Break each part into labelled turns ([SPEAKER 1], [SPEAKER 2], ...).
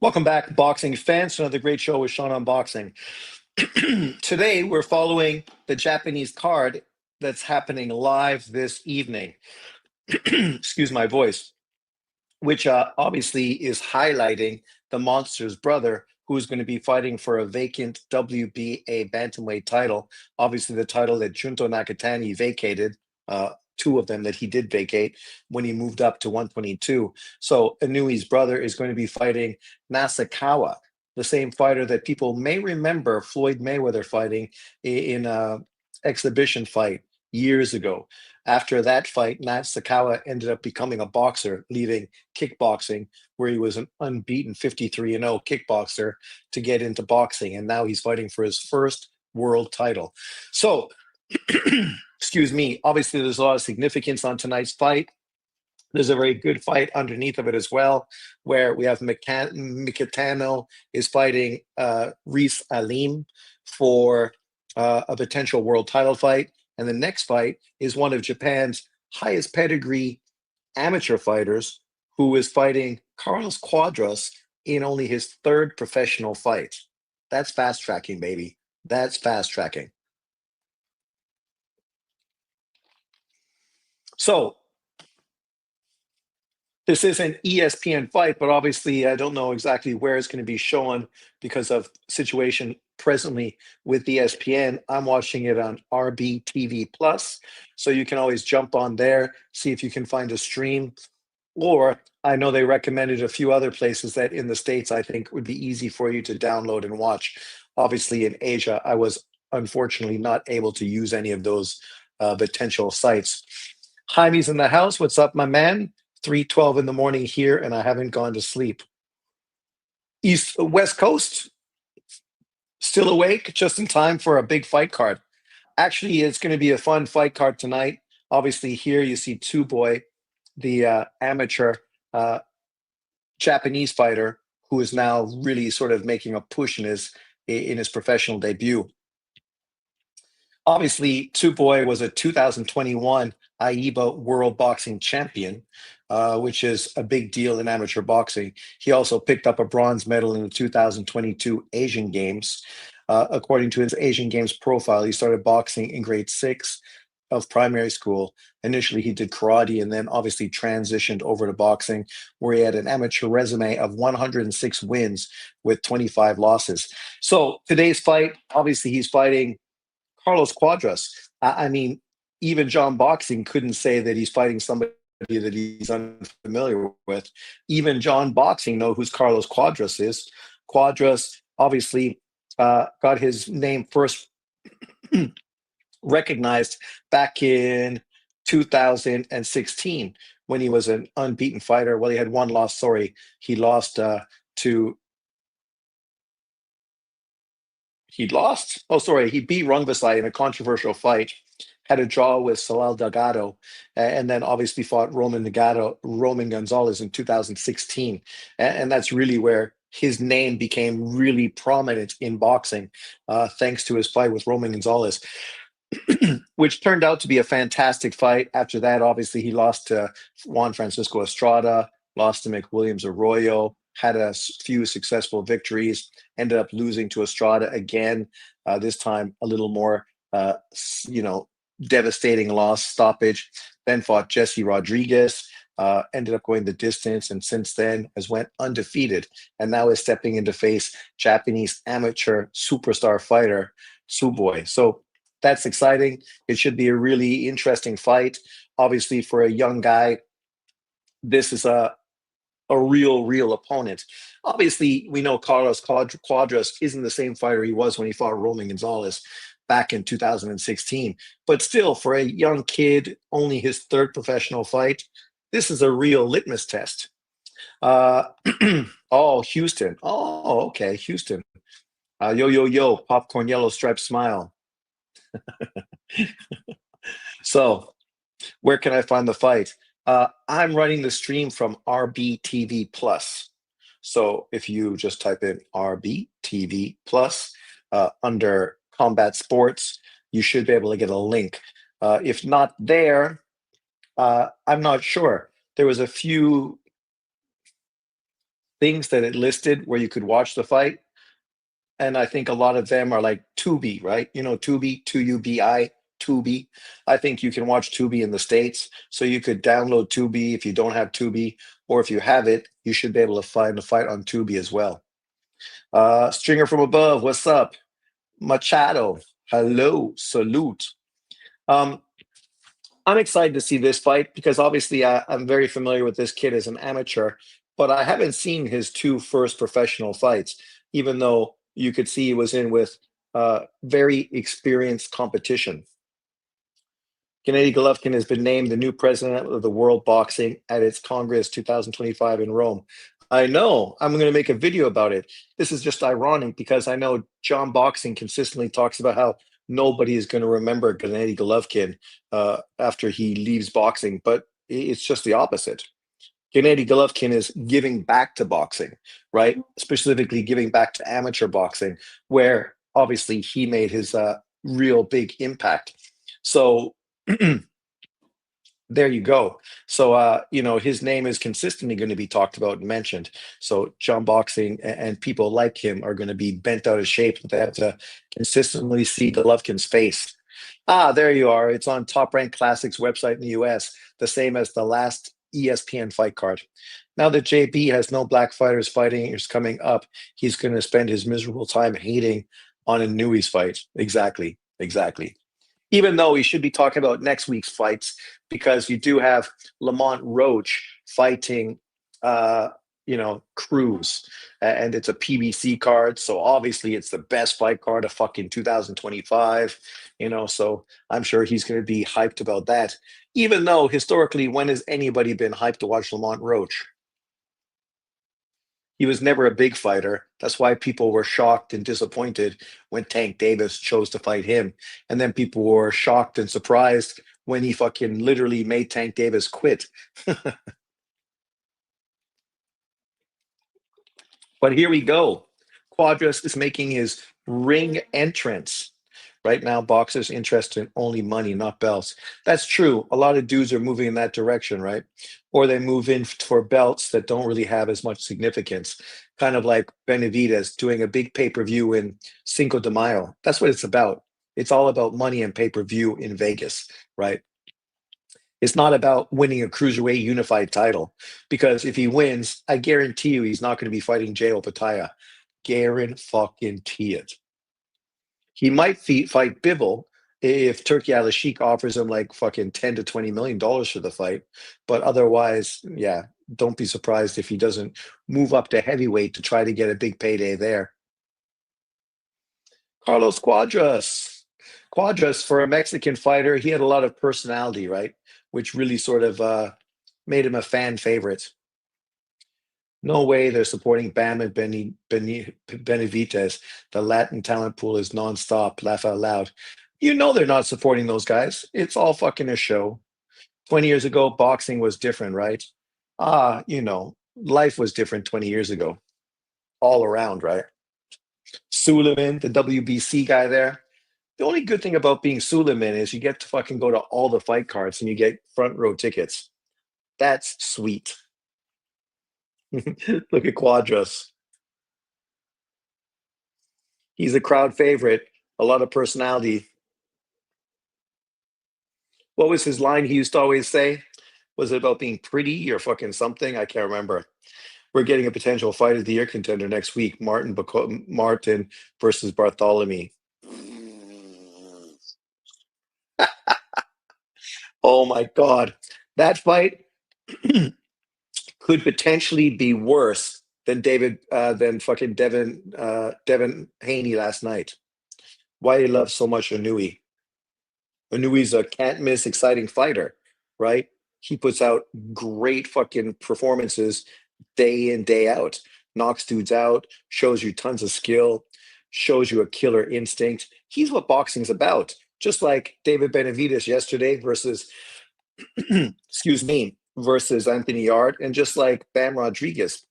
[SPEAKER 1] Welcome back, boxing fans, to another great show with Sean on Boxing. Today, we're following the Japanese card that's happening live this evening. Excuse my voice, which obviously is highlighting the Monster's brother, who's going to be fighting for a vacant WBA bantamweight title. Obviously, the title that Junto Nakatani vacated, two of them that he did vacate when he moved up to 122. So Inoue's brother is going to be fighting Nasakawa, the same fighter that people may remember Floyd Mayweather fighting in a exhibition fight years ago. After that fight, Nasakawa ended up becoming a boxer, leaving kickboxing, where he was an unbeaten 53-0 kickboxer, to get into boxing. And now he's fighting for his first world title. So, excuse me, obviously there's a lot of significance on tonight's fight. There's a very good fight underneath of it as well, where we have Mikitano is fighting Reese Alim for a potential world title fight. And the next fight is one of Japan's highest pedigree amateur fighters, who is fighting Carlos Quadras in only his third professional fight. That's fast tracking, baby. That's fast tracking. So this is an ESPN fight, but obviously I don't know exactly where it's going to be shown because of situation presently with ESPN. I'm watching it on RBTV Plus, so you can always jump on there, see if you can find a stream. Or I know they recommended a few other places that in the States I think would be easy for you to download and watch. Obviously, in Asia, I was unfortunately not able to use any of those potential sites. Jaime's in the house. What's up, my man? 3:12 in the morning here, and I haven't gone to sleep. West Coast, still awake, just in time for a big fight card. Actually, it's going to be a fun fight card tonight. Obviously, here you see Two Boy, the amateur Japanese fighter, who is now really sort of making a push in his professional debut. Obviously, Boy was a 2021 AIBA World Boxing Champion, which is a big deal in amateur boxing. He also picked up a bronze medal in the 2022 Asian Games. According to his Asian Games profile, he started boxing in grade 6 of primary school. Initially, he did karate and then obviously transitioned over to boxing, where he had an amateur resume of 106 wins with 25 losses. So today's fight, obviously, he's fighting Carlos Quadras. I mean, even John Boxing couldn't say that he's fighting somebody that he's unfamiliar with. Even John Boxing know who Carlos Quadras is. Quadras obviously got his name first recognized back in 2016 when he was an unbeaten fighter. Well, he had one loss. Sorry, he lost to. He lost. Oh, sorry, he beat Rungvisai in a controversial fight. Had a draw with Salal Delgado, and then obviously fought Roman Gonzalez in 2016, and that's really where his name became really prominent in boxing, thanks to his fight with Roman Gonzalez, which turned out to be a fantastic fight. After that, obviously, he lost to Juan Francisco Estrada, lost to McWilliams Arroyo, had a few successful victories, ended up losing to Estrada again, this time a little more, devastating loss, stoppage. Then fought Jesse Rodriguez, ended up going the distance, and since then has went undefeated, and now is stepping in to face Japanese amateur superstar fighter Tsuboi. So that's exciting. It should be a really interesting fight. Obviously, for a young guy, this is a real opponent. Obviously, we know Carlos Quadras isn't the same fighter he was when he fought Roman Gonzalez back in 2016. But still, for a young kid, only his third professional fight, this is a real litmus test. Uh, oh, Houston. Oh, okay, Houston. Yo, popcorn yellow striped smile. So, where can I find the fight? I'm running the stream from RBTV Plus. So if you just type in RBTV Plus under Combat Sports, you should be able to get a link. If not there, I'm not sure. There was a few things that it listed where you could watch the fight, and I think a lot of them are like Tubi, right? You know, Tubi, Tubi, Tubi. I think you can watch Tubi in the States, so you could download Tubi if you don't have Tubi, or if you have it, you should be able to find the fight on Tubi as well. Stringer from above, what's up? Machado, hello, salute. Um, I'm excited to see this fight because obviously I'm very familiar with this kid as an amateur, but I haven't seen his two first professional fights, even though you could see he was in with very experienced competition. Gennady Golovkin has been named the new president of the World Boxing at its Congress 2025 in Rome. I know. I'm going to make a video about it. This is just ironic because I know John Boxing consistently talks about how nobody is going to remember Gennady Golovkin after he leaves boxing, but it's just the opposite. Gennady Golovkin is giving back to boxing, right? Specifically giving back to amateur boxing, where obviously he made his real big impact. So there you go. So his name is consistently going to be talked about and mentioned. So John Boxing and people like him are going to be bent out of shape. They have to consistently see Golovkin's face. Ah, there you are. It's on Top Rank Classics website in the US, the same as the last ESPN fight card. Now that JB has no black fighters fighting is coming up, he's going to spend his miserable time hating on Inouye's fight. Exactly, exactly. Even though we should be talking about next week's fights because you do have Lamont Roach fighting, uh, Cruz, and it's a PBC card, so obviously it's the best fight card of fucking 2025. So I'm sure he's going to be hyped about that. Even though historically, when has anybody been hyped to watch Lamont Roach? He was never a big fighter. That's why people were shocked and disappointed when Tank Davis chose to fight him. And then people were shocked and surprised when he fucking literally made Tank Davis quit. But here we go. Quadras is making his ring entrance. Right now, boxers interested in only money, not belts. That's true. A lot of dudes are moving in that direction, right? Or they move in for belts that don't really have as much significance. Kind of like Benavidez doing a big pay-per-view in Cinco de Mayo. That's what it's about. It's all about money and pay-per-view in Vegas, right? It's not about winning a cruiserweight unified title because if he wins, I guarantee you he's not going to be fighting Jay Opataya. Guarantee it. He might fight Bivol if Turkey Al Sheikh offers him like fucking $10 to $20 million for the fight. But otherwise, yeah, don't be surprised if he doesn't move up to heavyweight to try to get a big payday there. Carlos Cuadras. Cuadras, for a Mexican fighter, he had a lot of personality, right? Which really sort of made him a fan favorite. No way they're supporting Bam and Benavides. The Latin talent pool is nonstop. Laugh out loud. You know they're not supporting those guys. It's all fucking a show. 20 years ago, boxing was different, right? Life was different 20 years ago, all around, right? Suleiman, the WBC guy there. The only good thing about being Suleiman is you get to fucking go to all the fight cards and you get front row tickets. That's sweet. Look at Quadras. He's a crowd favorite, a lot of personality. What was his line he used to always say? Was it about being pretty or fucking something? I can't remember. We're getting a potential fight of the year contender next week. Martin versus Bartholomew. Oh my god, that fight could potentially be worse than fucking Devin Haney last night. Why do you love so much Inoue? Inui's a can't miss exciting fighter, right? He puts out great fucking performances day in, day out. Knocks dudes out, shows you tons of skill, shows you a killer instinct. He's what boxing's about. Just like David Benavides yesterday versus, excuse me, versus Anthony Yard, and just like Bam Rodriguez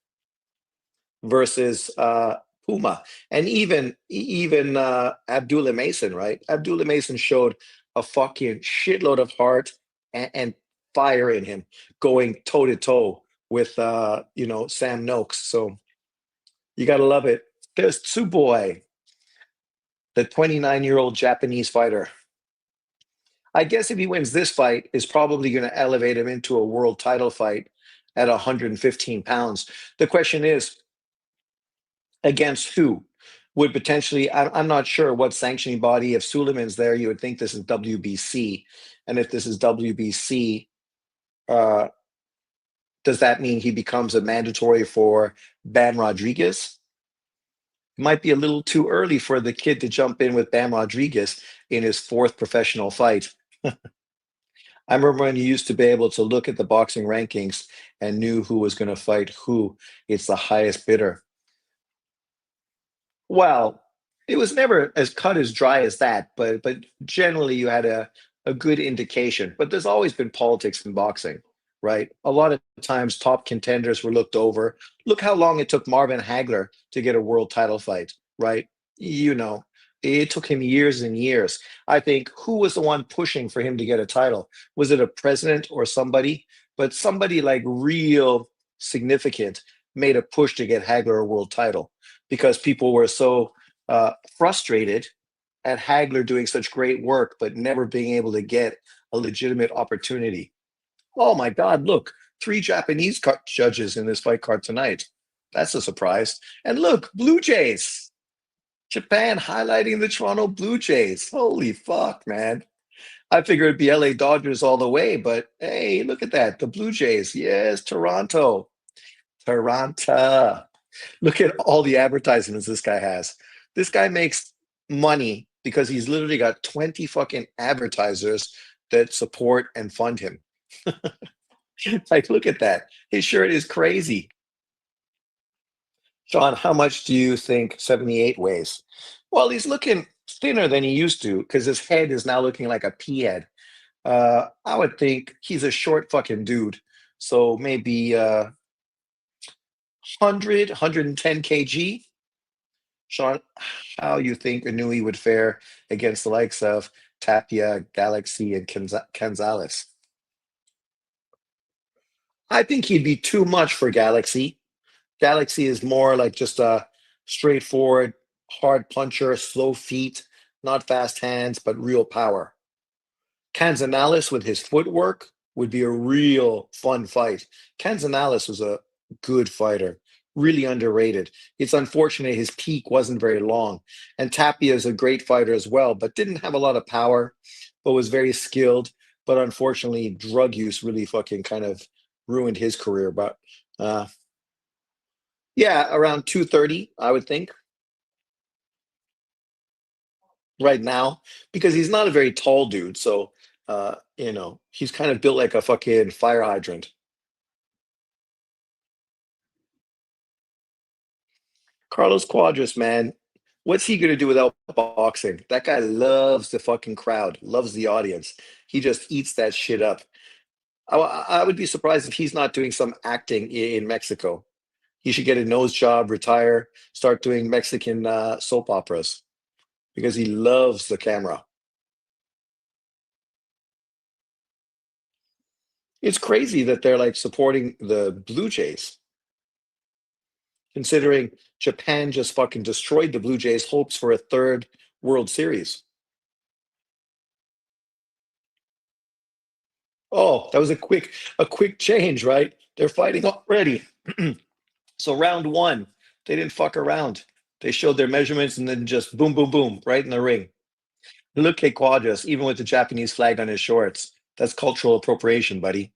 [SPEAKER 1] versus Puma, and even Abdullah Mason, right? Abdullah Mason showed a fucking shitload of heart and fire in him, going toe to toe with Sam Noakes. So you gotta love it. There's Tsuboi, the 29-year-old Japanese fighter. I guess if he wins this fight, is probably going to elevate him into a world title fight at 115 pounds. The question is, against who? Would potentially, I'm not sure what sanctioning body. If Suleiman's there, you would think this is WBC. And if this is WBC, uh, does that mean he becomes a mandatory for Bam Rodriguez? Might be a little too early for the kid to jump in with Bam Rodriguez in his fourth professional fight. I remember when you used to be able to look at the boxing rankings and knew who was going to fight who. It's the highest bidder. Well, it was never as cut as dry as that, but generally you had a good indication. But there's always been politics in boxing, right? A lot of times top contenders were looked over. Look how long it took Marvin Hagler to get a world title fight, right? You know, it took him years and years. I think who was the one pushing for him to get a title? Was it a president or somebody? But somebody like real significant made a push to get Hagler a world title because people were so frustrated at Hagler doing such great work, but never being able to get a legitimate opportunity. Oh my God, look, three Japanese judges in this fight card tonight. That's a surprise. And look, Blue Jays. Japan highlighting the Toronto Blue Jays. Holy fuck, man. I figured it'd be LA Dodgers all the way, but hey, look at that. The Blue Jays. Yes, Toronto. Toronto. Look at all the advertisements this guy has. This guy makes money because he's literally got 20 fucking advertisers that support and fund him. Like, look at that. His shirt is crazy. Sean, how much do you think 78 weighs? Well, he's looking thinner than he used to because his head is now looking like a pea head. I would think he's a short fucking dude. So maybe 100, 110 kg. Sean, how you think Inoue would fare against the likes of Tapia, Galaxy, and Canzales? I think he'd be too much for Galaxy. Galaxy is more like just a straightforward, hard puncher, slow feet, not fast hands, but real power. Canzanalis with his footwork would be a real fun fight. Canzanalis was a good fighter, really underrated. It's unfortunate his peak wasn't very long. And Tapia is a great fighter as well, but didn't have a lot of power, but was very skilled. But unfortunately, drug use really fucking kind of ruined his career. But yeah, around 230, I would think, right now, because he's not a very tall dude. So, he's kind of built like a fucking fire hydrant. Carlos Quadras, man, what's he gonna do without boxing? That guy loves the fucking crowd, loves the audience. He just eats that shit up. I would be surprised if he's not doing some acting in Mexico. He should get a nose job, retire, start doing Mexican soap operas because he loves the camera. It's crazy that they're like supporting the Blue Jays, considering Japan just fucking destroyed the Blue Jays' hopes for a third World Series. Oh, that was a quick change, right? They're fighting already. So round one, they didn't fuck around. They showed their measurements and then just boom, boom, boom, right in the ring. Look at Quadras, even with the Japanese flag on his shorts. That's cultural appropriation, buddy.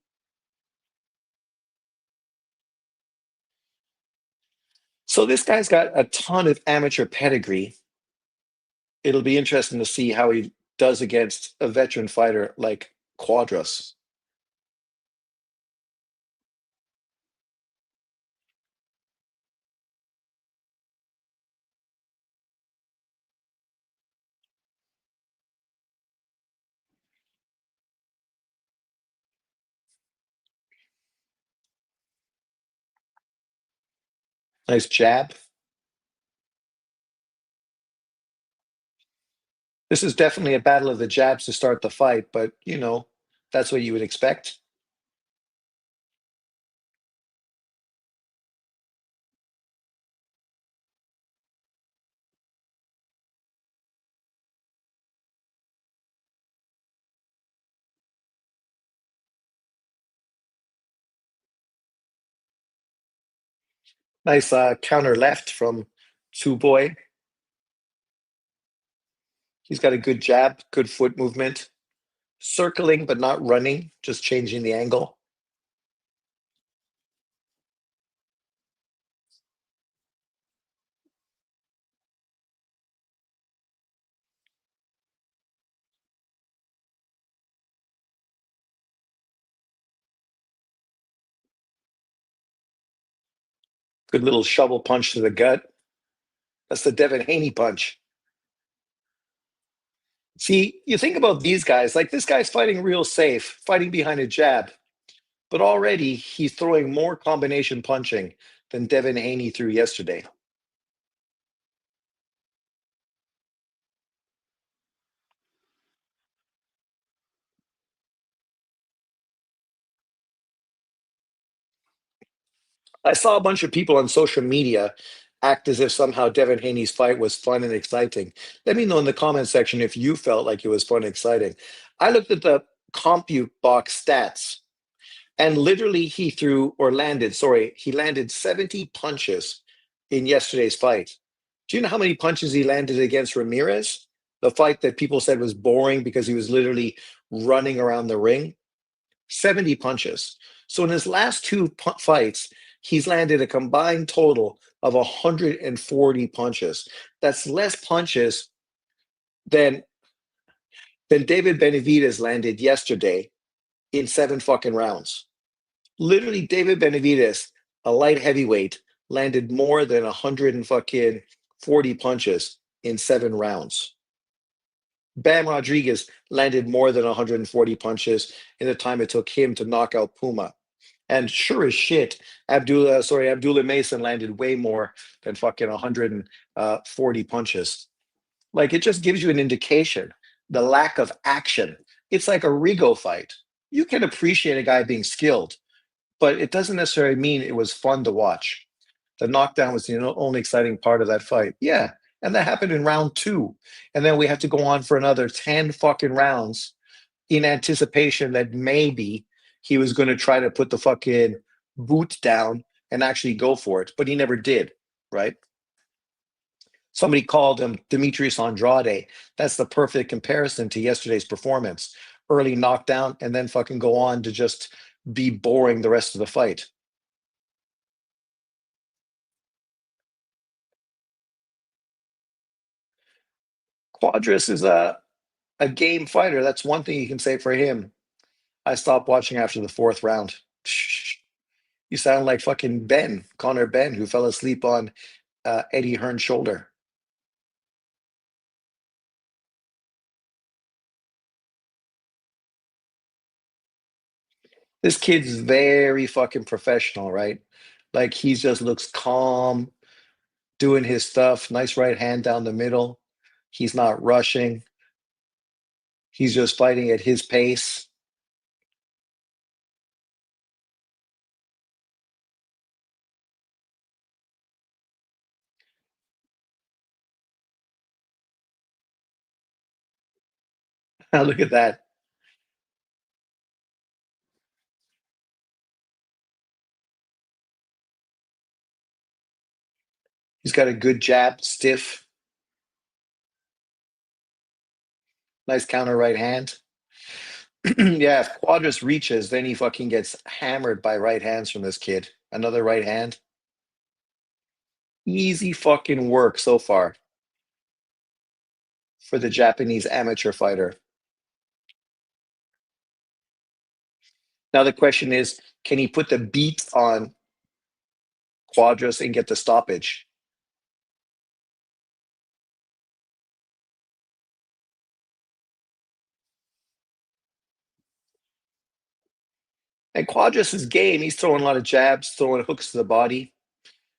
[SPEAKER 1] So this guy's got a ton of amateur pedigree. It'll be interesting to see how he does against a veteran fighter like Quadras. Nice jab. This is definitely a battle of the jabs to start the fight, but that's what you would expect. Nice counter left from Two Boy. He's got a good jab, good foot movement, circling but not running, just changing the angle. Good little shovel punch to the gut. That's the Devin Haney punch. See, you think about these guys, like this guy's fighting real safe, fighting behind a jab, but already he's throwing more combination punching than Devin Haney threw yesterday. I saw a bunch of people on social media act as if somehow Devin Haney's fight was fun and exciting. Let me know in the comment section if you felt like it was fun and exciting. I looked at the compute box stats, and literally he threw or landed, sorry, he landed 70 punches in yesterday's fight. Do you know how many punches he landed against Ramirez? The fight that people said was boring because he was literally running around the ring. 70 punches. So in his last two fights, he's landed a combined total of 140 punches. That's less punches than David Benavidez landed yesterday in 7 fucking rounds. Literally, David Benavidez, a light heavyweight, landed more than 140 punches in 7 rounds. Bam Rodriguez landed more than 140 punches in the time it took him to knock out Puma. And sure as shit, Abdullah Mason landed way more than fucking 140 punches. Like it just gives you an indication the lack of action. It's like a Rigo fight. You can appreciate a guy being skilled, but it doesn't necessarily mean it was fun to watch. The knockdown was the only exciting part of that fight. Yeah. And that happened in round two. And then we have to go on for another 10 fucking rounds in anticipation that maybe he was going to try to put the fucking boot down and actually go for it, but he never did, right? Somebody called him Demetrius Andrade. That's the perfect comparison to yesterday's performance. Early knockdown and then fucking go on to just be boring the rest of the fight. Quadras is a game fighter. That's one thing you can say for him. I stopped watching after the fourth round. You sound like fucking Connor Ben, who fell asleep on Eddie Hearn's shoulder. This kid's very fucking professional, right? Like he just looks calm, doing his stuff. Nice right hand down the middle. He's not rushing. He's just fighting at his pace. Look at that. He's got a good jab, stiff, nice counter right hand. Yeah, if Quadras reaches, then he fucking gets hammered by right hands from this kid. Another right hand. Easy fucking work so far for the Japanese amateur fighter. Now the question is, can he put the beat on Quadras and get the stoppage? And Quadras' game, he's throwing a lot of jabs, throwing hooks to the body.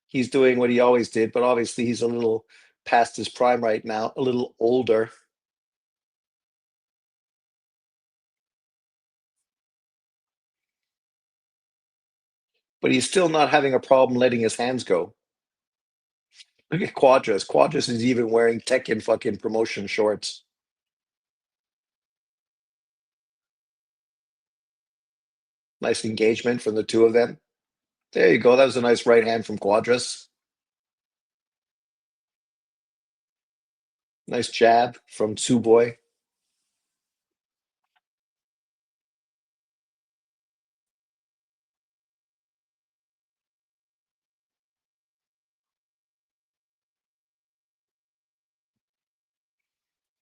[SPEAKER 1] He's doing what he always did, but obviously he's a little past his prime right now, a little older. But he's still not having a problem letting his hands go. Look at Quadras. Quadras is even wearing Tekken fucking promotion shorts. Nice engagement from the two of them. There you go. That was a nice right hand from Quadras. Nice jab from Tsuboi.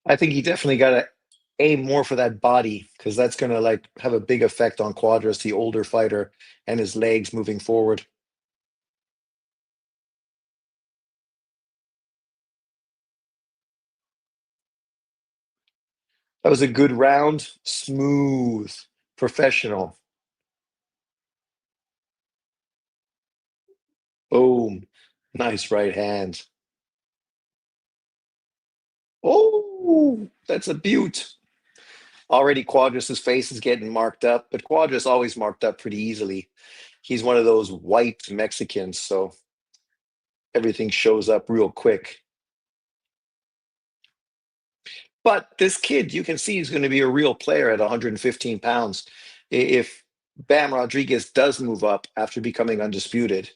[SPEAKER 1] I think he definitely got to aim more for that body because that's going to like have a big effect on Quadras, the older fighter, and his legs moving forward. That was a good round, smooth, professional. Boom. Nice right hand. Oh, that's a beaut. Already Quadras's face is getting marked up, but Quadras always marked up pretty easily. He's one of those white Mexicans, so everything shows up real quick. But this kid, you can see he's going to be a real player at 115 pounds. If Bam Rodriguez does move up after becoming undisputed,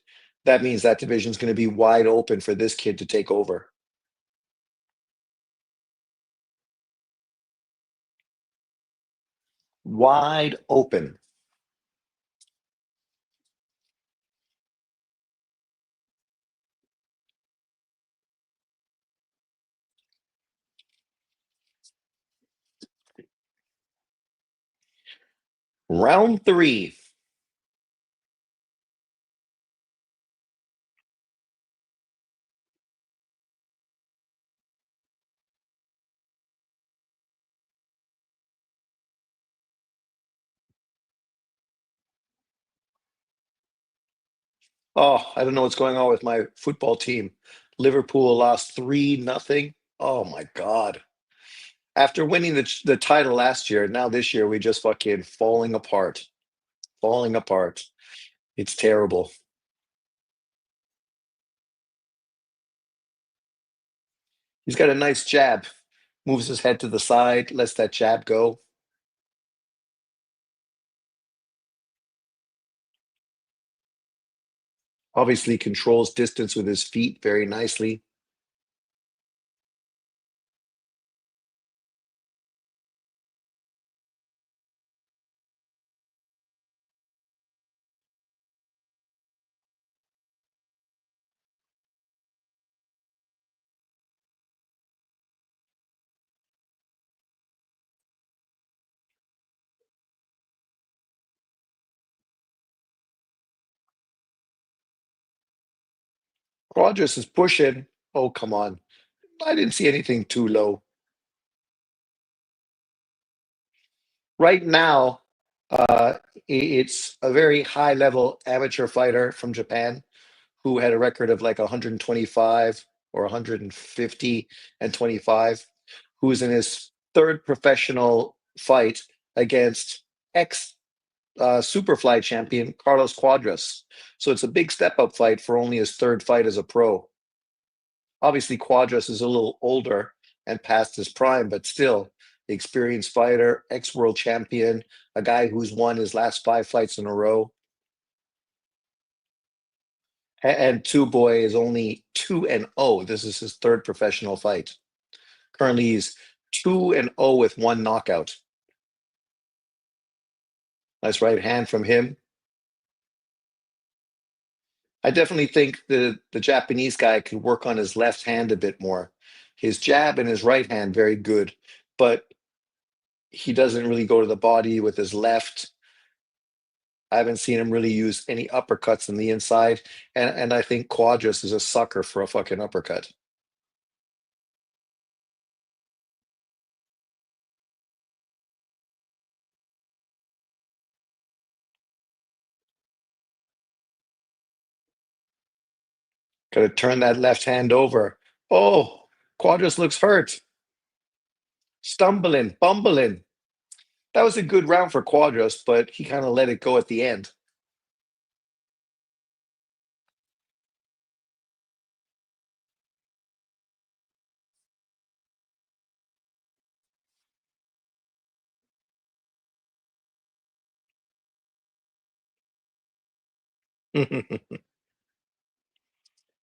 [SPEAKER 1] that means that division is going to be wide open for this kid to take over. Wide open. Round three. Oh, I don't know what's going on with my football team. Liverpool lost 3-0. Oh my God. After winning the title last year, now this year we just fucking falling apart. Falling apart. It's terrible. He's got a nice jab. Moves his head to the side, lets that jab go. Obviously controls distance with his feet very nicely. Rogers is pushing. Oh, come on. I didn't see anything too low. Right now, it's a very high level amateur fighter from Japan who had a record of like 125 or 150 and 25, who's in his third professional fight against ex Superfly champion Carlos Quadras. So it's a big step up fight for only his third fight as a pro. Obviously, Quadras is a little older and past his prime, but still, experienced fighter, ex world champion, a guy who's won his last five fights in a row. And Two Boy is only 2-0. This is his third professional fight. Currently, he's 2-0 with one knockout. Nice right hand from him. I definitely think the Japanese guy could work on his left hand a bit more. His jab and his right hand very good, but he doesn't really go to the body with his left. I haven't seen him really use any uppercuts on the inside, and I think Quadras is a sucker for a fucking uppercut. Got to turn that left hand over. Oh, Quadras looks hurt, stumbling, bumbling. That was a good round for Quadras, but he kind of let it go at the end.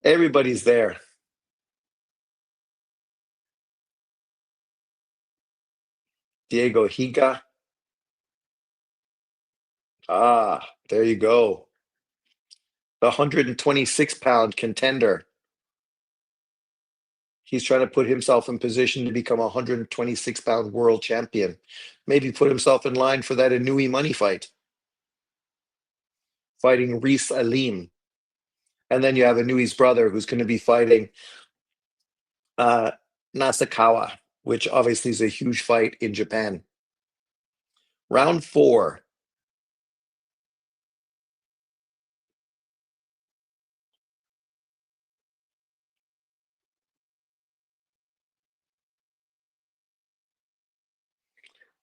[SPEAKER 1] Everybody's there. Diego Higa. Ah, there you go. The 126-pound contender. He's trying to put himself in position to become a 126-pound world champion. Maybe put himself in line for that Inoue money fight, fighting Reese Alim. And then you have Inoue's brother who's going to be fighting uh, Nasakawa, which obviously is a huge fight in Japan. Round four.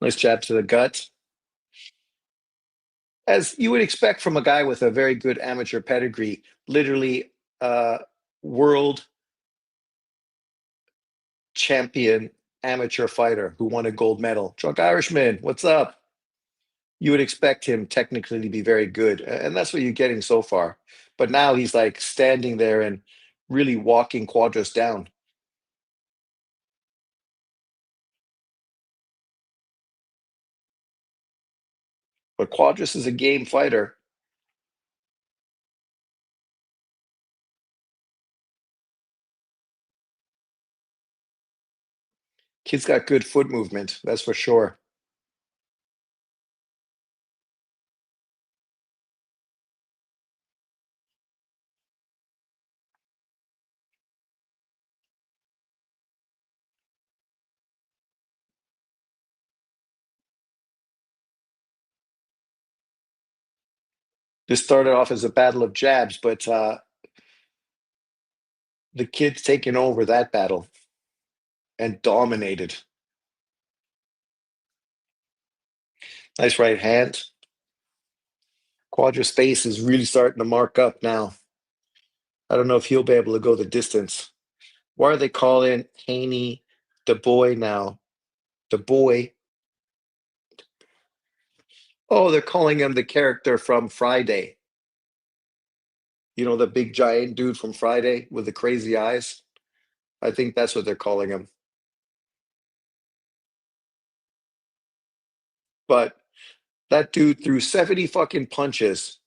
[SPEAKER 1] Nice jab to the gut. As you would expect from a guy with a very good amateur pedigree, literally world champion amateur fighter who won a gold medal. Drunk Irishman, what's up? You would expect him technically to be very good. And that's what you're getting so far. But now he's like standing there and really walking Quadras down. But Quadras is a game fighter. Kid's got good foot movement, that's for sure. This started off as a battle of jabs, but the kid's taken over that battle and dominated. Nice right hand. Quadra space is really starting to mark up now. I don't know if he'll be able to go the distance. Why are they calling Haney the boy now? The boy. Oh, they're calling him the character from Friday. You know, the big giant dude from Friday with the crazy eyes? I think that's what they're calling him. But that dude threw 70 fucking punches,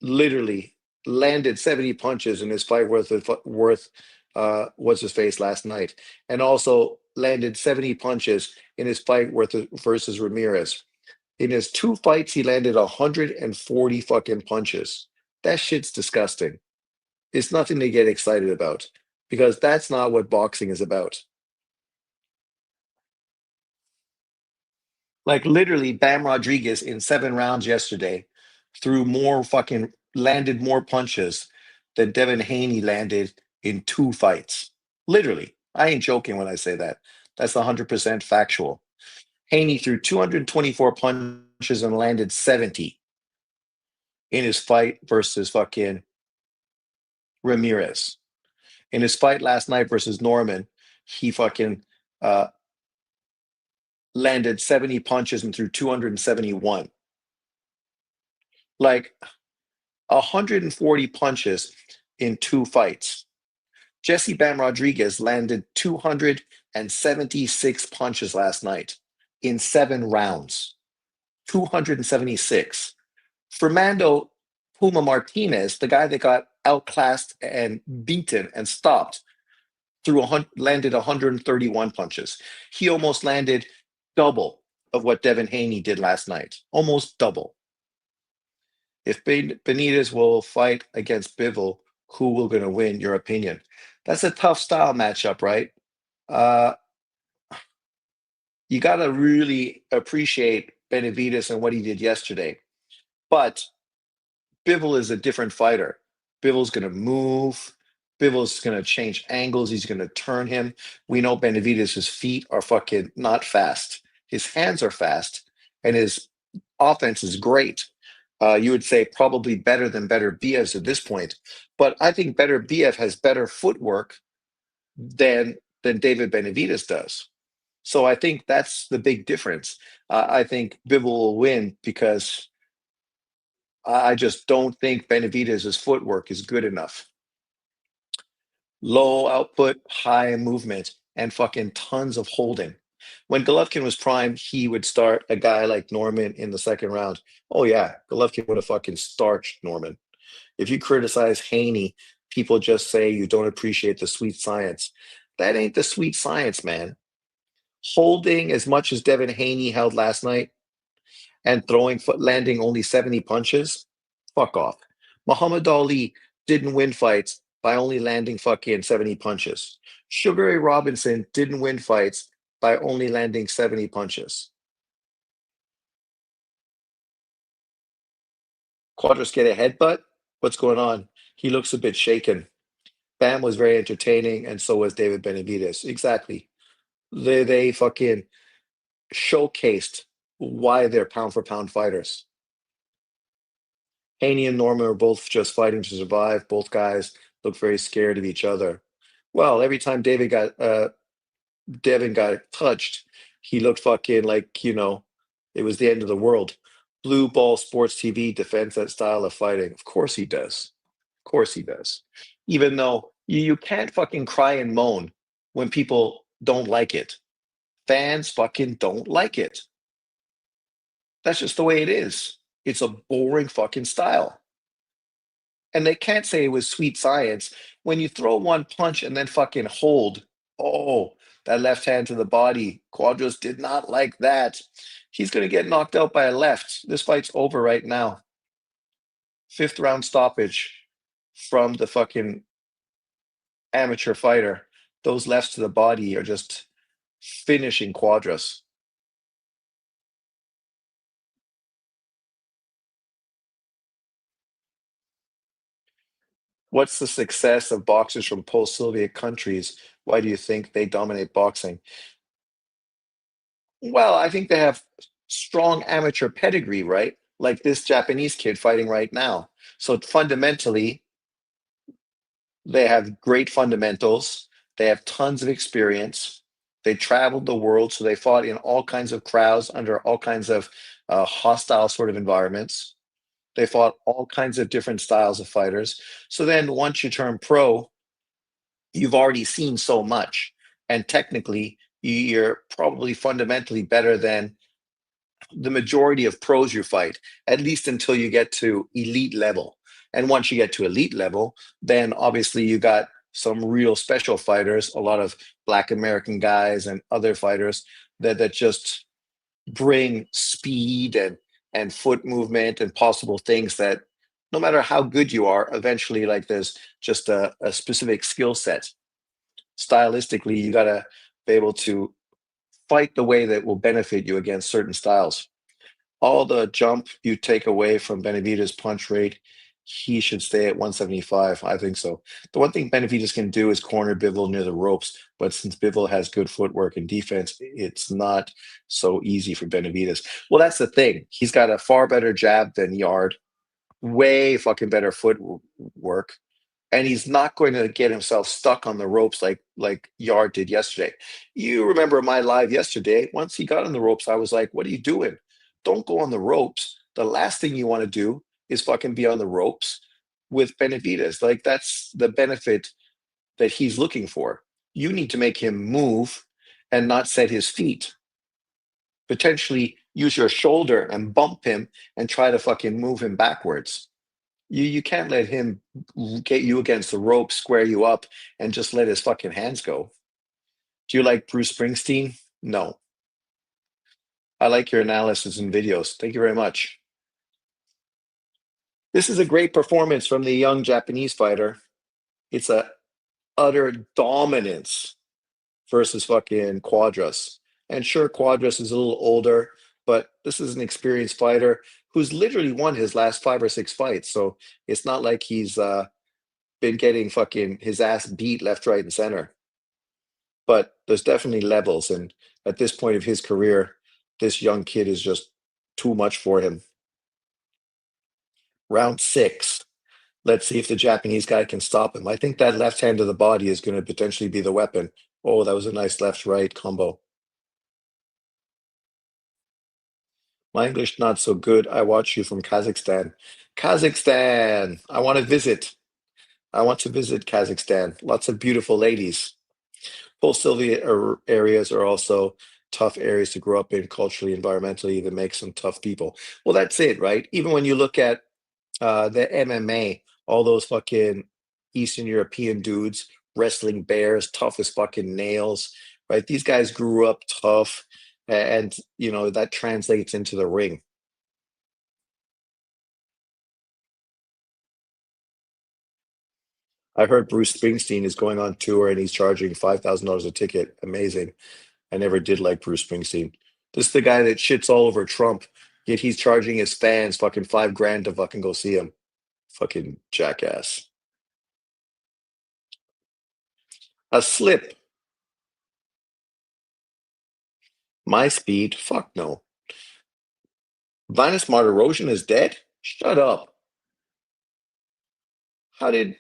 [SPEAKER 1] literally landed 70 punches in his fight worth what's his face last night, and also landed 70 punches in his fight worth versus Ramirez. In his two fights, he landed 140 fucking punches. That shit's disgusting. It's nothing to get excited about because that's not what boxing is about. Like literally, Bam Rodriguez in 7 rounds yesterday threw more fucking landed more punches than Devin Haney landed in 2 fights. Literally, I ain't joking when I say that. That's 100% factual. Haney threw 224 punches and landed 70 in his fight versus fucking Ramirez. In his fight last night versus Norman, he fucking uh, landed 70 punches and threw 271. Like 140 punches in 2 fights. Jesse Bam Rodriguez landed 276 punches last night in 7 rounds. 276. Fernando Puma Martinez, the guy that got outclassed and beaten and stopped, landed 131 punches. He almost landed double of what Devin Haney did last night. Almost double. If Benitez will fight against Bivol, who will going to win? Your opinion? That's a tough style matchup, right? Uh, you got to really appreciate Benavides and what he did yesterday. But Bivol is a different fighter. Bivol's going to move. Bivol's going to change angles. He's going to turn him. We know Benavides' feet are fucking not fast. His hands are fast, and his offense is great. You would say probably better than Better BF at this point. But I think Better BF has better footwork than David Benavides does. So I think that's the big difference. I think Bivol will win because I just don't think Benavidez's footwork is good enough. Low output, high movement, and fucking tons of holding. When Golovkin was prime, he would start a guy like Norman in the second round. Oh yeah, Golovkin would have fucking starched Norman. If you criticize Haney, people just say you don't appreciate the sweet science. That ain't the sweet science, man. Holding as much as Devin Haney held last night and throwing foot landing only 70 punches, fuck off. Muhammad Ali didn't win fights by only landing fucking 70 punches. Sugar Ray Robinson didn't win fights by only landing 70 punches. Quadras get a headbutt? What's going on? He looks a bit shaken. Bam was very entertaining, and so was David Benavidez. Exactly. They fucking showcased why they're pound for pound fighters. Haney and Norman are both just fighting to survive. Both guys look very scared of each other. Well, every time Devin got touched, he looked fucking like, it was the end of the world. Blue Ball Sports TV defends that style of fighting. Of course he does. Of course he does. Even though you can't fucking cry and moan when people don't like it. Fans fucking don't like it. That's just the way it is. It's a boring fucking style. And they can't say it was sweet science. When you throw one punch and then fucking hold, oh, that left hand to the body. Quadros did not like that. He's going to get knocked out by a left. This fight's over right now. Fifth round stoppage from the fucking amateur fighter. Those lefts to the body are just finishing Quadros. What's the success of boxers from post Soviet countries? Why do you think they dominate boxing? Well, I think they have strong amateur pedigree, right? Like this Japanese kid fighting right now. So fundamentally, they have great fundamentals. They have tons of experience. They traveled the world, so they fought in all kinds of crowds under all kinds of hostile sort of environments. They fought all kinds of different styles of fighters. So then once you turn pro, you've already seen so much. And technically, you're probably fundamentally better than the majority of pros you fight, at least until you get to elite level. And once you get to elite level, then obviously you got some real special fighters, a lot of Black American guys and other fighters that just bring speed and foot movement and possible things that no matter how good you are, eventually like there's just a specific skill set. Stylistically, you gotta be able to fight the way that will benefit you against certain styles. All the jump you take away from Benavidez' punch rate, he should stay at 175. I think so. The one thing Benavidez can do is corner Bivol near the ropes, but since Bivol has good footwork and defense, it's not so easy for Benavidez. Well, that's the thing. He's got a far better jab than Yard, way fucking better footwork, and he's not going to get himself stuck on the ropes like Yard did yesterday. You remember my live yesterday. Once he got on the ropes, I was like, "What are you doing? Don't go on the ropes. The last thing you want to do is fucking be on the ropes with Benavidez. Like that's the benefit that he's looking for. You need to make him move and not set his feet. Potentially use your shoulder and bump him and try to fucking move him backwards. You can't let him get you against the rope, square you up, and just let his fucking hands go. Do you like Bruce Springsteen? No. I like your analysis and videos. Thank you very much. This is a great performance from the young Japanese fighter. It's a utter dominance versus fucking Quadras. And sure, Quadras is a little older, but this is an experienced fighter who's literally won his last 5 or 6 fights. So it's not like he's been getting fucking his ass beat left, right, and center. But there's definitely levels, and at this point of his career, this young kid is just too much for him. Round 6. Let's see if the Japanese guy can stop him. I think that left hand to the body is going to potentially be the weapon. Oh, that was a nice left right combo. My English not so good. I watch you from Kazakhstan. Kazakhstan. I want to visit. I want to visit Kazakhstan. Lots of beautiful ladies. Post-Soviet areas are also tough areas to grow up in culturally, environmentally, that make some tough people. Well, that's it, right? Even when you look at the MMA, all those fucking Eastern European dudes wrestling bears, tough as fucking nails, right? These guys grew up tough, and that translates into the ring. I heard Bruce Springsteen is going on tour and he's charging $5,000 a ticket. Amazing. I never did like Bruce Springsteen. This is the guy that shits all over Trump, yet he's charging his fans fucking 5 grand to fucking go see him. Fucking jackass. A slip. My speed. Fuck no. Linus Martirosian is dead? Shut up. How did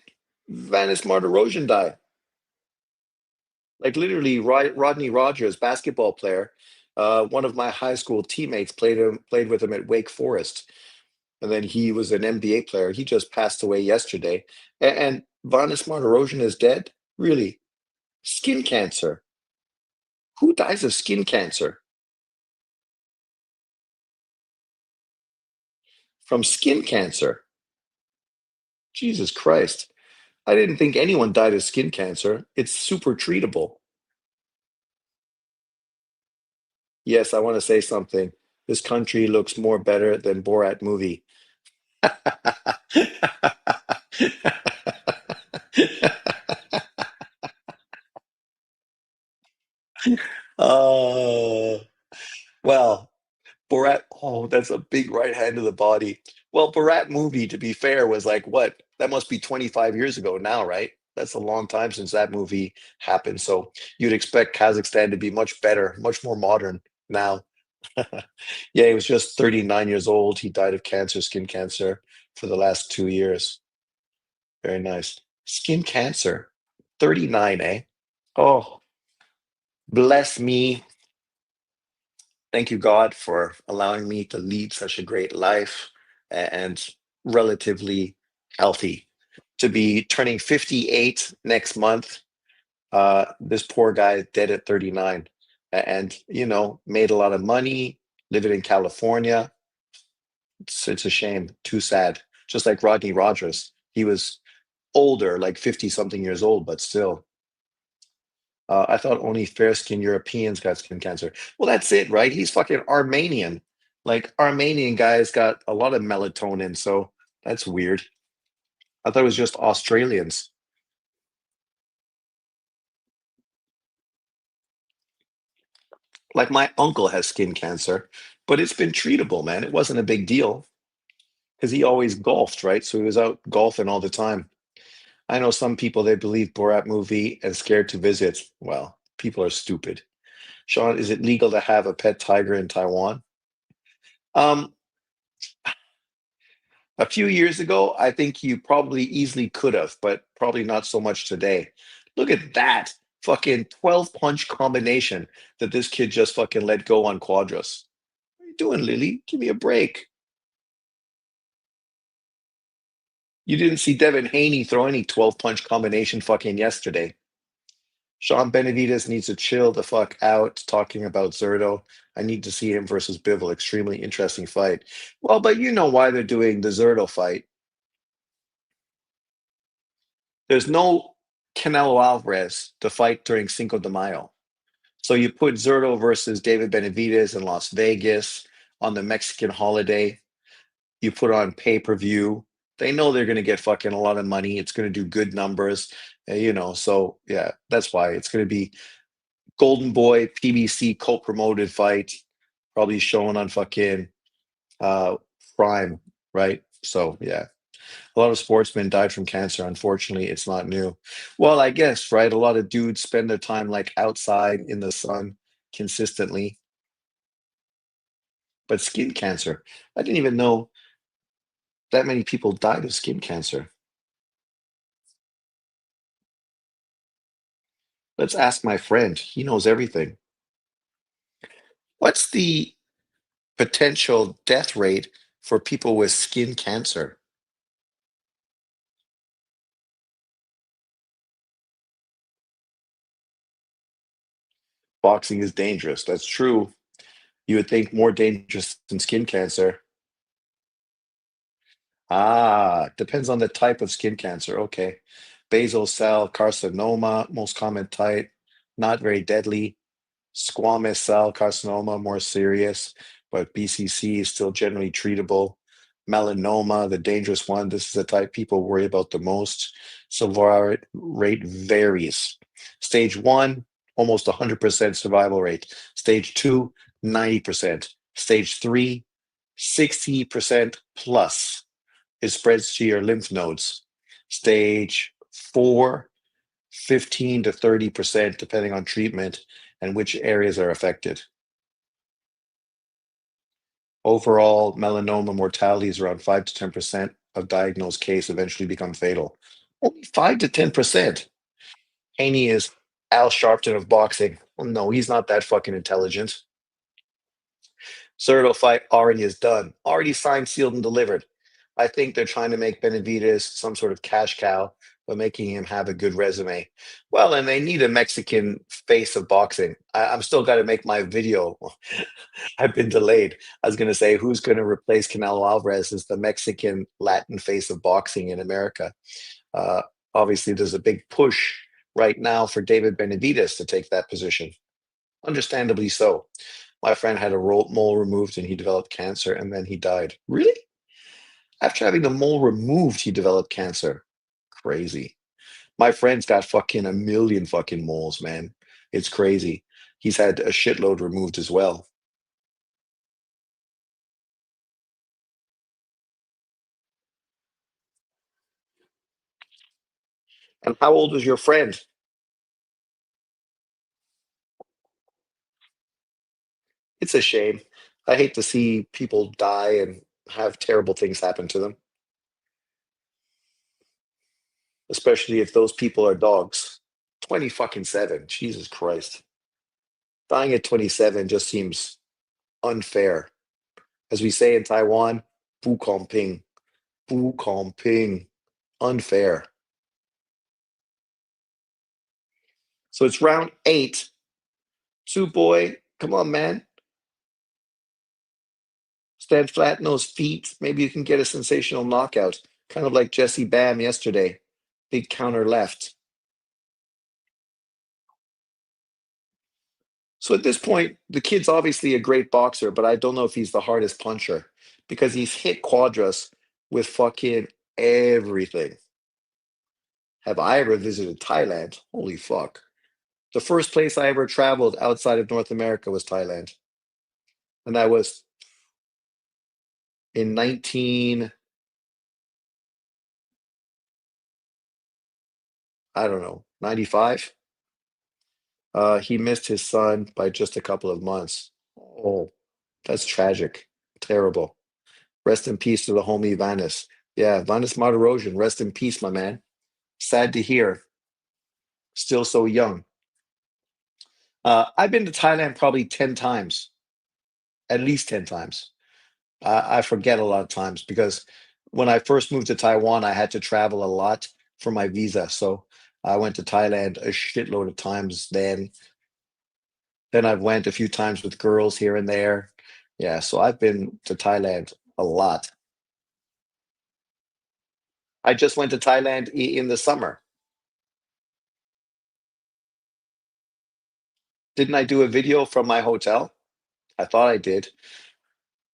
[SPEAKER 1] Vanis Martirosian die? Like literally, Rodney Rogers, basketball player, one of my high school teammates played with him at Wake Forest, and then he was an NBA player. He just passed away yesterday, and Vanis Martirosian is dead. Really? Skin cancer. Who dies of skin cancer? From skin cancer? Jesus Christ. I didn't think anyone died of skin cancer. It's super treatable. Yes, I want to say something. This country looks more better than Borat movie. uh, well, Borat, oh, that's a big right hand to the body. Well, Borat movie, to be fair, was like what? That must be 25 years ago now, right? That's a long time since that movie happened. So you'd expect Kazakhstan to be much better, much more modern now. Yeah, he was just 39 years old. He died of cancer, skin cancer, for the last 2 years. Very nice. Skin cancer, 39, eh? Oh, bless me. Thank you, God, for allowing me to lead such a great life and relatively healthy. To be turning 58 next month, this poor guy is dead at 39 and, made a lot of money, living in California. It's a shame, too sad. Just like Rodney Rogers. He was older, like 50 something years old, but still. I thought only fair-skinned Europeans got skin cancer. Well, that's it, right? He's fucking Armenian. Like Armenian guys got a lot of melatonin, so that's weird. I thought it was just Australians. Like my uncle has skin cancer, but it's been treatable, man. It wasn't a big deal because he always golfed, right? So he was out golfing all the time. I know some people they believe Borat movie and scared to visit. Well, people are stupid. Sean, is it legal to have a pet tiger in Taiwan? Um, A few years ago, I think you probably easily could have, but probably not so much today. Look at that fucking 12 punch combination that this kid just fucking let go on Quadras. What are you doing, Lily? Give me a break. You didn't see Devin Haney throw any 12 punch combination fucking yesterday. Sean Benavides needs to chill the fuck out talking about Zerto. I need to see him versus Bivol. Extremely interesting fight. Well, but you know why they're doing the Zerto fight. There's no Canelo Alvarez to fight during Cinco de Mayo. So you put Zerto versus David Benavidez in Las Vegas on the Mexican holiday. You put on pay-per-view. They know they're going to get fucking a lot of money. It's going to do good numbers, So yeah, that's why it's going to be Golden Boy PBC co-promoted fight, probably shown on fucking uh, Prime, right? So yeah. A lot of sportsmen died from cancer. Unfortunately, it's not new. Well, I guess, right? A lot of dudes spend their time like outside in the sun consistently. But skin cancer, I didn't even know that many people died of skin cancer. Let's ask my friend. He knows everything. What's the potential death rate for people with skin cancer. Boxing is dangerous. That's true. You would think more dangerous than skin cancer. Ah, depends on the type of skin cancer. Okay. Basal cell carcinoma, most common type, not very deadly. Squamous cell carcinoma, more serious, but BCC is still generally treatable. Melanoma, the dangerous one, this is the type people worry about the most. Survival rate varies. Stage one, almost 100% survival rate. Stage two, 90%. Stage three, 60% plus. It spreads to your lymph nodes. Stage four, 15 to 30%, depending on treatment and which areas are affected. Overall, melanoma mortality is around 5 to 10% of diagnosed case eventually become fatal. Only 5 to 10%. Haney is Al Sharpton of boxing. Well, no, he's not that fucking intelligent. Cerdo fight already is done, already signed, sealed, and delivered. I think they're trying to make Benavidez some sort of cash cow by making him have a good resume. Well, and they need a Mexican face of boxing. I'm still got to make my video. I've been delayed. I was going to say, who's going to replace Canelo Alvarez as the Mexican Latin face of boxing in America? Uh, Obviously, there's a big push right now for David Benavidez to take that position. Understandably so. My friend had a mole removed and he developed cancer and then he died. Really? After having the mole removed, he developed cancer. Crazy. My friend's got fucking a million fucking moles, man. It's crazy. He's had a shitload removed as well. And how old was your friend? It's a shame. I hate to see people die and have terrible things happen to them, especially if those people are dogs. 20 fucking seven. Jesus Christ. Dying at 27 just seems unfair. As we say in Taiwan, bu ping, bu ping, unfair. So it's round eight. Two boy, come on, man. Stand flat on those feet. Maybe you can get a sensational knockout, kind of like Jesse Bam yesterday. Big counter left. So at this point, the kid's obviously a great boxer, but I don't know if he's the hardest puncher because he's hit Quadras with fucking everything. Have I ever visited Thailand? Holy fuck. The first place I ever traveled outside of North America was Thailand. And that was in 19, I don't know, 95. He missed his son by just a couple of months. Oh, that's tragic. Terrible. Rest in peace to the homie Vanis. Yeah, Vanis Martirosyan, rest in peace, my man. Sad to hear. Still so young. I've been to Thailand probably 10 times, at least 10 times. I forget a lot of times because when I first moved to Taiwan, I had to travel a lot for my visa. So I went to Thailand a shitload of times then. Then I've went a few times with girls here and there. Yeah, so I've been to Thailand a lot. I just went to Thailand in the summer. Didn't I do a video from my hotel? I thought I did.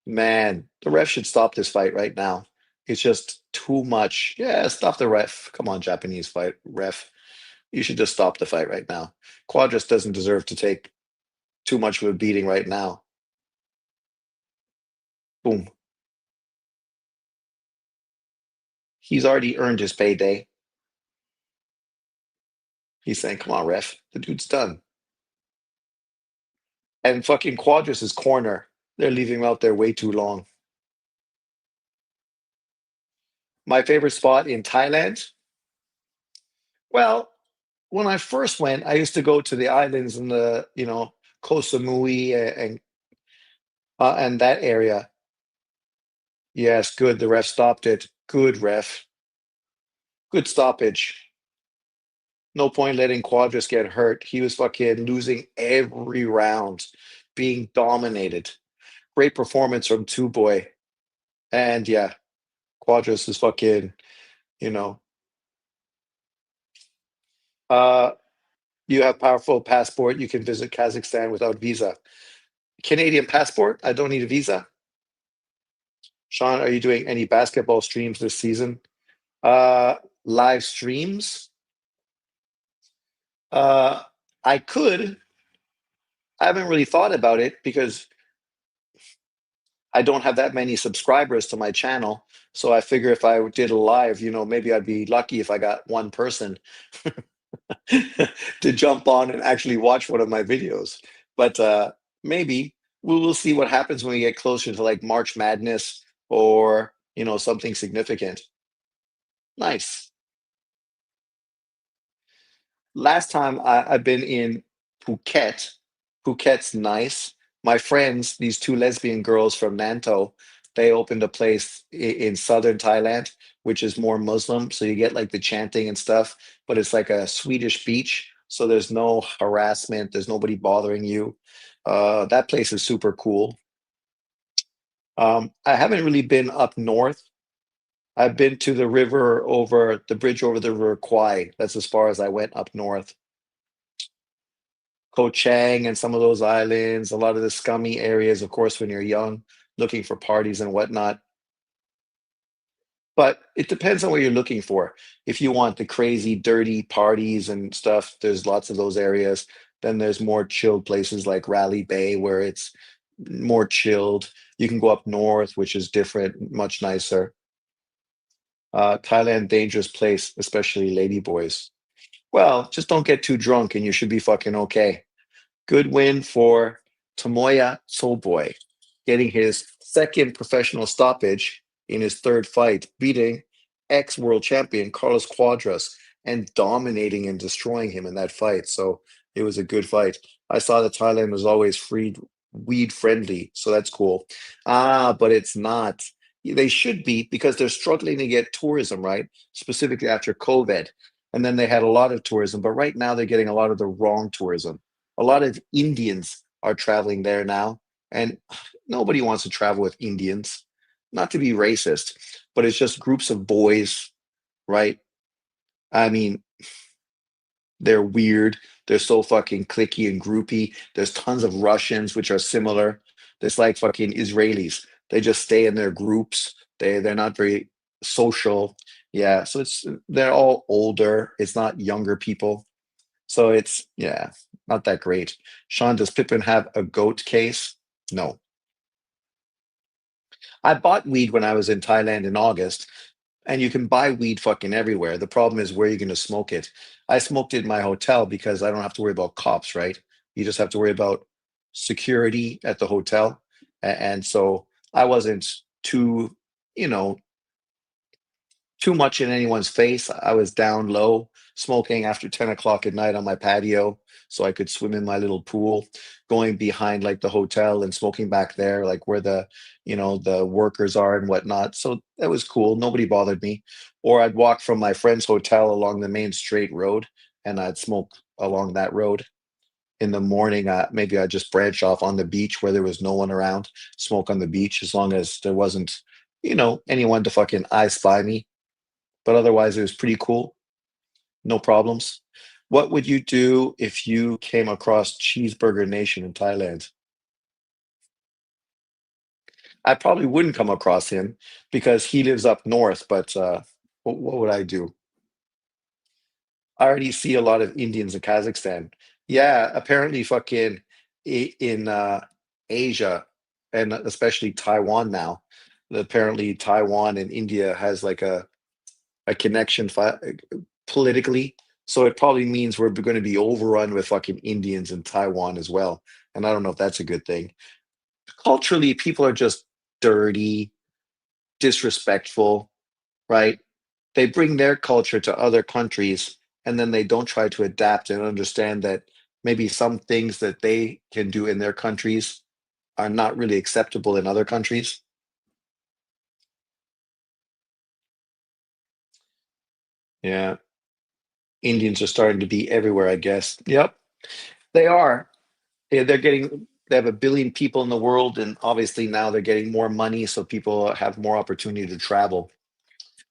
[SPEAKER 1] Man, the ref should stop this fight right now. It's just too much. Yeah, stop the ref. Come on, Japanese fight ref. You should just stop the fight right now. Quadras doesn't deserve to take too much of a beating right now. Boom. He's already earned his payday. He's saying, come on, ref. The dude's done. And fucking Quadras' corner, they're leaving him out there way too long. My favorite spot in Thailand? Well, when I first went, I used to go to the islands in the, Koh Samui and And that area, yes, good. The ref stopped it. Good ref. Good stoppage. No point letting Quadras get hurt. He was fucking losing every round, being dominated. Great performance from Two Boy. And yeah, Quadras is fucking, you know, uh, you have powerful passport. You can visit Kazakhstan without visa. Canadian passport. I don't need a visa. Sean, are you doing any basketball streams this season? Uh, Live streams. Uh, I could. I haven't really thought about it because I don't have that many subscribers to my channel. So I figure if I did a live, maybe I'd be lucky if I got one person to jump on and actually watch one of my videos. But maybe we'll see what happens when we get closer to like March Madness or something significant. Nice. Last time I've been in Phuket. Phuket's nice. My friends, these two lesbian girls from Nanto, they opened a place in southern Thailand, which is more Muslim. So you get like the chanting and stuff, but it's like a Swedish beach. So there's no harassment, there's nobody bothering you. That place is super cool. I haven't really been up north. I've been to the river over the bridge over the River Kwai. That's as far as I went up north. Koh Chang and some of those islands, a lot of the scummy areas, of course, when you're young, looking for parties and whatnot. But it depends on what you're looking for. If you want the crazy, dirty parties and stuff, there's lots of those areas. Then there's more chilled places like Raleigh Bay, where it's more chilled. You can go up north, which is different, much nicer. Thailand, dangerous place, especially lady boys. Well, just don't get too drunk and you should be fucking okay. Good win for Tomoya Soboy, getting his second professional stoppage in his third fight, beating ex-world champion Carlos Cuadras and dominating and destroying him in that fight. So it was a good fight. I saw that Thailand was always free weed friendly, so that's cool. But it's not. They should be because they're struggling to get tourism, right? Specifically after COVID. And then they had a lot of tourism, but right now they're getting a lot of the wrong tourism. A lot of Indians are traveling there now, and nobody wants to travel with Indians. Not to be racist, but it's just groups of boys, right? I mean, they're weird. They're so fucking clicky and groupy. There's tons of Russians which are similar. There's like fucking Israelis. They just stay in their groups. They're not very social. Yeah, so they're all older. It's not younger people. So it's yeah, not that great. Sean, does Pippin have a goat case? No. I bought weed when I was in Thailand in August, and you can buy weed fucking everywhere. The problem is where you're going to smoke it. I smoked it in my hotel because I don't have to worry about cops, right? You just have to worry about security at the hotel. And so I wasn't too, you know, too much in anyone's face. I was down low, smoking after 10 o'clock at night on my patio so I could swim in my little pool, going behind like the hotel and smoking back there, like where the workers are and whatnot. So that was cool. Nobody bothered me. Or I'd walk from my friend's hotel along the main straight road and I'd smoke along that road. In the morning, maybe I'd just branch off on the beach where there was no one around, smoke on the beach as long as there wasn't, anyone to fucking I spy me, but otherwise it was pretty cool. No problems. What would you do if you came across Cheeseburger Nation in Thailand? I probably wouldn't come across him because he lives up north, but what would I do? I already see a lot of Indians in Kazakhstan. Yeah, apparently fucking in Asia and especially Taiwan now. Apparently Taiwan and India has like a connection politically. So it probably means we're going to be overrun with fucking Indians in Taiwan as well. And I don't know if that's a good thing. Culturally, people are just dirty, disrespectful, right? They bring their culture to other countries and then they don't try to adapt and understand that maybe some things that they can do in their countries are not really acceptable in other countries. Yeah, Indians are starting to be everywhere, I guess. Yep, they are. Yeah, they have a billion people in the world, and obviously now they're getting more money, so people have more opportunity to travel.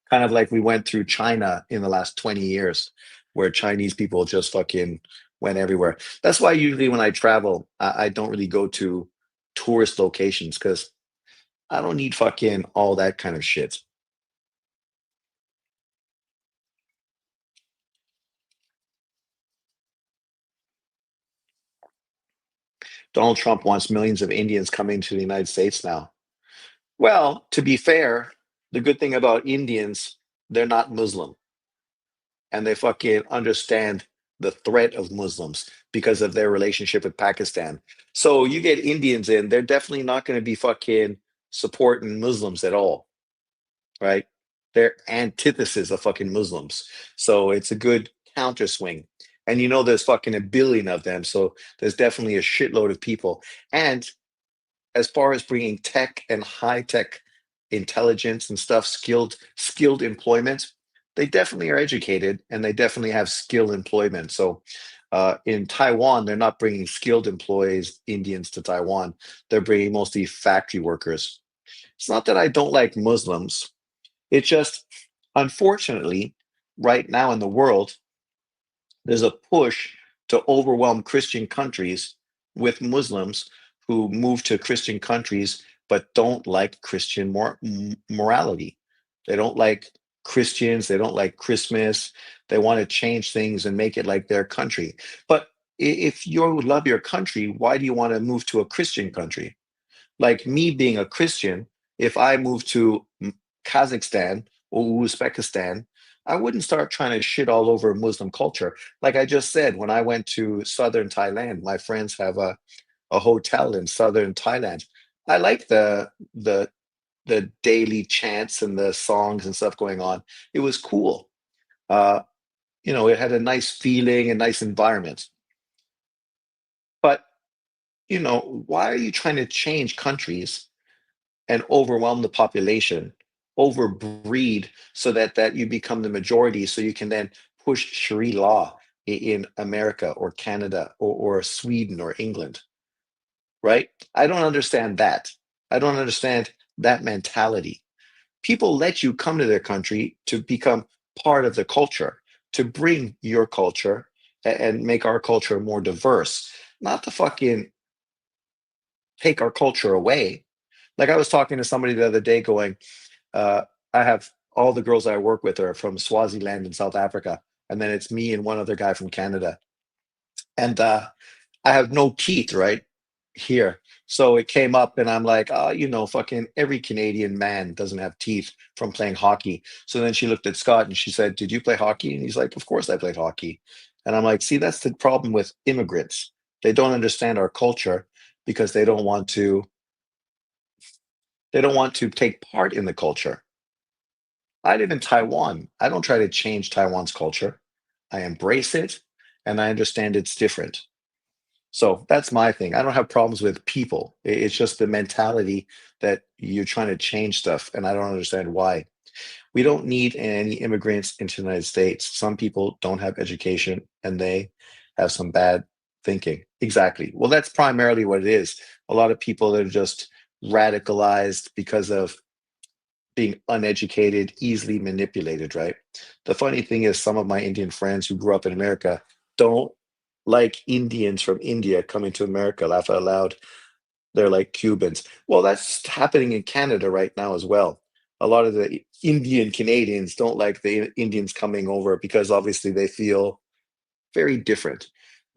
[SPEAKER 1] Kind of like we went through China in the last 20 years, where Chinese people just fucking went everywhere. That's why usually when I travel, I don't really go to tourist locations because I don't need fucking all that kind of shit. Donald Trump wants millions of Indians coming to the United States now. Well, to be fair, the good thing about Indians, they're not Muslim and they fucking understand the threat of Muslims because of their relationship with Pakistan. So you get Indians in, they're definitely not going to be fucking supporting Muslims at all, right? They're antithesis of fucking Muslims. So it's a good counter swing. And you know, there's fucking a billion of them. So there's definitely a shitload of people. And as far as bringing tech and high tech intelligence and stuff, skilled employment, they definitely are educated and they definitely have skilled employment. So in Taiwan, they're not bringing skilled employees, Indians to Taiwan. They're bringing mostly factory workers. It's not that I don't like Muslims. It's just, unfortunately, right now in the world, there's a push to overwhelm Christian countries with Muslims who move to Christian countries but don't like Christian morality. They don't like Christians. They don't like Christmas. They want to change things and make it like their country. But if you love your country, why do you want to move to a Christian country? Like me being a Christian, if I moved to Kazakhstan or Uzbekistan, I wouldn't start trying to shit all over Muslim culture. Like I just said, when I went to southern Thailand, my friends have a hotel in southern Thailand. I like the daily chants and the songs and stuff going on. It was cool. Uh, it had a nice feeling, a nice environment. But why are you trying to change countries and overwhelm the population, overbreed so that you become the majority, so you can then push Sharia law in America or Canada or Sweden or England, right? I don't understand that. I don't understand that mentality. People let you come to their country to become part of the culture, to bring your culture and make our culture more diverse, not to fucking take our culture away. Like I was talking to somebody the other day going, uh, I have all the girls I work with are from Swaziland in South Africa, and then it's me and one other guy from Canada. And I have no teeth right here. So it came up, and I'm like, oh, fucking every Canadian man doesn't have teeth from playing hockey. So then she looked at Scott and she said, did you play hockey? And he's like, of course I played hockey. And I'm like, see, that's the problem with immigrants. They don't understand our culture because they don't want to take part in the culture. I live in Taiwan. I don't try to change Taiwan's culture. I embrace it and I understand it's different. So that's my thing. I don't have problems with people. It's just the mentality that you're trying to change stuff. And I don't understand why. We don't need any immigrants into the United States. Some people don't have education and they have some bad thinking. Exactly. Well, that's primarily what it is. A lot of people that are just radicalized because of being uneducated, easily manipulated, right? The funny thing is, some of my Indian friends who grew up in America don't like Indians from India coming to America. Laugh out loud. They're like Cubans. Well, that's happening in Canada right now as well. A lot of the Indian Canadians don't like the Indians coming over because obviously they feel very different,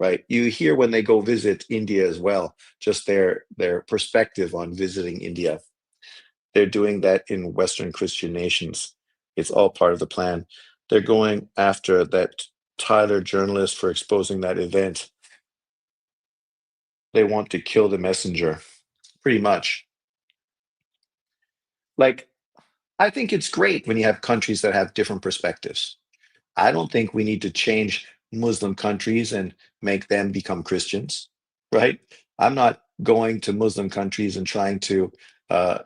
[SPEAKER 1] right? You hear when they go visit India as well, just their perspective on visiting India. They're doing that in Western Christian nations. It's all part of the plan. They're going after that Tyler journalist for exposing that event. They want to kill the messenger, pretty much. Like, I think it's great when you have countries that have different perspectives. I don't think we need to change Muslim countries and make them become Christians, right? I'm not. going to Muslim countries and trying to,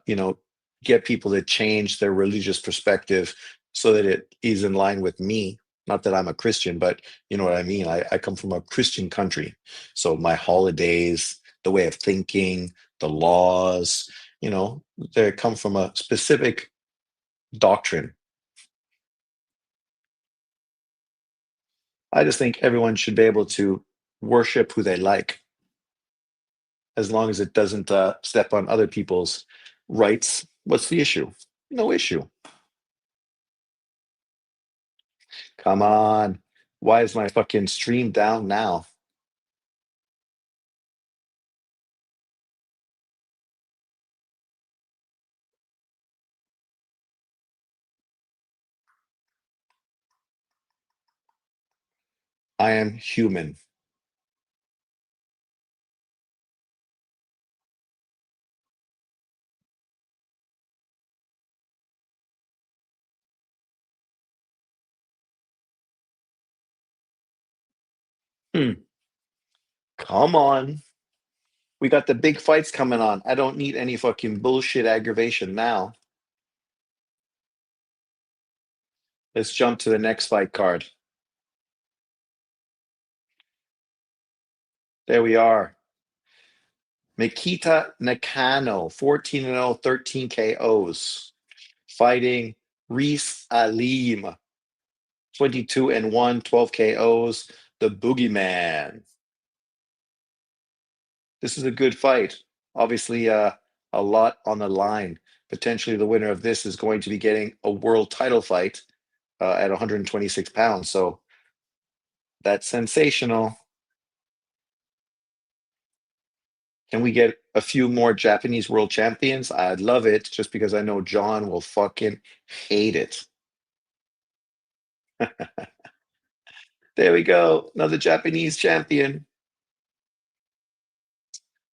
[SPEAKER 1] you know, get people to change their religious perspective so that it is in line with me. Not that I'm a Christian, but you know what I mean. I come from a Christian country. So my holidays, the way of thinking, the laws, you know, they come from a specific doctrine. I just think everyone should be able to worship who they like, as long as it doesn't step on other people's rights. What's the issue? No issue. Come on. Why is my fucking stream down now? I am human. Hmm. Come on. We got the big fights coming on. I don't need any fucking bullshit aggravation now. Let's jump to the next fight card. There we are. Mikita Nakano, 14-0, 13 KOs, fighting Reese Alim, 22-1, 12 KOs, the Boogeyman. This is a good fight. Obviously, a lot on the line. Potentially, the winner of this is going to be getting a world title fight at 126 pounds. So that's sensational. Can we get a few more Japanese world champions? I'd love it, just because I know John will fucking hate it. There we go. Another Japanese champion.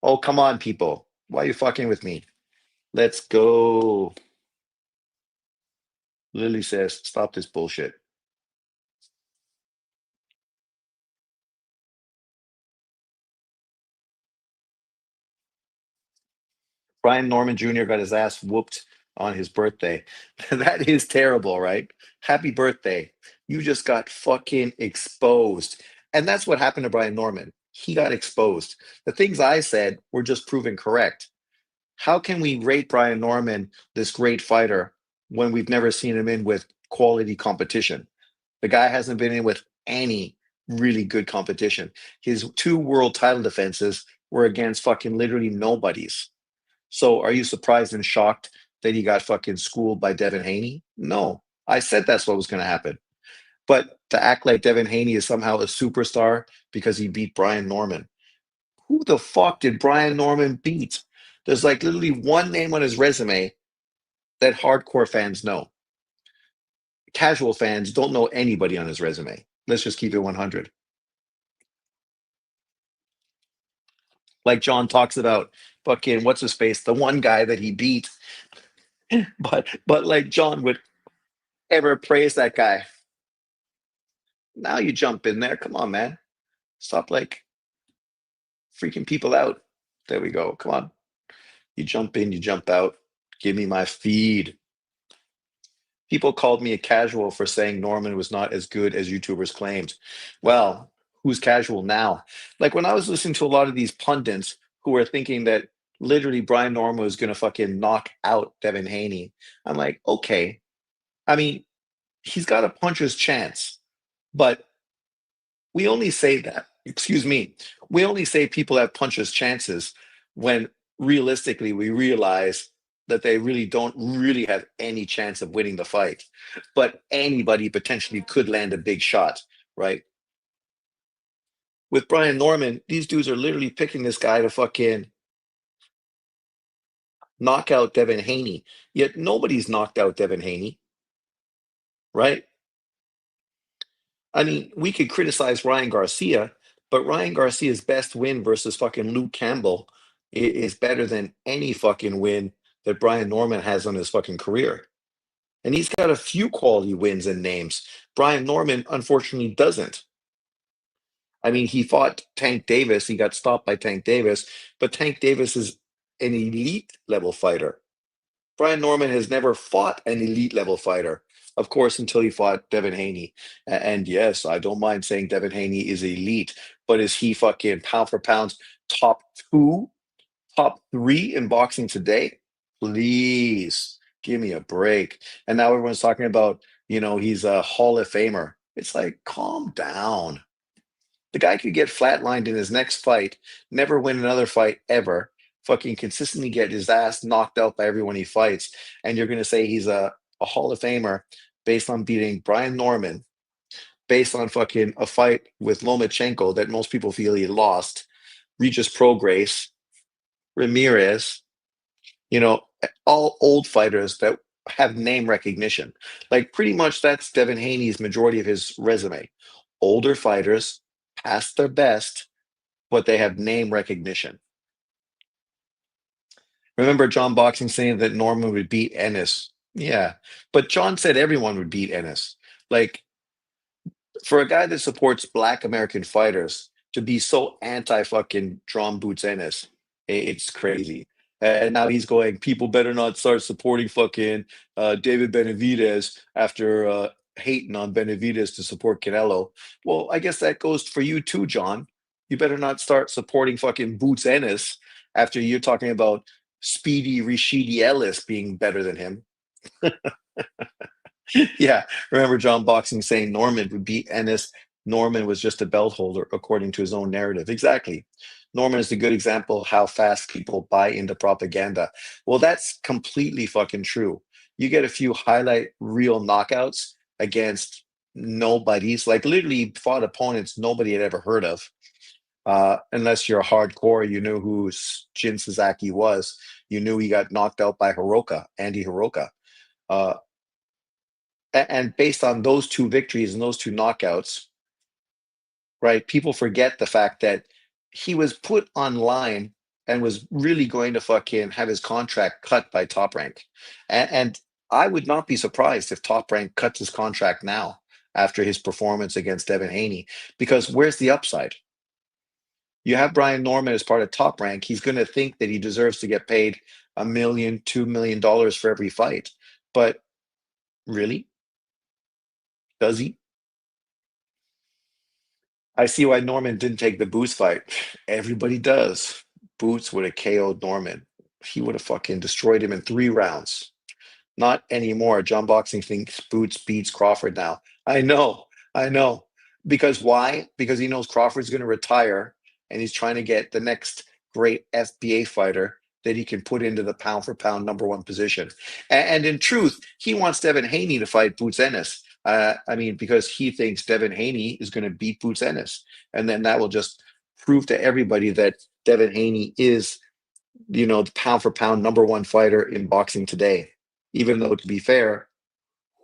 [SPEAKER 1] Oh, come on, people. Why are you fucking with me? Let's go. Lily says, stop this bullshit. Brian Norman Jr. got his ass whooped on his birthday. That is terrible, right? Happy birthday. You just got fucking exposed. And that's what happened to Brian Norman. He got exposed. The things I said were just proven correct. How can we rate Brian Norman, this great fighter, when we've never seen him in with quality competition? The guy hasn't been in with any really good competition. His two world title defenses were against fucking literally nobodies. So are you surprised and shocked that he got fucking schooled by Devin Haney? No. I said that's what was going to happen. But to act like Devin Haney is somehow a superstar because he beat Brian Norman. Who the fuck did Brian Norman beat? There's like literally one name on his resume that hardcore fans know. Casual fans don't know anybody on his resume. Let's just keep it 100. Like John talks about fucking what's his face, the one guy that he beat. But like John would ever praise that guy. Now you jump in there. Come on, man. Stop like freaking people out. There we go. Come on. You jump in, you jump out. Give me my feed. People called me a casual for saying Norman was not as good as YouTubers claimed. Well, who's casual now? Like when I was listening to a lot of these pundits who were thinking that literally Brian Norman was going to fucking knock out Devin Haney, I'm like, okay. I mean, he's got a puncher's chance, but we only say that, excuse me, we only say people have puncher's chances when realistically we realize that they really don't really have any chance of winning the fight. But anybody potentially could land a big shot, right? With Brian Norman, these dudes are literally picking this guy to fucking knock out Devin Haney. Yet nobody's knocked out Devin Haney, right? I mean, we could criticize Ryan Garcia, but Ryan Garcia's best win versus fucking Luke Campbell is better than any fucking win that Brian Norman has on his fucking career. And he's got a few quality wins and names. Brian Norman, unfortunately, doesn't. I mean, he fought Tank Davis. He got stopped by Tank Davis, but Tank Davis is an elite level fighter. Brian Norman has never fought an elite level fighter, of course, until he fought Devin Haney. And yes, I don't mind saying Devin Haney is elite, but is he fucking pound for pound top two, top three in boxing today? Please give me a break. And now everyone's talking about, he's a Hall of Famer. It's like, calm down. The guy could get flatlined in his next fight, never win another fight ever, fucking consistently get his ass knocked out by everyone he fights. And you're going to say he's a Hall of Famer based on beating Brian Norman, based on fucking a fight with Lomachenko that most people feel he lost, Regis Prograis, Ramirez, all old fighters that have name recognition. Like pretty much that's Devin Haney's majority of his resume. Older fighters, past their best, but they have name recognition. Remember John Boxing saying that Norman would beat Ennis? Yeah, but John said everyone would beat Ennis. Like for a guy that supports Black American fighters to be so anti fucking John Boots Ennis, it's crazy. And now he's going, people better not start supporting fucking David Benavidez after hating on Benavidez to support Canelo. Well, I guess that goes for you too, John. You better not start supporting fucking Boots Ennis after you're talking about Speedy Rashidi Ellis being better than him. Yeah, remember John Boxing saying Norman would beat Ennis. Norman was just a belt holder, according to his own narrative. Exactly. Norman is a good example of how fast people buy into propaganda. Well, that's completely fucking true. You get a few highlight real knockouts against nobodies, like literally fought opponents nobody had ever heard of. Unless you're hardcore, you knew who Jin Sasaki was. You knew he got knocked out by Hiroka, Andy Hiroka. Uh, and based on those two victories and those two knockouts, right, people forget the fact that he was put online and was really going to fucking have his contract cut by Top Rank. And I would not be surprised if Top Rank cuts his contract now after his performance against Devin Haney, because where's the upside? You have Brian Norman as part of Top Rank. He's going to think that he deserves to get paid $1 million, $2 million for every fight. But really, does he? I see why Norman didn't take the Boots fight. Everybody does. Boots would have KO'd Norman. He would have fucking destroyed him in 3 rounds. Not anymore. John Boxing thinks Boots beats Crawford now. I know. I know. Because why? Because he knows Crawford's going to retire and he's trying to get the next great FBA fighter that he can put into the pound for pound number one position. And in truth, he wants Devin Haney to fight Boots Ennis. I mean, because he thinks Devin Haney is going to beat Boots Ennis. And then that will just prove to everybody that Devin Haney is, the pound for pound number one fighter in boxing today. Even though, to be fair,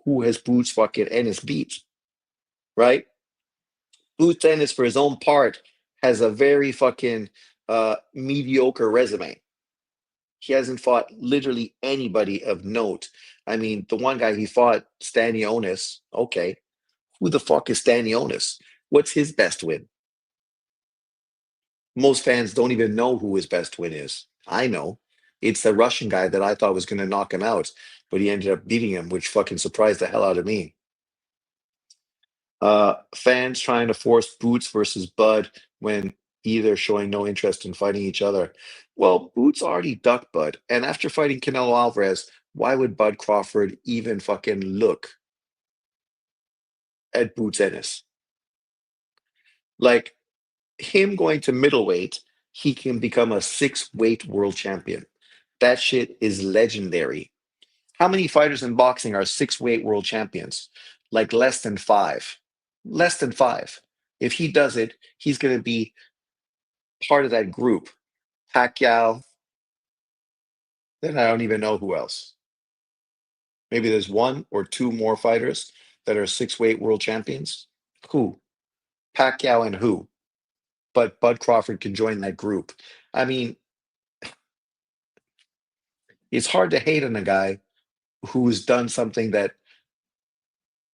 [SPEAKER 1] who has Boots fucking Ennis beat, right? Boots Ennis, for his own part, has a very fucking mediocre resume. He hasn't fought literally anybody of note. I mean, the one guy he fought, Stanionis, okay. Who the fuck is Stanionis? What's his best win? Most fans don't even know who his best win is. I know. It's the Russian guy that I thought was going to knock him out, but he ended up beating him, which fucking surprised the hell out of me. Fans trying to force Boots versus Bud when either showing no interest in fighting each other. Well, Boots already ducked Bud, and after fighting Canelo Alvarez, why would Bud Crawford even fucking look at Boots Ennis? Like him going to middleweight, he can become a six-weight world champion. That shit is legendary. How many fighters in boxing are six-weight world champions? Like less than five. Less than five. If he does it, he's going to be part of that group. Pacquiao, then I don't even know who else. Maybe there's one or two more fighters that are six-weight world champions. Who? Pacquiao and who? But Bud Crawford can join that group. I mean, it's hard to hate on a guy who's done something that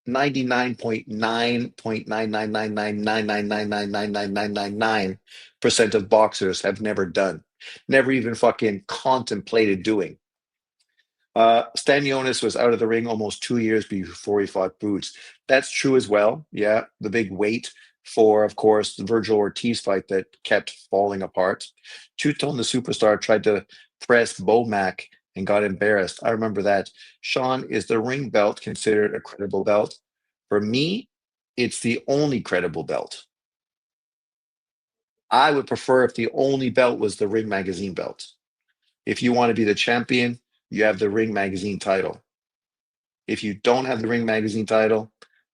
[SPEAKER 1] 99.9.99999999999% of boxers have never done, never even fucking contemplated doing. Stanionis was out of the ring almost 2 years before he fought Boots. That's true as well. Yeah, the big wait for, of course, the Virgil Ortiz fight that kept falling apart. Two-Tone the Superstar tried to press Bomac and got embarrassed. I remember that. Sean, is the ring belt considered a credible belt? For me, it's the only credible belt. I would prefer if the only belt was the Ring Magazine belt. If you want to be the champion, you have the Ring Magazine title. If you don't have the Ring Magazine title,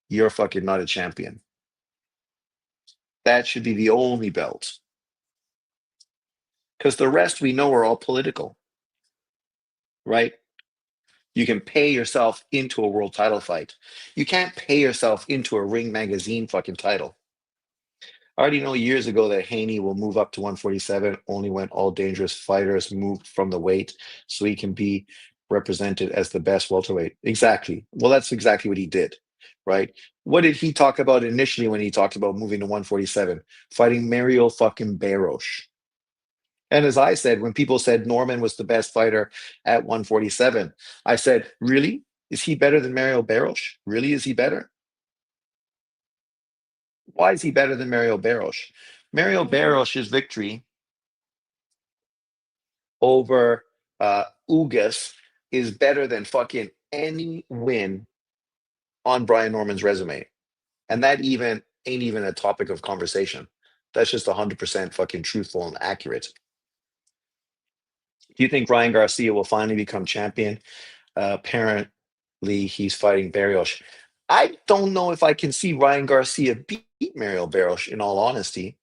[SPEAKER 1] you're fucking not a champion. That should be the only belt. Because the rest we know are all political, right? You can pay yourself into a world title fight. You can't pay yourself into a Ring Magazine fucking title. I already know years ago that Haney will move up to 147 only when all dangerous fighters move from the weight so he can be represented as the best welterweight. Exactly. Well, that's exactly what he did, right? What did he talk about initially when he talked about moving to 147? Fighting Mario fucking Barros. And as I said, when people said Norman was the best fighter at 147, I said, really? Is he better than Mario Barros? Really? Is he better? Why is he better than Mario Barros? Mario Barros' victory over Ugas is better than fucking any win on Brian Norman's resume. And that even ain't even a topic of conversation. That's just 100% fucking truthful and accurate. Do you think Ryan Garcia will finally become champion? Apparently, he's fighting Barrios. I don't know if I can see Ryan Garcia beat Mario Barrios, in all honesty.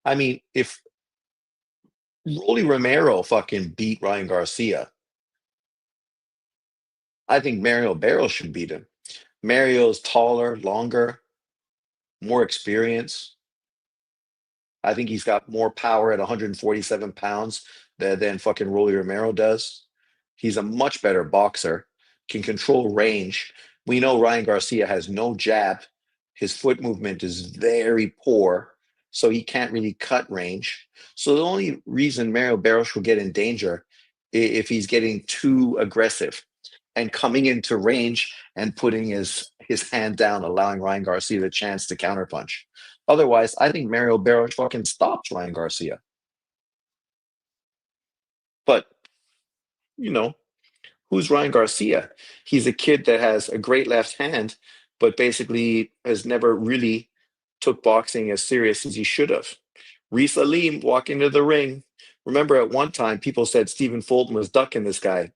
[SPEAKER 1] I mean, if Rolly Romero fucking beat Ryan Garcia, I think Mario Barrios should beat him. Mario's taller, longer, more experience. I think he's got more power at 147 pounds than fucking Rolly Romero does. He's a much better boxer, can control range. We know Ryan Garcia has no jab. His foot movement is very poor, so he can't really cut range. So the only reason Mario Barros will get in danger if he's getting too aggressive and coming into range and putting his hand down, allowing Ryan Garcia the chance to counterpunch. Otherwise, I think Mario Barros fucking stops Ryan Garcia. But you know, who's Ryan Garcia? He's a kid that has a great left hand, but basically has never really took boxing as serious as he should have. Reese Alim walking into the ring. Remember, at one time, people said Stephen Fulton was ducking this guy.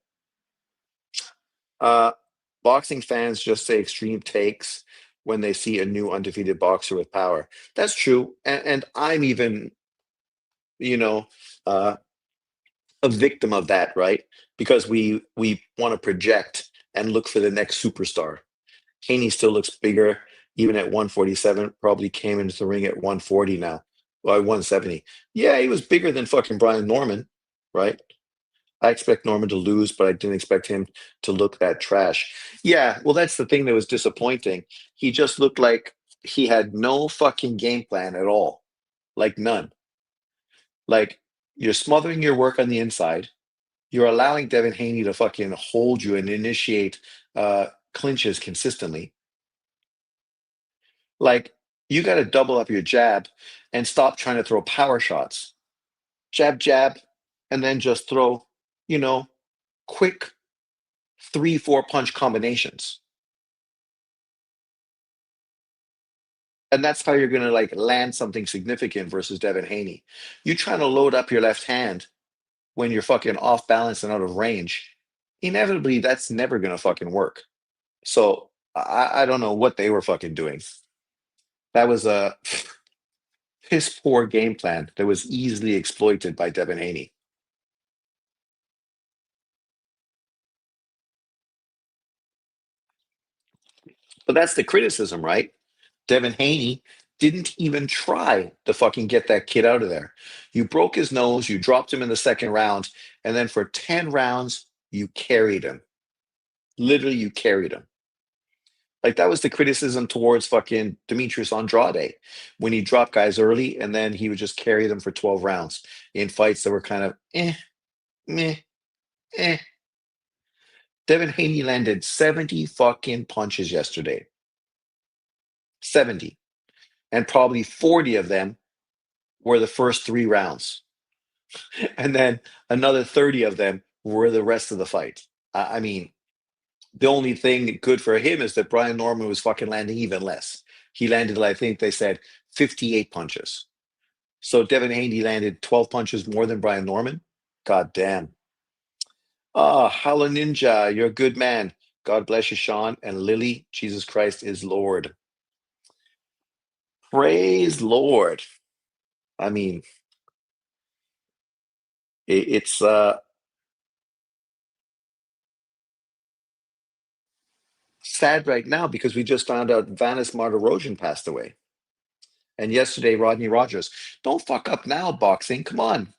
[SPEAKER 1] Uh, Boxing fans just say extreme takes when they see a new undefeated boxer with power. That's true, and I'm even, you know, uh, a victim of that, right? Because we want to project and look for the next superstar. Haney still looks bigger, even at 147. Probably came into the ring at 140 now. Well, 170. Yeah, he was bigger than fucking Brian Norman, right? I expect Norman to lose, but I didn't expect him to look that trash. Yeah, well, that's the thing that was disappointing. He just looked like he had no fucking game plan at all. Like none. Like you're smothering your work on the inside. You're allowing Devin Haney to fucking hold you and initiate clinches consistently. Like you got to double up your jab and stop trying to throw power shots. Jab, jab, and then just throw, you know, quick 3, 4 punch combinations. And that's how you're going to like land something significant versus Devin Haney. You trying to load up your left hand when you're fucking off balance and out of range. Inevitably, that's never going to fucking work. So I don't know what they were fucking doing. That was a piss poor game plan that was easily exploited by Devin Haney. But that's the criticism, right? Devin Haney didn't even try to fucking get that kid out of there. You broke his nose, you dropped him in the second round, and then for 10 rounds, you carried him. Literally, you carried him. Like that was the criticism towards fucking Demetrius Andrade when he dropped guys early and then he would just carry them for 12 rounds in fights that were kind of meh, eh. Devin Haney landed 70 fucking punches yesterday. 70. And probably 40 of them were the first 3 rounds. And then another 30 of them were the rest of the fight. I mean, the only thing good for him is that Brian Norman was fucking landing even less. He landed, I think they said, 58 punches. So Devin Haney landed 12 punches more than Brian Norman. God damn. Ah, Hala Ninja, you're a good man. God bless you, Sean. And Lily, Jesus Christ is Lord. Praise Lord. I mean, it's sad right now because we just found out Vanis Martirosyan passed away. And yesterday, Rodney Rogers. Don't fuck up now, boxing. Come on.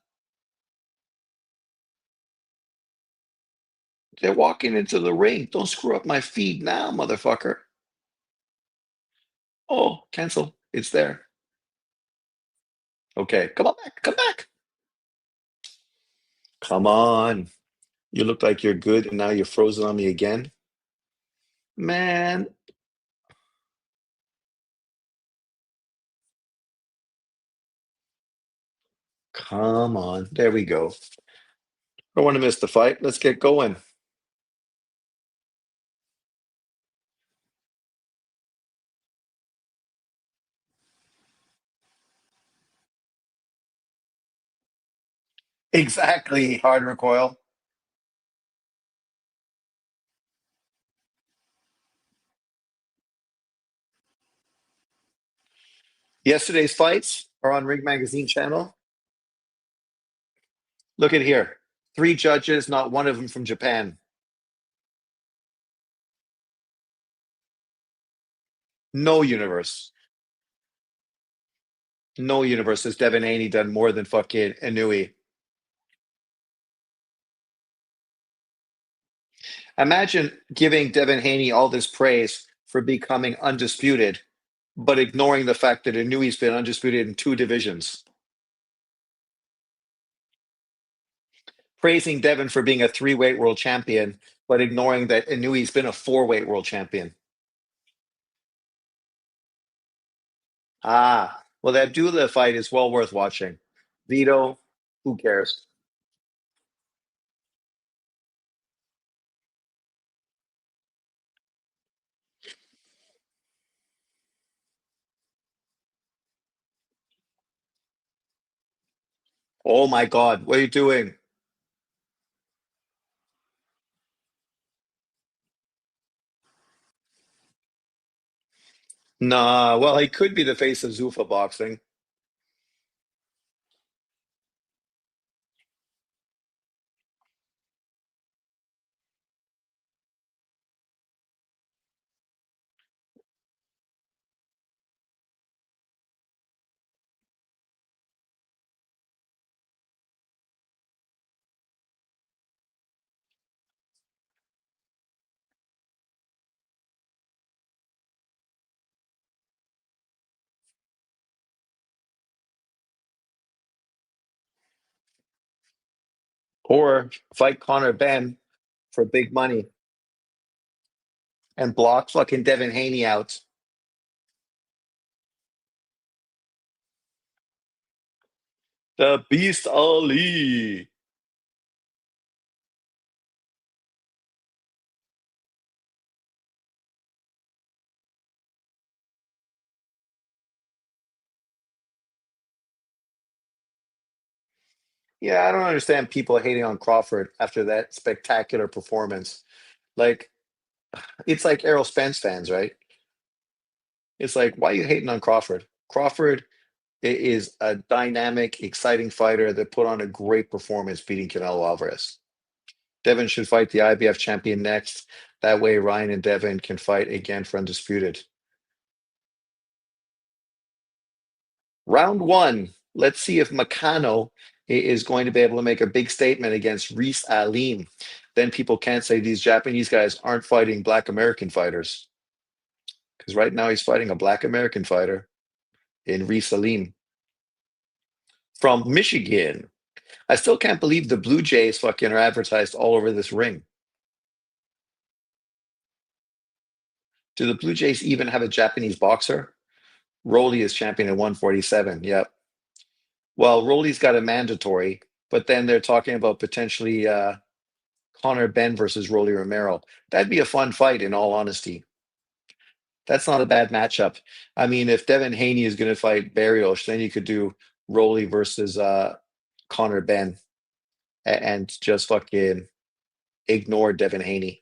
[SPEAKER 1] They're walking into the ring. Don't screw up my feed now, motherfucker. Oh, cancel. It's there. Okay, come on back. Come back. Come on. You look like you're good, and now you're frozen on me again. Man, come on. There we go. Don't want to miss the fight. Let's get going. Exactly, hard recoil. Yesterday's fights are on Ring Magazine channel. Look at here. 3 judges, not one of them from Japan. No universe. No universe has Devin Haney done more than fucking Inoue. Imagine giving Devin Haney all this praise for becoming undisputed, but ignoring the fact that Inouye's been undisputed in 2 divisions. Praising Devin for being a 3-weight world champion, but ignoring that Inouye's been a 4-weight world champion. Ah, well, that Dula fight is well worth watching. Vito, who cares? Oh my God, what are you doing? Nah, well, he could be the face of Zuffa boxing. Or fight Connor Ben for big money and block fucking Devin Haney out. The Beast Ali. Yeah, I don't understand people hating on Crawford after that spectacular performance. Like, it's like Errol Spence fans, right? It's like, why are you hating on Crawford? Crawford is a dynamic, exciting fighter that put on a great performance beating Canelo Alvarez. Devin should fight the IBF champion next. That way, Ryan and Devin can fight again for undisputed. Round one. Let's see if Makano is going to be able to make a big statement against Reese Alim. Then people can't say these Japanese guys aren't fighting Black American fighters. because right now he's fighting a black American fighter in Reese Salim from Michigan. I still can't believe the Blue Jays fucking are advertised all over this ring. Do the Blue Jays even have a Japanese boxer? Rolly is champion at 147. Yep. Well, Rolly's got a mandatory, but then they're talking about potentially Connor Ben versus Rolly Romero. That'd be a fun fight, in all honesty. That's not a bad matchup. I mean, if Devin Haney is going to fight Barrios, then you could do Rolly versus Connor Ben and just fucking ignore Devin Haney.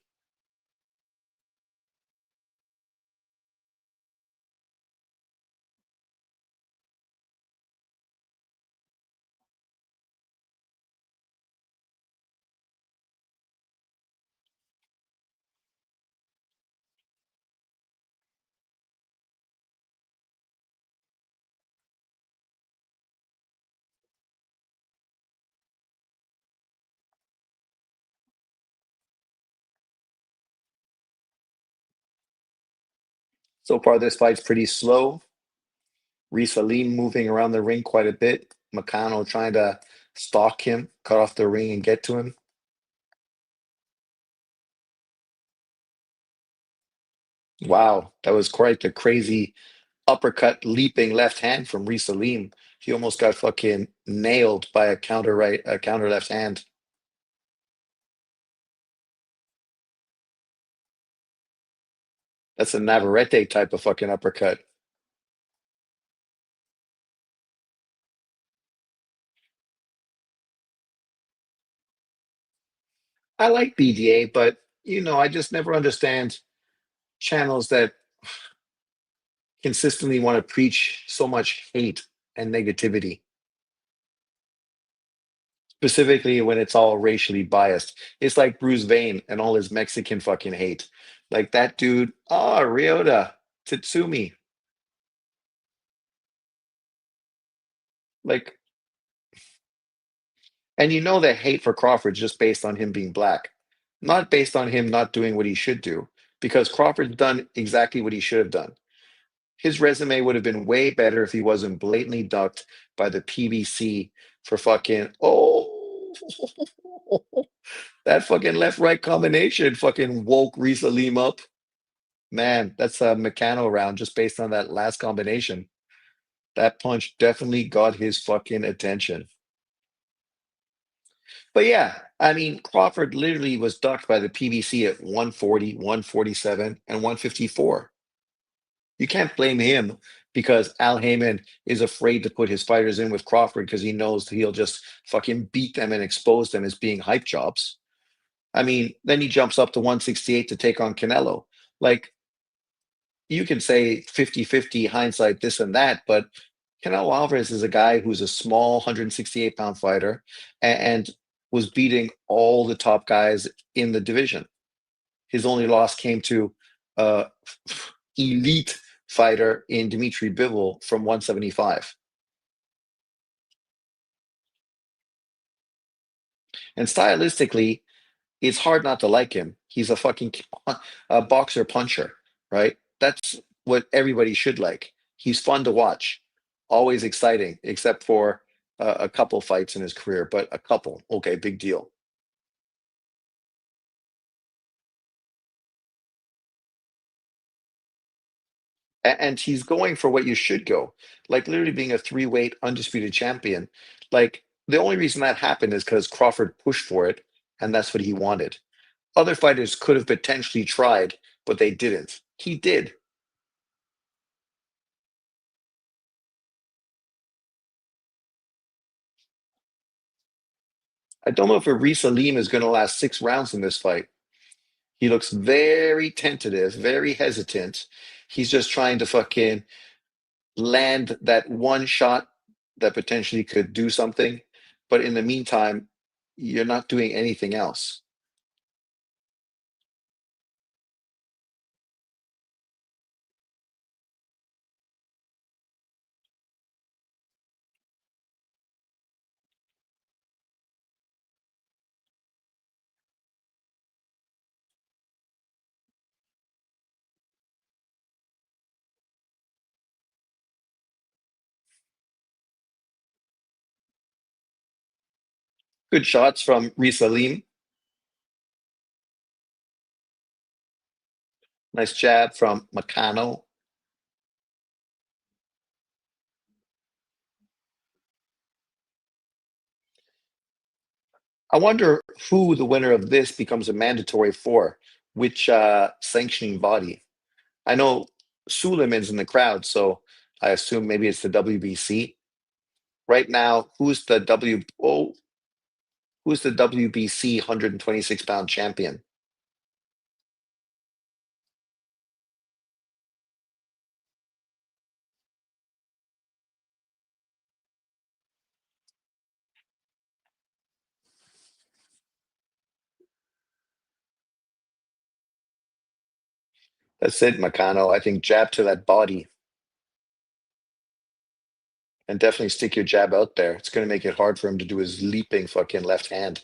[SPEAKER 1] So far, this fight's pretty slow. Reese Salim moving around the ring quite a bit. Nakano trying to stalk him, cut off the ring, and get to him. Wow, that was quite the crazy uppercut leaping left hand from Reese Salim. He almost got fucking nailed by a counter left hand. That's a Navarrete type of fucking uppercut. I like BDA, but I just never understand channels that consistently want to preach so much hate and negativity, specifically when it's all racially biased. It's like Bruce Vane and all his Mexican fucking hate. Like that dude, Ryota, Tatsumi. Like, and that hate for Crawford's just based on him being black, not based on him not doing what he should do, because Crawford's done exactly what he should have done. His resume would have been way better if he wasn't blatantly ducked by the PBC for fucking that fucking left right combination fucking woke Risa Lim up. Man, that's a Meccano round just based on that last combination. That punch definitely got his fucking attention. But yeah, I mean, Crawford literally was ducked by the PBC at 140, 147, and 154. You can't blame him because Al Heyman is afraid to put his fighters in with Crawford because he knows he'll just fucking beat them and expose them as being hype jobs. I mean, then he jumps up to 168 to take on Canelo. Like, you can say 50-50 hindsight, this and that, but Canelo Alvarez is a guy who's a small 168-pound fighter and was beating all the top guys in the division. His only loss came to uh, elite fighter in Dimitri Bivol from 175. And stylistically, it's hard not to like him. He's a fucking a boxer puncher, right? That's what everybody should like. He's fun to watch, always exciting, except for a couple fights in his career, but a couple, okay, big deal. And he's going for what you should go, like literally being a three-weight undisputed champion. Like the only reason that happened is because Crawford pushed for it, and that's what he wanted. Other fighters could have potentially tried, but they didn't. He did. I don't know if Aris Salim is going to last 6 rounds in this fight. He looks very tentative, very hesitant. He's just trying to fucking land that one shot that potentially could do something. But in the meantime, you're not doing anything else. Good shots from Risalim. Nice jab from Makano. I wonder who the winner of this becomes a mandatory for, which sanctioning body. I know Suleiman's in the crowd, so I assume maybe it's the WBC. Right now, who's the WBC 126-pound champion? That's it, Makano. I think jab to that body and definitely stick your jab out there. It's going to make it hard for him to do his leaping fucking left hand.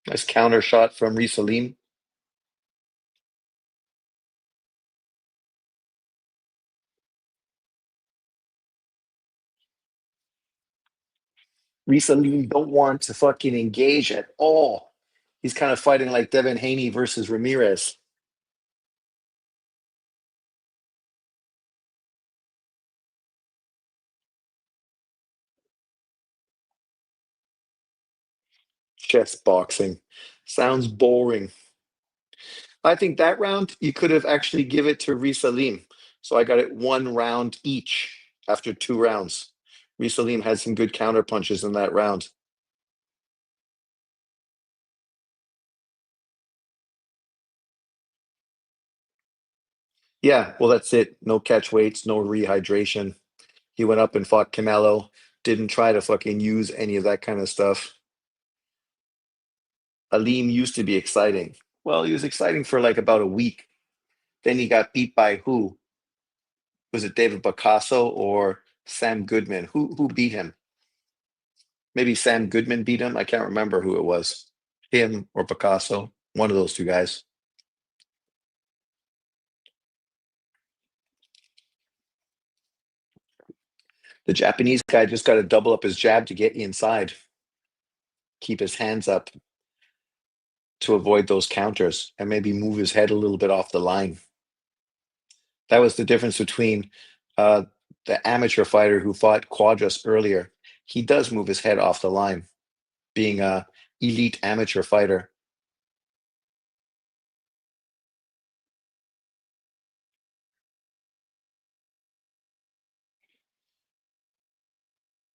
[SPEAKER 1] Nice counter shot from Risalim. Risalim don't want to fucking engage at all. He's kind of fighting like Devin Haney versus Ramirez. Chess boxing. Sounds boring. I think that round you could have actually give it to Risalim. So I got it 1 round each after 2 rounds. Risalim had some good counter punches in that round. Yeah, well, that's it. No catch weights, no rehydration. He went up and fought Canelo. Didn't try to fucking use any of that kind of stuff. Aleem used to be exciting. Well, he was exciting for like about a week. Then he got beat by who? Was it David Picasso or Sam Goodman? Who beat him? Maybe Sam Goodman beat him. I can't remember who it was. Him or Picasso. One of those two guys. The Japanese guy just got to double up his jab to get inside, keep his hands up to avoid those counters, and maybe move his head a little bit off the line. That was the difference between uh, the amateur fighter who fought Quadras earlier. He does move his head off the line, being a elite amateur fighter.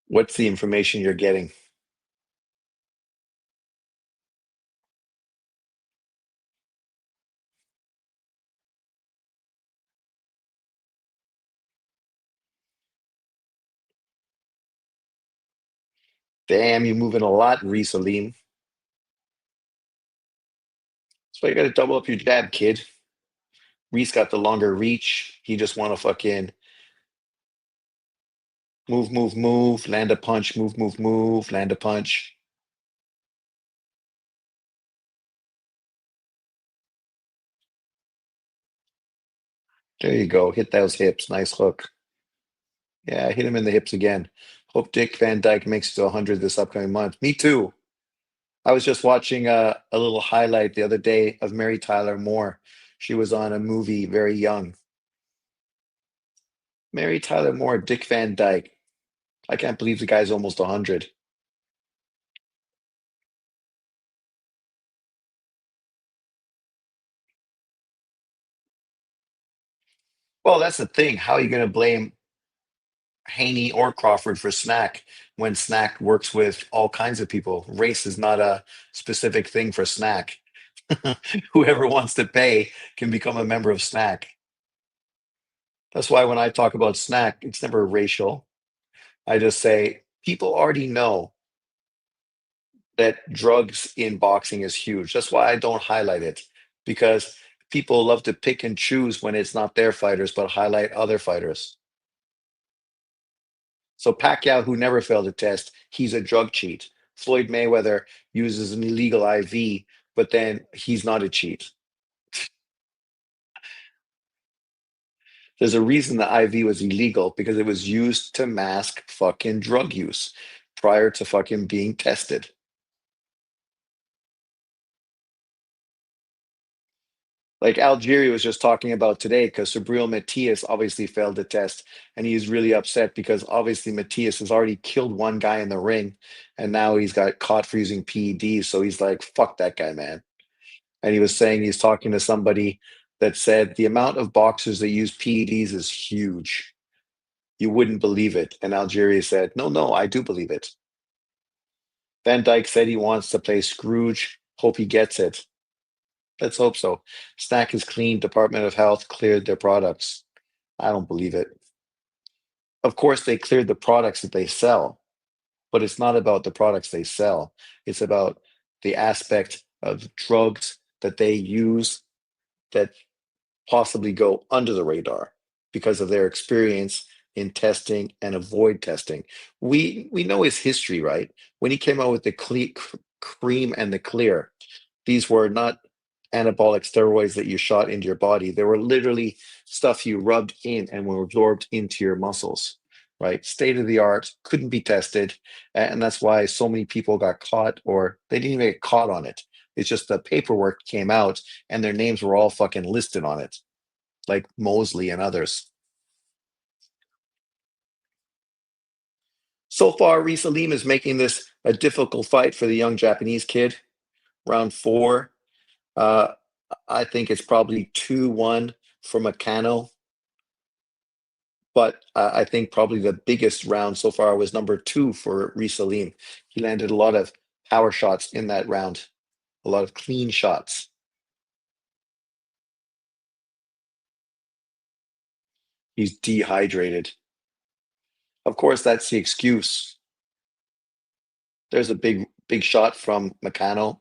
[SPEAKER 1] What's the information you're getting? Damn, you're moving a lot, Reese Alim. So you got to double up your jab, kid. Reese got the longer reach. He just want to fucking move, move, move, land a punch, move, move, move, land a punch. There you go. Hit those hips. Nice hook. Yeah, hit him in the hips again. Hope Dick Van Dyke makes it to 100 this upcoming month. Me too. I was just watching a little highlight the other day of Mary Tyler Moore. She was on a movie very young. Mary Tyler Moore, Dick Van Dyke. I can't believe the guy's almost 100. Well, that's the thing. How are you going to blame Haney or Crawford for Snack when Snack works with all kinds of people? Race is not a specific thing for Snack. Whoever wants to pay can become a member of Snack. That's why when I talk about Snack, it's never racial. I just say people already know that drugs in boxing is huge. That's why I don't highlight it because people love to pick and choose when it's not their fighters, but highlight other fighters. So Pacquiao, who never failed a test, he's a drug cheat. Floyd Mayweather uses an illegal IV, but then he's not a cheat. There's a reason the IV was illegal because it was used to mask fucking drug use prior to fucking being tested. Like Algeria was just talking about today, because Sabriel Matias obviously failed the test, and he's really upset because obviously Matias has already killed one guy in the ring, and now he's got caught for using PEDs. So he's like, "Fuck that guy, man." And he was saying he's talking to somebody that said the amount of boxers that use PEDs is huge. You wouldn't believe it. And Algeria said, "No, no, I do believe it." Van Dyke said he wants to play Scrooge. Hope he gets it. Let's hope so. Snack is clean. Department of Health cleared their products. I don't believe it. Of course, they cleared the products that they sell, but it's not about the products they sell. It's about the aspect of drugs that they use that possibly go under the radar because of their experience in testing and avoid testing. We know his history, right? When he came out with the cream and the clear, these were not anabolic steroids that you shot into your body. They were literally stuff you rubbed in and were absorbed into your muscles, right? State of the art, couldn't be tested. And that's why so many people got caught, or they didn't even get caught on it. It's just the paperwork came out and their names were all fucking listed on it, like Mosley and others. So far, Reese Salim is making this a difficult fight for the young Japanese kid. Round four, uh, I think it's probably 2-1 for Meccano, but I think probably the biggest round so far was number two for Reese Salim. He landed a lot of power shots in that round, a lot of clean shots. He's dehydrated. Of course, that's the excuse. There's a big shot from Meccano.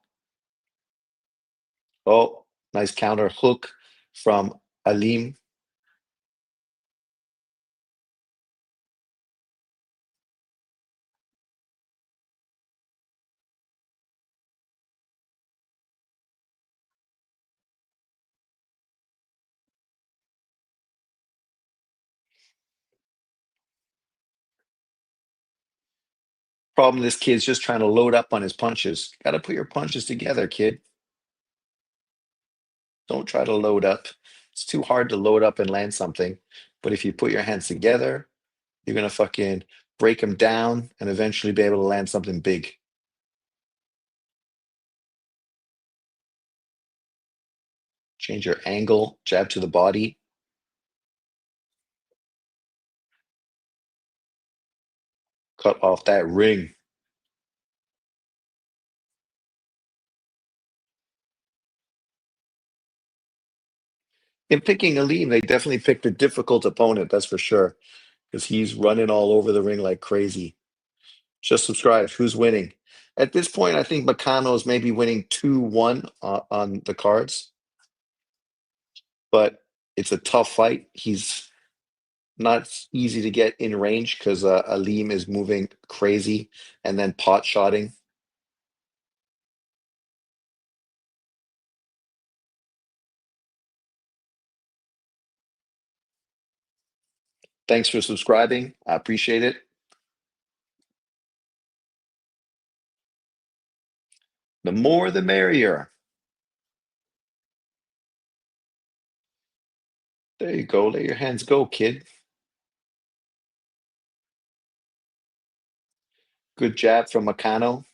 [SPEAKER 1] Oh, nice counter hook from Alim. Problem, this kid's just trying to load up on his punches. Got to put your punches together, kid. Don't try to load up. It's too hard to load up and land something. But if you put your hands together, you're gonna fucking break them down and eventually be able to land something big. Change your angle, jab to the body, cut off that ring. In picking Aleem, they definitely picked a difficult opponent, that's for sure, because he's running all over the ring like crazy. Just subscribe. Who's winning? At this point, I think Meccano is maybe winning 2-1 on the cards, but it's a tough fight. He's not easy to get in range because Aleem is moving crazy and then pot shotting. Thanks for subscribing. I appreciate it. The more, the merrier. There you go. Let your hands go, kid. Good jab from Meccano.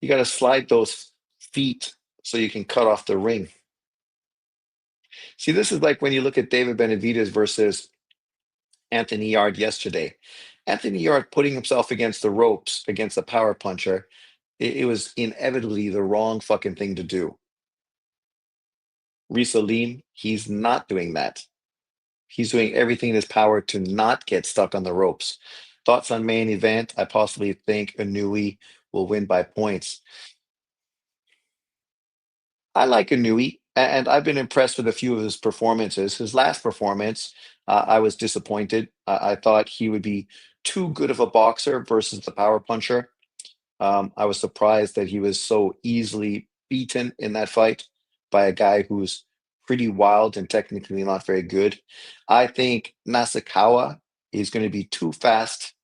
[SPEAKER 1] You got to slide those feet so you can cut off the ring. See, this is like when you look at David Benavidez versus Anthony Yard yesterday. Anthony Yard putting himself against the ropes against a power puncher. It was inevitably the wrong fucking thing to do. Reese Salim, he's not doing that. He's doing everything in his power to not get stuck on the ropes. Thoughts on main event? I possibly think Inoue will win by points. I like Inoue, and I've been impressed with a few of his performances. His last performance, I was disappointed. I thought he would be too good of a boxer versus the power puncher. I was surprised that he was so easily beaten in that fight by a guy who's pretty wild and technically not very good. I think Nasakawa is going to be too fast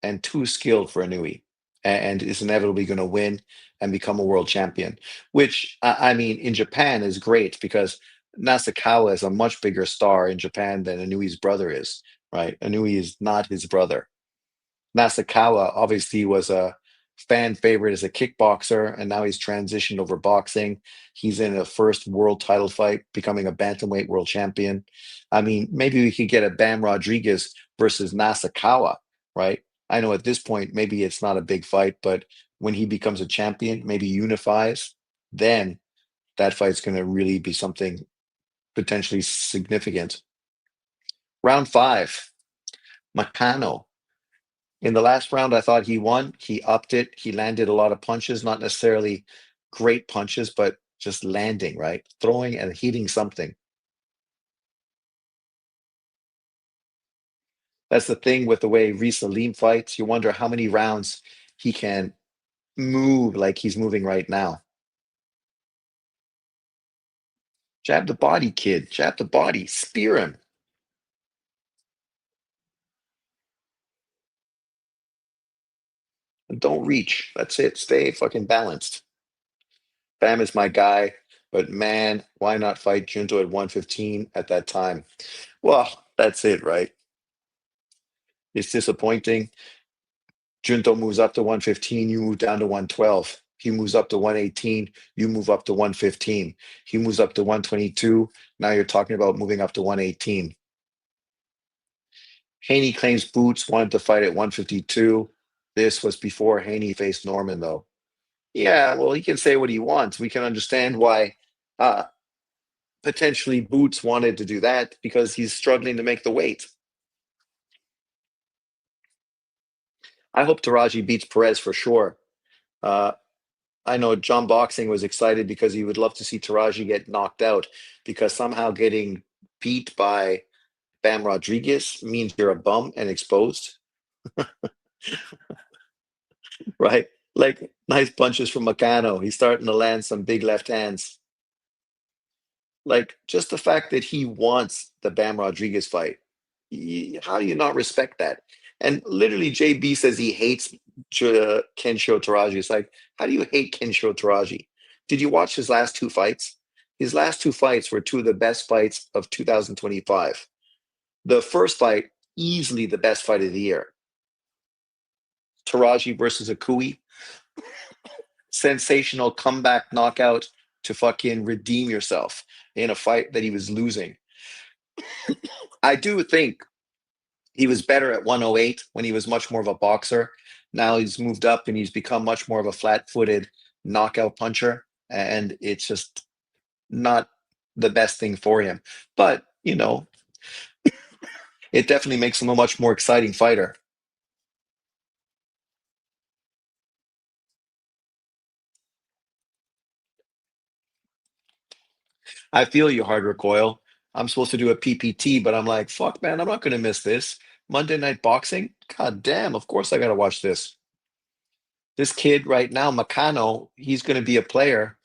[SPEAKER 1] and too skilled for Inui, and is inevitably going to win and become a world champion. Which I mean, in Japan is great because Nasakawa is a much bigger star in Japan than Inui's brother is. Right? Inui is not his brother. Nasakawa obviously was a fan favorite as a kickboxer, and now he's transitioned over boxing. He's in a first world title fight, becoming a bantamweight world champion. I mean, maybe we could get a Bam Rodriguez versus Nasakawa, right? I know at this point, maybe it's not a big fight, but when he becomes a champion, maybe unifies, then that fight's going to really be something potentially significant. Round five, Makano. In the last round, I thought he won. He upped it. He landed a lot of punches, not necessarily great punches, but just landing, right? Throwing and hitting something. That's the thing with the way Reese Salim fights. You wonder how many rounds he can move like he's moving right now. Jab the body, kid. Jab the body. Spear him. And don't reach. That's it. Stay fucking balanced. Bam is my guy, but man, why not fight Junto at 115 at that time? Well, that's it, right? It's disappointing. Junto moves up to 115, you move down to 112. He moves up to 118, you move up to 115. He moves up to 122. Now you're talking about moving up to 118. Haney claims Boots wanted to fight at 152. This was before Haney faced Norman, though. Yeah, well, he can say what he wants. We can understand why uh, potentially Boots wanted to do that because he's struggling to make the weight. I hope Taraji beats Perez for sure. Uh, I know John Boxing was excited because he would love to see Taraji get knocked out because somehow getting beat by Bam Rodriguez means you're a bum and exposed, right? Like nice punches from Meccano. He's starting to land some big left hands. Like just the fact that he wants the Bam Rodriguez fight. How do you not respect that? And literally, JB says he hates Kensho Taraji. It's like, how do you hate Kensho Taraji? Did you watch his last two fights? His last two fights were two of the best fights of 2025. The first fight, easily the best fight of the year. Taraji versus Akui. Sensational comeback knockout to fucking redeem yourself in a fight that he was losing. I do think he was better at 108 when he was much more of a boxer. Now he's moved up and he's become much more of a flat-footed knockout puncher, and it's just not the best thing for him. But it definitely makes him a much more exciting fighter. I feel you, Hard Recoil. I'm supposed to do a PPT, but I'm like, fuck, man, I'm not going to miss this. Monday Night Boxing? God damn, of course I got to watch this. This kid right now, Makano, he's going to be a player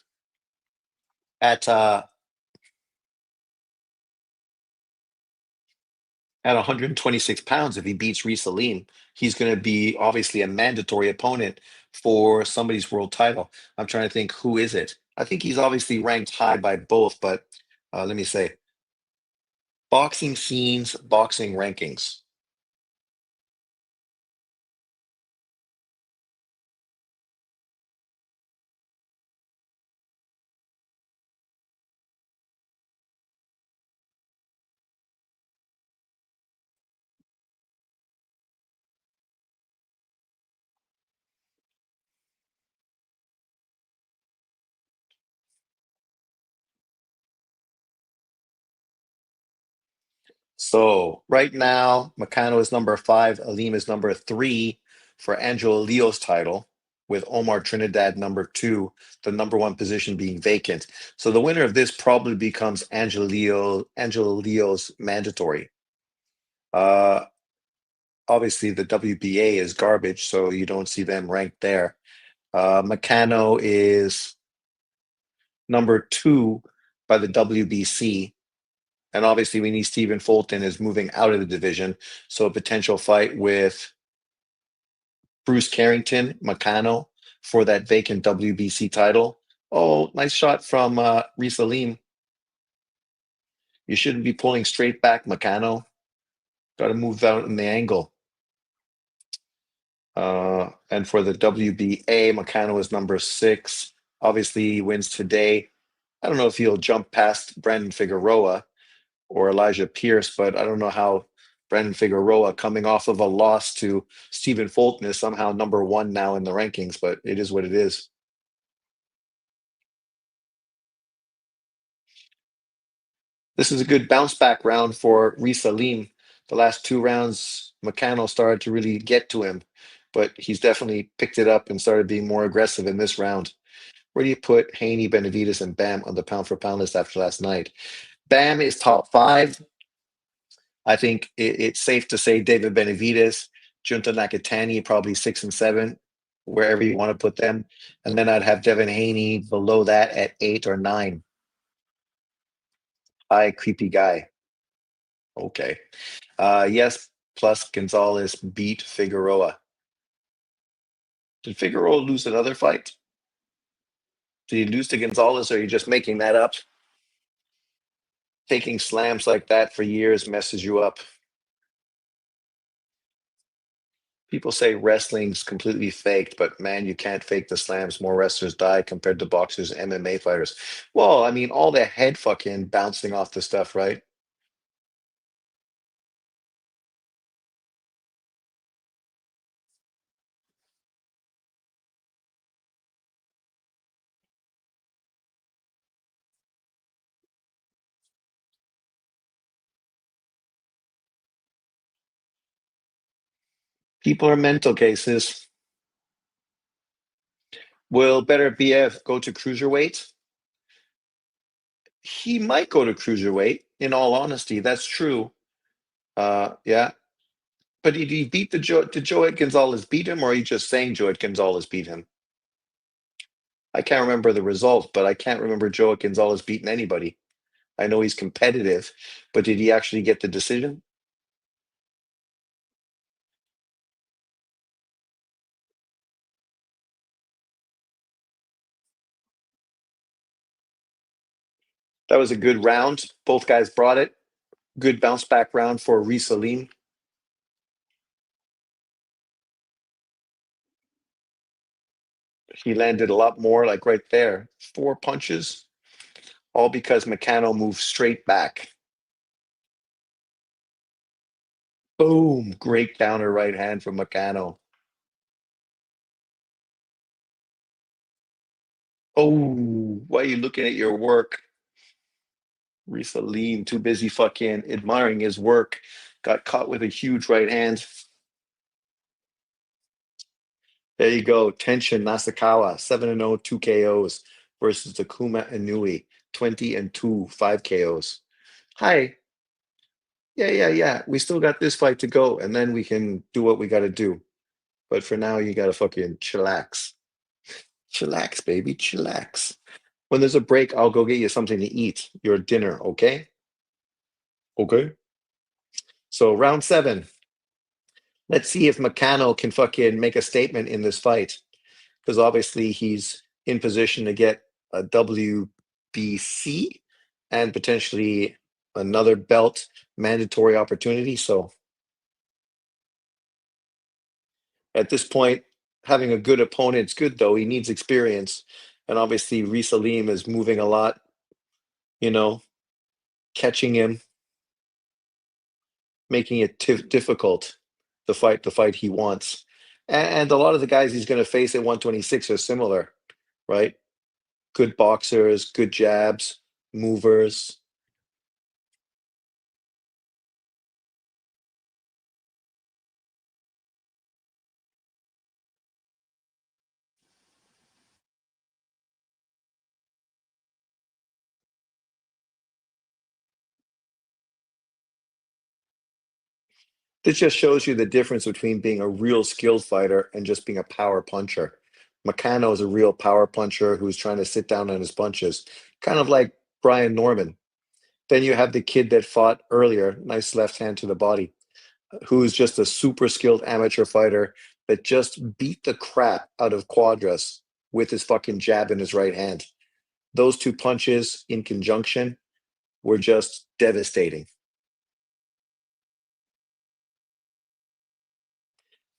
[SPEAKER 1] at 126 pounds. If he beats Reese Salim, he's going to be obviously a mandatory opponent for somebody's world title. I'm trying to think, who is it? I think he's obviously ranked high by both, but let me say boxing scenes, boxing rankings. So right now, Makano is number five, Alim is number three for Angelo Leo's title, with Omar Trinidad number two, the number one position being vacant. So the winner of this probably becomes Angelo Leo's mandatory. Uh, Obviously, the WBA is garbage, so you don't see them ranked there. Meccano is number two. by the WBC. And obviously, we need Stephen Fulton is moving out of the division. So a potential fight with Bruce Carrington, Meccano for that vacant WBC title. Oh, nice shot from Reese Alim. You shouldn't be pulling straight back, Meccano. Got to move out in the angle. And for the WBA, Meccano is number 6. Obviously, he wins today. I don't know if he'll jump past Brandon Figueroa or Elijah Pierce, but I don't know how Brandon Figueroa, coming off of a loss to Stephen Fulton, is somehow number 1 now in the rankings, but it is what it is. This is a good bounce back round for Reese Alim. The last 2 rounds, Meccano started to really get to him, but he's definitely picked it up and started being more aggressive in this round. Where do you put Haney, Benavides, and Bam on the pound for pound list after last night? Bam is top 5. I think it's safe to say David Benavides, Junta Nakatani, probably 6 and 7, wherever you want to put them. And then I'd have Devin Haney below that at 8 or 9. Hi, creepy guy. Okay. Yes, plus Gonzalez beat Figueroa. Did Figueroa lose another fight? Did he lose to Gonzalez, or are you just making that up? Taking slams like that for years messes you up. People say wrestling's completely faked, but man, you can't fake the slams. More wrestlers die compared to boxers and MMA fighters. Well, I mean, all the head fucking bouncing off the stuff, right? People are mental cases. Will Better BF go to cruiserweight? He might go to cruiserweight, in all honesty. That's true. Yeah. But did he beat did Joet Gonzalez beat him, or are you just saying Joet Gonzalez beat him? I can't remember the result, but I can't remember Joet Gonzalez beating anybody. I know he's competitive, but did he actually get the decision? That was a good round. Both guys brought it. Good bounce back round for Reese Alim. He landed a lot more, like right there. 4 punches, all because Meccano moved straight back. Boom. Great counter right hand from Meccano. Oh, why are you looking at your work? Reese Alim, too busy fucking admiring his work. Got caught with a huge right hand. There you go. Tension Nasakawa, 7-0, 2 KOs versus Takuma Inoue, 20-2, 5 KOs. Hi. Yeah. We still got this fight to go, and then we can do what we got to do. But for now, you got to fucking chillax. Chillax, baby. Chillax. When there's a break, I'll go get you something to eat, your dinner, okay? Okay. So, round 7. Let's see if Meccano can fucking make a statement in this fight, because obviously he's in position to get a WBC and potentially another belt mandatory opportunity. So at this point, having a good opponent is good, though. He needs experience. And obviously, Reese Alim is moving a lot, you know, catching him, making it difficult to fight the fight he wants. And a lot of the guys he's going to face at 126 are similar, right? Good boxers, good jabs, movers. This just shows you the difference between being a real skilled fighter and just being a power puncher. Meccano is a real power puncher who's trying to sit down on his punches, kind of like Brian Norman. Then you have the kid that fought earlier, nice left hand to the body, who's just a super skilled amateur fighter that just beat the crap out of Quadras with his fucking jab in his right hand. Those two punches in conjunction were just devastating.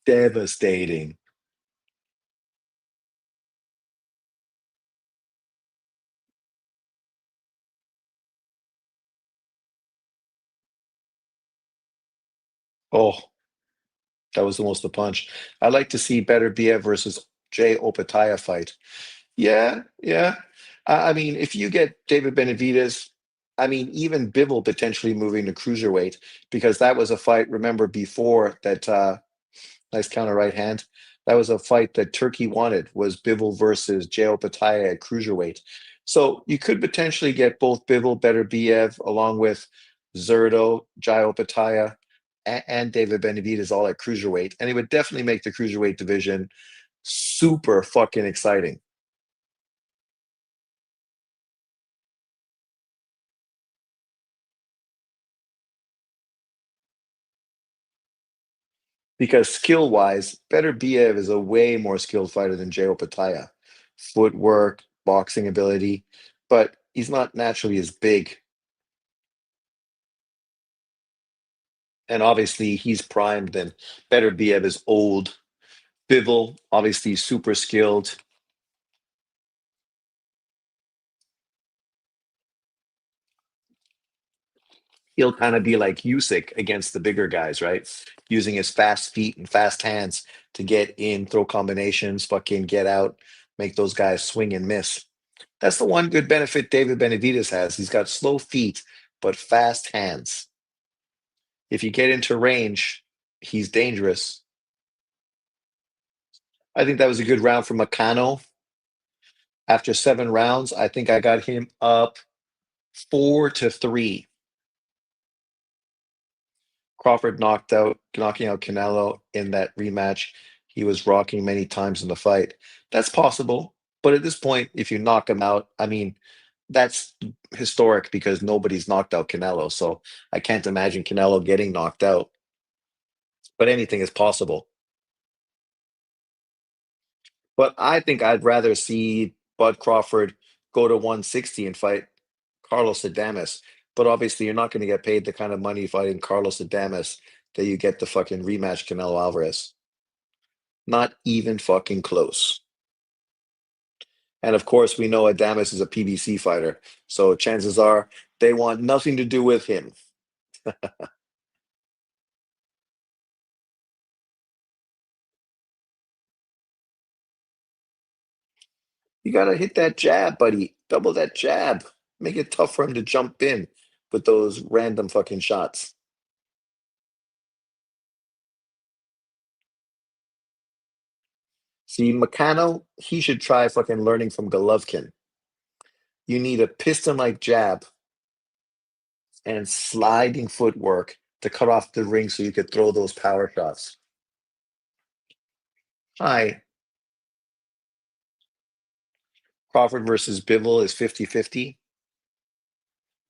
[SPEAKER 1] Devastating. Oh, that was almost a punch. I'd like to see better Biev versus Jay Opataya fight. Yeah, yeah. I mean, if you get David Benavidez, I mean, even Bivol potentially moving to cruiserweight because that was a fight. Remember before that nice counter right hand. That was a fight that Turkey wanted was Bivol versus Jao Pataya at cruiserweight. So you could potentially get both Bivol, Better Biev, along with Zerto, Jao Pataya, and David Benavidez all at cruiserweight, and it would definitely make the cruiserweight division super fucking exciting because skill wise, Better Biev is a way more skilled fighter than Jao Pataya. Footwork, boxing ability, but he's not naturally as big. And obviously he's primed and Better Biev is old. Bivol, obviously super skilled. He'll kind of be like Usyk against the bigger guys, right? Using his fast feet and fast hands to get in, throw combinations, fucking get out, make those guys swing and miss. That's the one good benefit David Benavidez has. He's got slow feet, but fast hands. If you get into range, he's dangerous. I think that was a good round for Makano. After 7 rounds, I think I got him up 4-3. Crawford knocking out Canelo in that rematch. He was rocking many times in the fight. That's possible, but at this point, if you knock him out, I mean, that's historic because nobody's knocked out Canelo. So I can't imagine Canelo getting knocked out, but anything is possible. But I think I'd rather see Bud Crawford go to 160 and fight Carlos Adames. But obviously, you're not going to get paid the kind of money fighting Carlos Adames that you get the fucking rematch Canelo Alvarez. Not even fucking close. And of course, we know Adames is a PBC fighter. So chances are they want nothing to do with him. You got to hit that jab, buddy. Double that jab. Make it tough for him to jump in with those random fucking shots. See, Meccano, he should try fucking learning from Golovkin. You need a piston like jab and sliding footwork to cut off the ring so you could throw those power shots. Hi, Crawford versus Bivol is 50-50.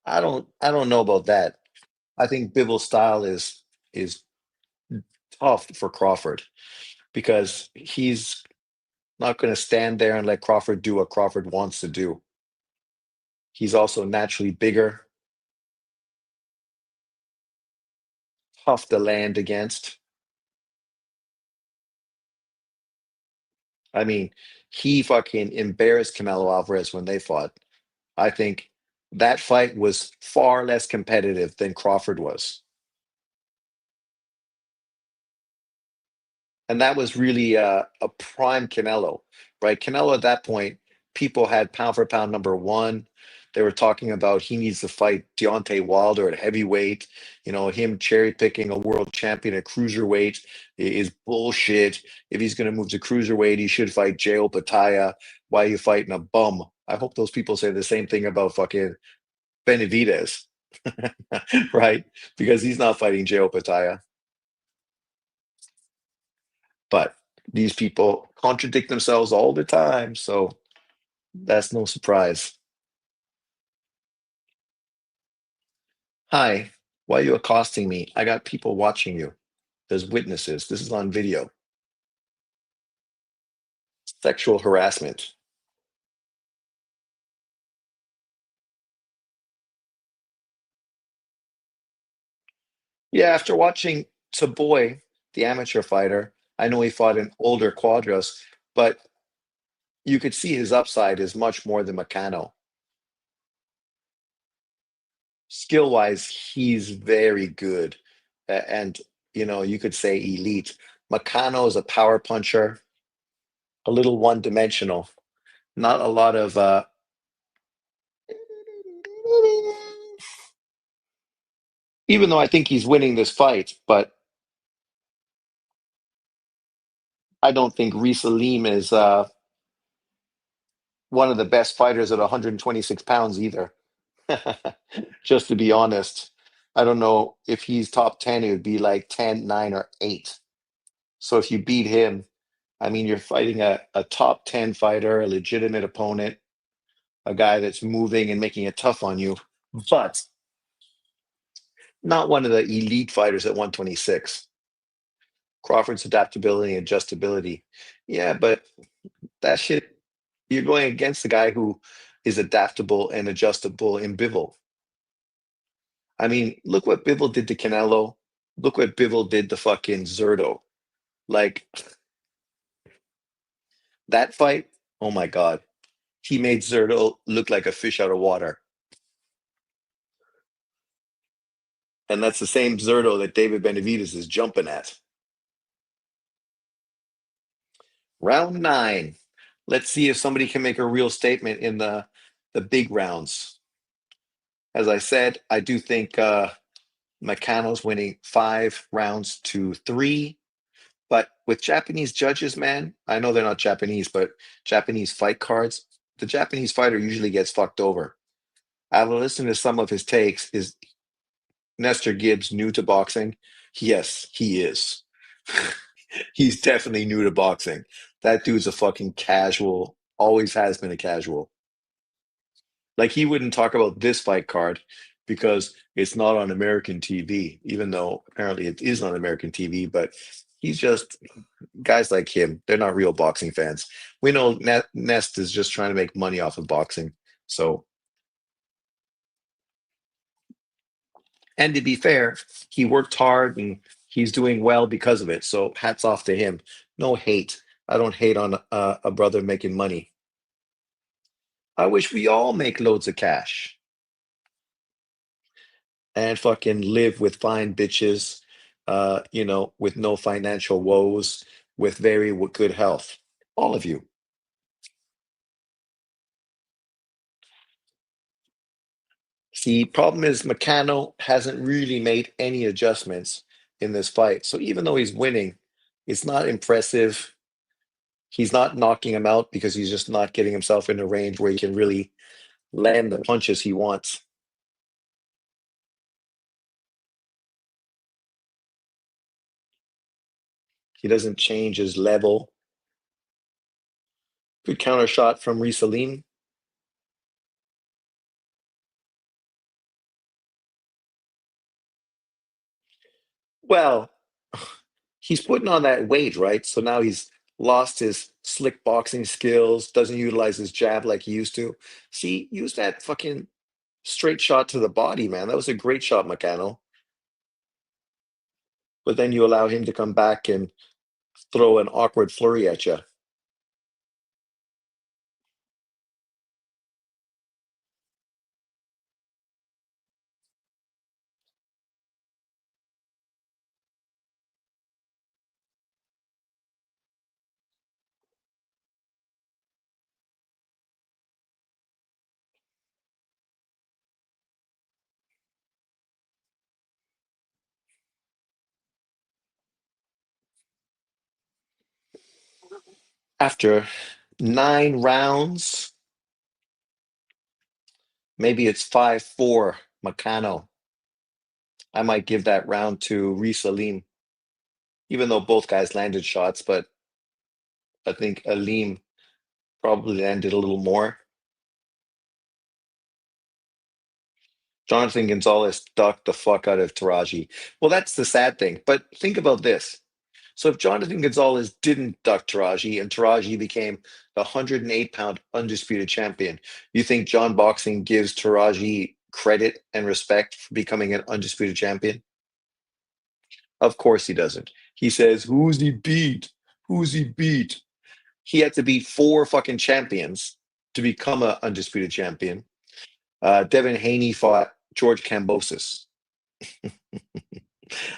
[SPEAKER 1] I don't know about that. I think Bivol's style is tough for Crawford because he's not going to stand there and let Crawford do what Crawford wants to do. He's also naturally bigger, tough to land against. I mean, he fucking embarrassed Canelo Alvarez when they fought. I think that fight was far less competitive than Crawford was. And that was really a prime Canelo, right? Canelo at that point, people had pound for pound number one. They were talking about he needs to fight Deontay Wilder at heavyweight. You know, him cherry picking a world champion at cruiserweight is bullshit. If he's going to move to cruiserweight, he should fight Jao Pataya. Why are you fighting a bum? I hope those people say the same thing about fucking Benavidez, right? Because he's not fighting Jao Pataya. But these people contradict themselves all the time. So that's no surprise. Hi, why are you accosting me? I got people watching you. There's witnesses. This is on video. Sexual harassment. Yeah, after watching Taboy, the amateur fighter, I know he fought in older quadras, but you could see his upside is much more than Meccano. Skill wise, he's very good. And, you could say elite. Meccano is a power puncher, a little one dimensional, not a lot of, even though I think he's winning this fight, but I don't think Reese Aleem is one of the best fighters at 126 pounds either. Just to be honest, I don't know if he's top 10, it would be like 10, 9, or 8. So if you beat him, I mean, you're fighting a top 10 fighter, a legitimate opponent, a guy that's moving and making it tough on you, but not one of the elite fighters at 126. Crawford's adaptability and adjustability. Yeah, but that shit, you're going against the guy who is adaptable and adjustable in Bivol. I mean, look what Bivol did to Canelo. Look what Bivol did to fucking Zerto. Like that fight, oh my God. He made Zerto look like a fish out of water. And that's the same Zerto that David Benavidez is jumping at. Round 9. Let's see if somebody can make a real statement in the big rounds. As I said, I do think Meccano's winning 5 rounds to 3. But with Japanese judges, man, I know they're not Japanese, but Japanese fight cards, the Japanese fighter usually gets fucked over. I've listened to some of his takes. Is Nestor Gibbs new to boxing? Yes, he is. He's definitely new to boxing. That dude's a fucking casual, always has been a casual. Like he wouldn't talk about this fight card because it's not on American TV, even though apparently it is on American TV, but he's just guys like him, they're not real boxing fans. We know Nest is just trying to make money off of boxing. So, and to be fair, he worked hard and he's doing well because of it. So, hats off to him. No hate. I don't hate on a brother making money. I wish we all make loads of cash and fucking live with fine bitches, with no financial woes, with very good health. All of you. See, problem is Meccano hasn't really made any adjustments in this fight. So even though he's winning, it's not impressive. He's not knocking him out because he's just not getting himself in a range where he can really land the punches he wants. He doesn't change his level. Good counter shot from Risalim. Well, he's putting on that weight, right? So now he's lost his slick boxing skills, doesn't utilize his jab like he used to. See, use that fucking straight shot to the body, man. That was a great shot, Meccano. But then you allow him to come back and throw an awkward flurry at you. After 9 rounds, maybe it's 5-4 Meccano. I might give that round to Reese Alim, even though both guys landed shots, but I think Alim probably landed a little more. Jonathan Gonzalez ducked the fuck out of Taraji. Well, that's the sad thing. But think about this. So if Jonathan Gonzalez didn't duck Taraji and Taraji became the 108-pound undisputed champion, you think John Boxing gives Taraji credit and respect for becoming an undisputed champion? Of course he doesn't. He says, "Who's he beat? Who's he beat?" He had to beat four fucking champions to become an undisputed champion. Devin Haney fought George Kambosos.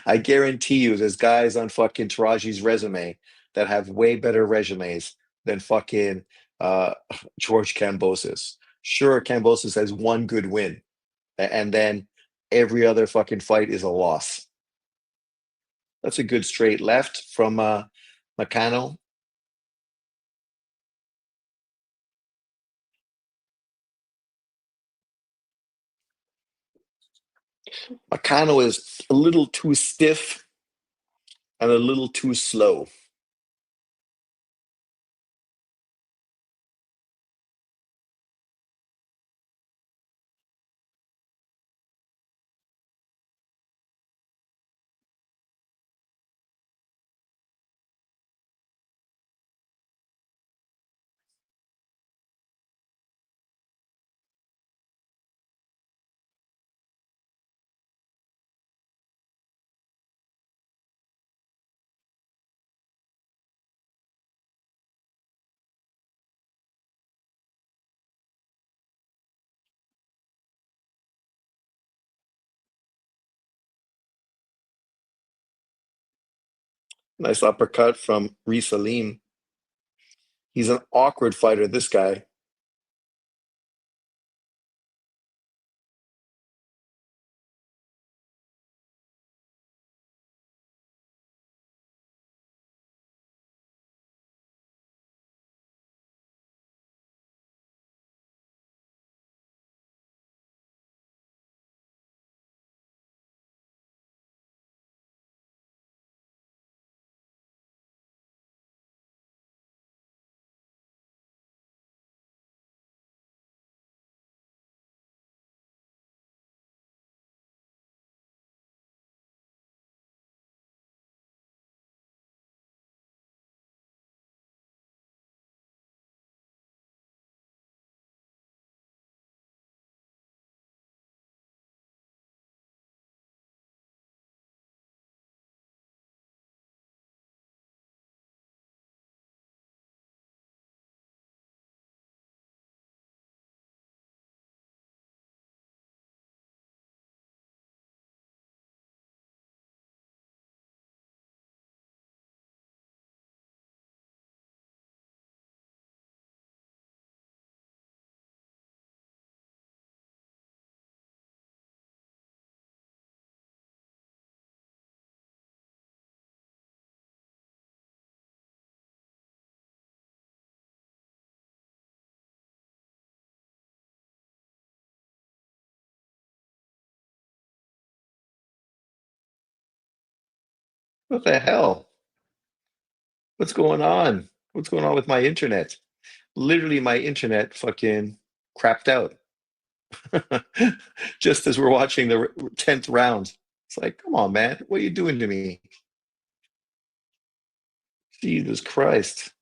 [SPEAKER 1] I guarantee you, there's guys on fucking Taraji's resume that have way better resumes than fucking uh, George Kambosos. Sure, Kambosos has one good win, and then every other fucking fight is a loss. That's a good straight left from Macano. Macano is a little too stiff and a little too slow. Nice uppercut from Reese Salim. He's an awkward fighter, this guy. What the hell? What's going on? What's going on with my internet? Literally, my internet fucking crapped out just as we're watching the 10th round. It's like, come on, man. What are you doing to me? Jesus Christ.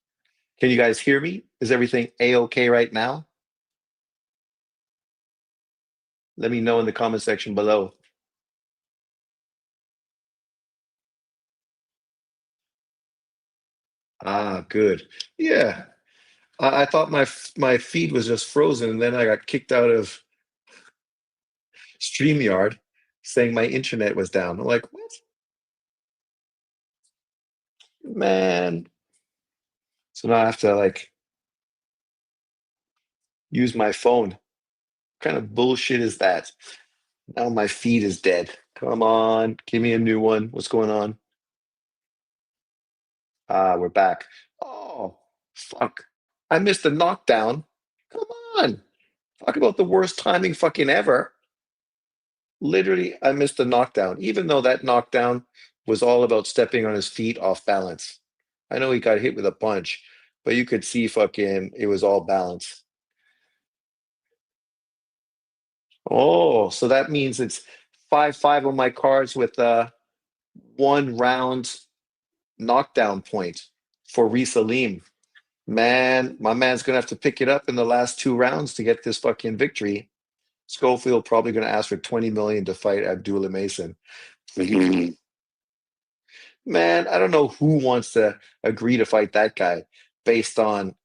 [SPEAKER 1] Can you guys hear me? Is everything A-OK right now? Let me know in the comment section below. Ah, good. Yeah. I thought my feed was just frozen, and then I got kicked out of StreamYard saying my internet was down. I'm like, what? Man. So now I have to like use my phone. What kind of bullshit is that? Now my feed is dead. Come on, give me a new one. What's going on? Ah, we're back. Oh, fuck. I missed the knockdown. Come on. Talk about the worst timing fucking ever. Literally, I missed the knockdown, even though that knockdown was all about stepping on his feet off balance. I know he got hit with a punch, but you could see fucking it was all balance. Oh, so that means it's 5-5 on my cards with 1 round knockdown point for Salim. Man, my man's gonna have to pick it up in the last 2 rounds to get this fucking victory. Schofield probably gonna ask for 20 million to fight Abdullah Mason. Man, I don't know who wants to agree to fight that guy based on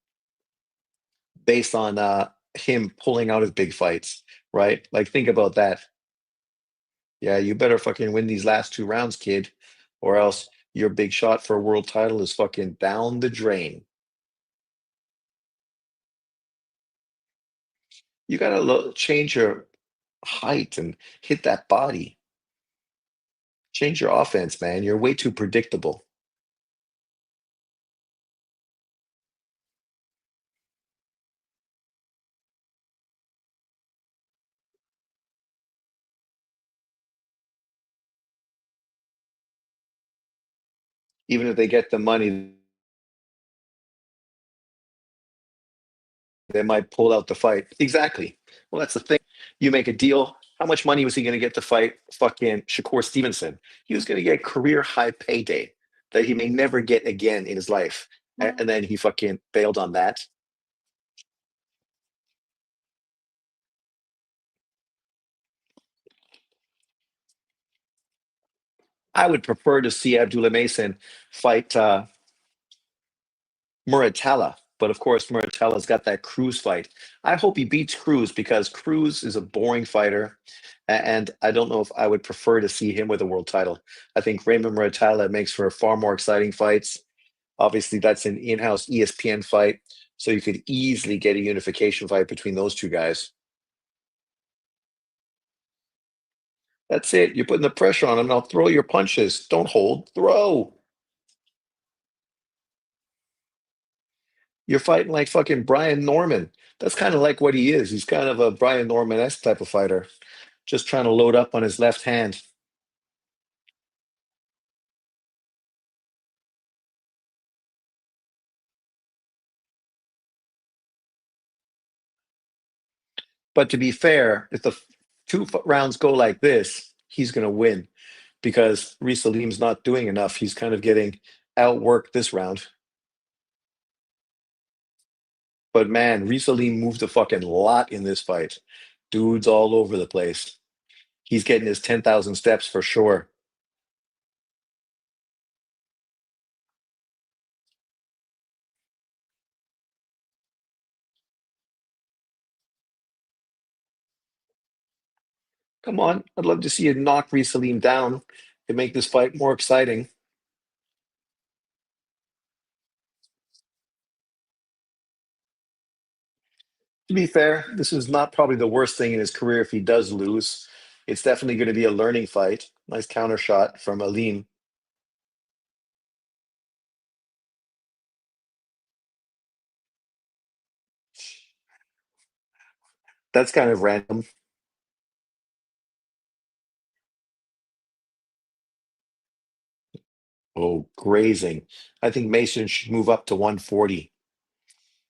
[SPEAKER 1] him pulling out his big fights, right? Like think about that. Yeah, you better fucking win these last 2 rounds, kid, or else your big shot for a world title is fucking down the drain. You gotta change your height and hit that body. Change your offense, man. You're way too predictable. Even if they get the money, they might pull out the fight. Exactly. Well, that's the thing. You make a deal. How much money was he going to get to fight fucking Shakur Stevenson? He was going to get career high payday that he may never get again in his life. And then he fucking bailed on that. I would prefer to see Abdullah Mason fight Muratalla. But of course, Muratalla's got that Cruz fight. I hope he beats Cruz because Cruz is a boring fighter. And I don't know if I would prefer to see him with a world title. I think Raymond Muratalla makes for far more exciting fights. Obviously, that's an in house ESPN fight. So you could easily get a unification fight between those two guys. That's it. You're putting the pressure on him. Now throw your punches. Don't hold, throw. You're fighting like fucking Brian Norman. That's kind of like what he is. He's kind of a Brian Norman-esque type of fighter, just trying to load up on his left hand. But to be fair, if the two rounds go like this, he's going to win because Reese Salim's not doing enough. He's kind of getting outworked this round. But man, Reese Salim moved a fucking lot in this fight. Dude's all over the place. He's getting his 10,000 steps for sure. Come on, I'd love to see you knock Reese Salim down to make this fight more exciting. To be fair, this is not probably the worst thing in his career if he does lose. It's definitely going to be a learning fight. Nice counter shot from Alim. That's kind of random. Oh, grazing. I think Mason should move up to 140.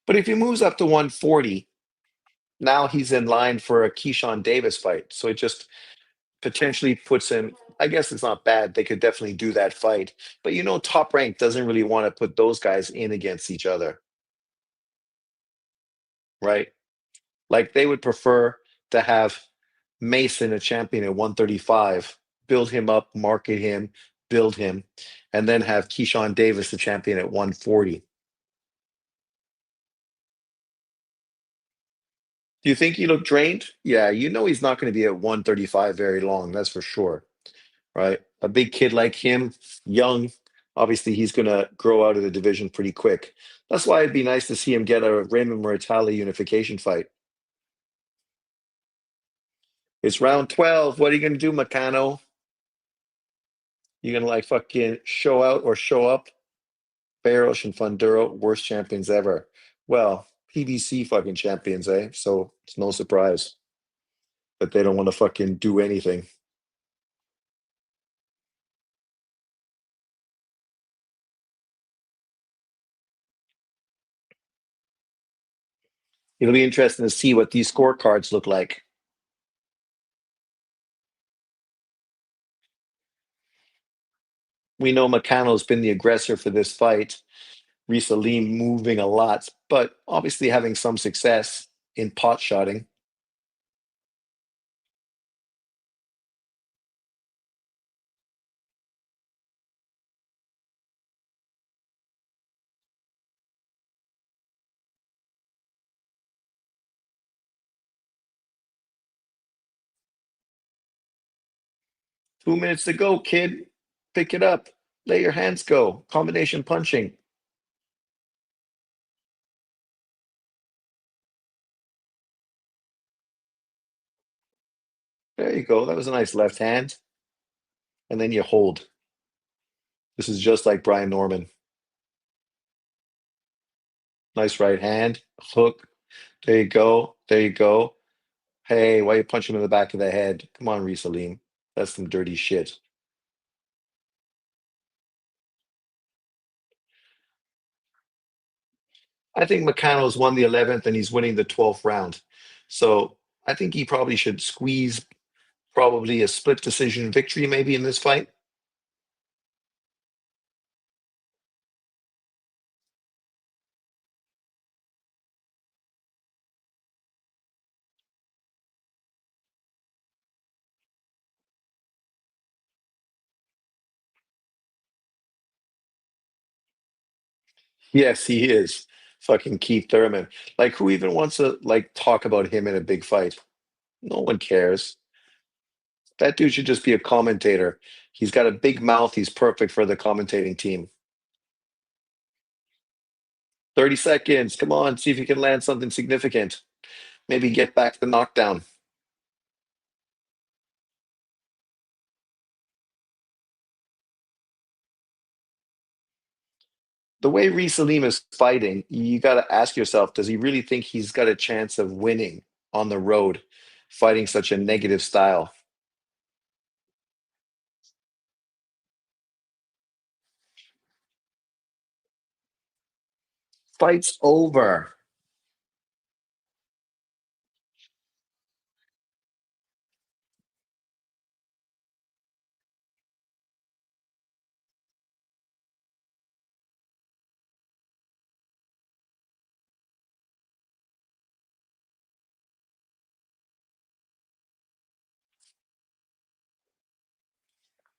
[SPEAKER 1] But if he moves up to 140, now he's in line for a Keyshawn Davis fight. So it just potentially puts him. I guess it's not bad. They could definitely do that fight. But Top Rank doesn't really want to put those guys in against each other, right? Like they would prefer to have Mason a champion at 135, build him up, market him, build him, and then have Keyshawn Davis the champion at 140. Do you think he looked drained? Yeah, he's not going to be at 135 very long, that's for sure, right? A big kid like him, young, obviously he's going to grow out of the division pretty quick. That's why it'd be nice to see him get a Raymond Muratali unification fight. It's round 12. What are you going to do, Makano? You going to like fucking show out or show up? Barros and Funduro, worst champions ever. Well, PBC fucking champions, eh? So it's no surprise that they don't want to fucking do anything. It'll be interesting to see what these scorecards look like. We know Meccano's been the aggressor for this fight. Risa Lee moving a lot, but obviously having some success in pot shotting. 2 minutes to go, kid. Pick it up. Let your hands go. Combination punching. There you go. That was a nice left hand. And then you hold. This is just like Brian Norman. Nice right hand. Hook. There you go. There you go. Hey, why you punch him in the back of the head? Come on, Risalim. That's some dirty shit. I think Meccano's won the 11th and he's winning the 12th round. So I think he probably should squeeze probably a split decision victory maybe in this fight. Yes, he is. Fucking Keith Thurman. Like, who even wants to like talk about him in a big fight? No one cares. That dude should just be a commentator. He's got a big mouth. He's perfect for the commentating team. 30 seconds. Come on, see if you can land something significant. Maybe get back the knockdown. The way Reese Salim is fighting, you got to ask yourself, does he really think he's got a chance of winning on the road, fighting such a negative style? Fight's over.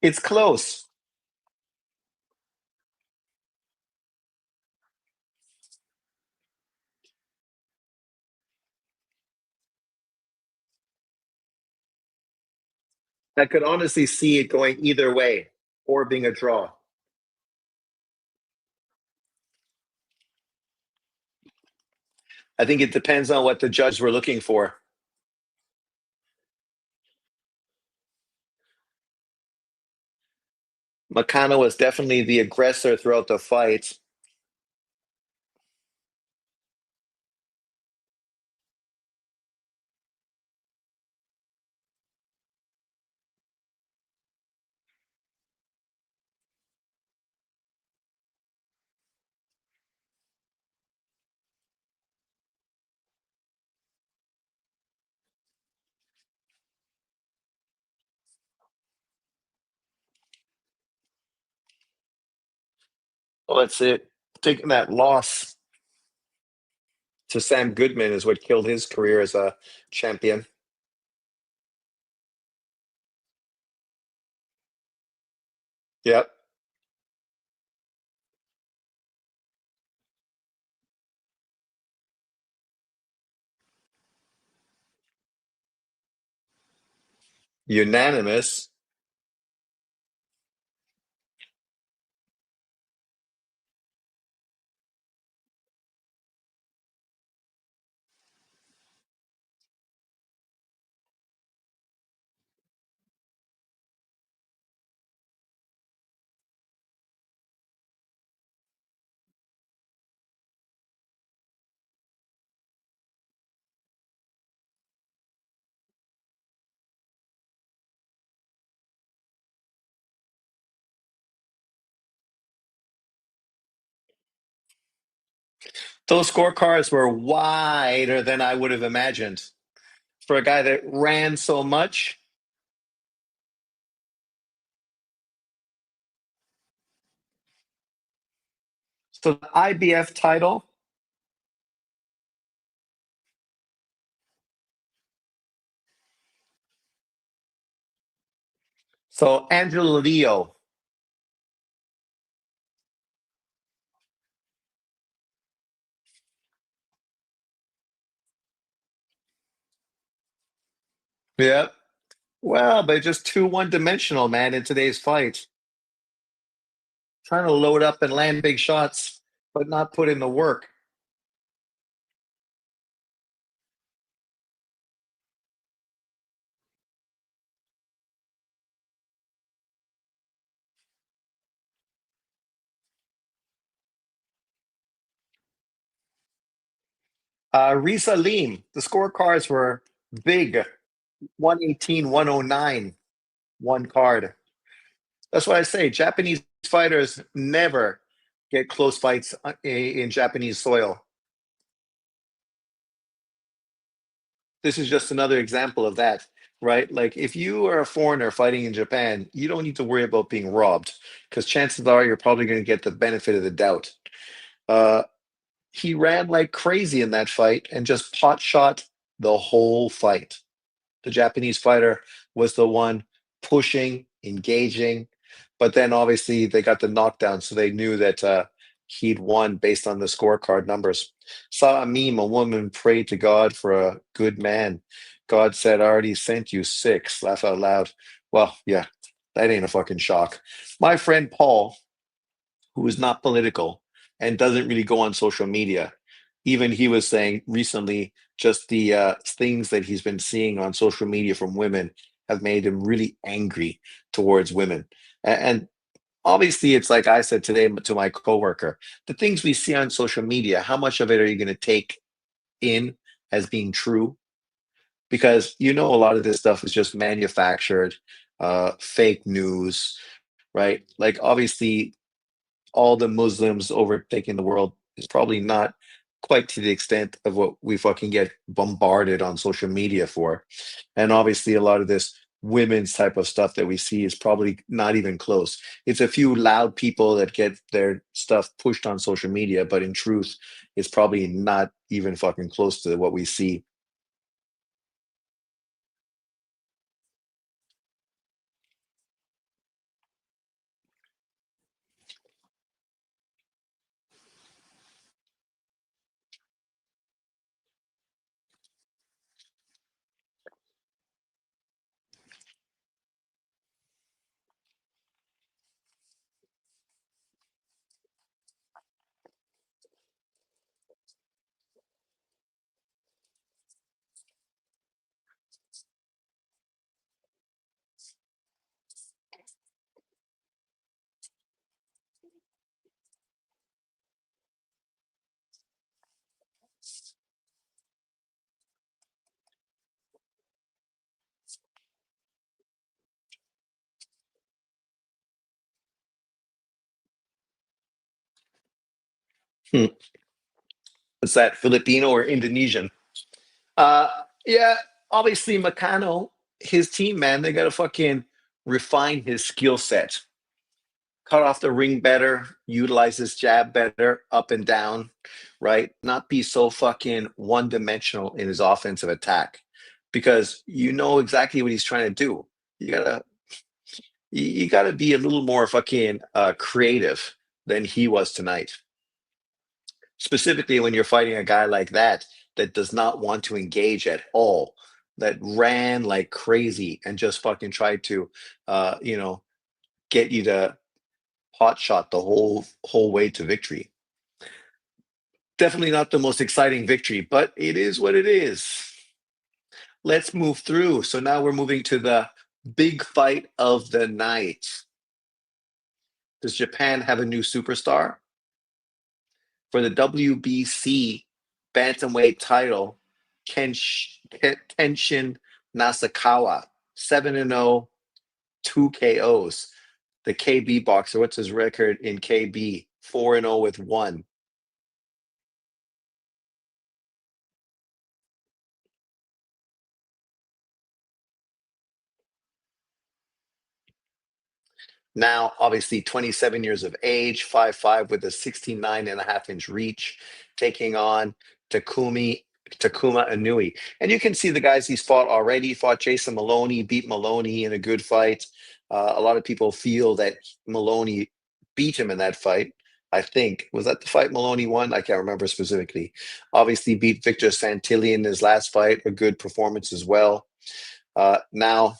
[SPEAKER 1] It's close. I could honestly see it going either way or being a draw. I think it depends on what the judge were looking for. Makana was definitely the aggressor throughout the fight. Well, that's it. Taking that loss to Sam Goodman is what killed his career as a champion. Yep. Unanimous. Those scorecards were wider than I would have imagined. For a guy that ran so much, So the IBF title. So Angela Leo. Yeah. Well, but just too one-dimensional, man, in today's fight. Trying to load up and land big shots, but not put in the work. Risa Leem, the scorecards were big. 118, 109, one card. That's why I say Japanese fighters never get close fights in Japanese soil. This is just another example of that, right? Like if you are a foreigner fighting in Japan, you don't need to worry about being robbed because chances are you're probably going to get the benefit of the doubt. Uh, he ran like crazy in that fight and just pot shot the whole fight. The Japanese fighter was the one pushing, engaging, but then obviously they got the knockdown, so they knew that he'd won based on the scorecard numbers. Saw a meme, a woman prayed to God for a good man. God said, I already sent you six. Laugh out loud. Well, yeah, that ain't a fucking shock. My friend Paul, who is not political and doesn't really go on social media. Even he was saying recently, just the things that he's been seeing on social media from women have made him really angry towards women. And obviously, it's like I said today to my coworker, the things we see on social media, how much of it are you going to take in as being true? Because you know a lot of this stuff is just manufactured, fake news, right? Like obviously all the Muslims overtaking the world is probably not quite to the extent of what we fucking get bombarded on social media for. And obviously, a lot of this women's type of stuff that we see is probably not even close. It's a few loud people that get their stuff pushed on social media, but in truth, it's probably not even fucking close to what we see. Hmm. What's that, Filipino or Indonesian? Uh, yeah, obviously Makano, his team, man, they got to fucking refine his skill set, cut off the ring better, utilize his jab better, up and down, right? Not be so fucking one dimensional in his offensive attack, because you know exactly what he's trying to do. You gotta, you gotta be a little more fucking creative than he was tonight. Specifically when you're fighting a guy like that that does not want to engage at all, that ran like crazy and just fucking tried to, you know, get you to pot shot the whole way to victory. Definitely not the most exciting victory, but it is what it is. Let's move through. So now we're moving to the big fight of the night. Does Japan have a new superstar? For the WBC bantamweight title? Kenshin Nasukawa, 7-0, two KOs. The KB boxer, what's his record in KB? 4-0 with one. Now, obviously, 27 years of age, 5'5", with a 69.5 inch reach, taking on Takumi Takuma Inoue. And you can see the guys he's fought already. He fought Jason Maloney, beat Maloney in a good fight. A lot of people feel that Maloney beat him in that fight. I think was that the fight Maloney won. I can't remember specifically. Obviously, beat Victor Santilli in his last fight. A good performance as well. Now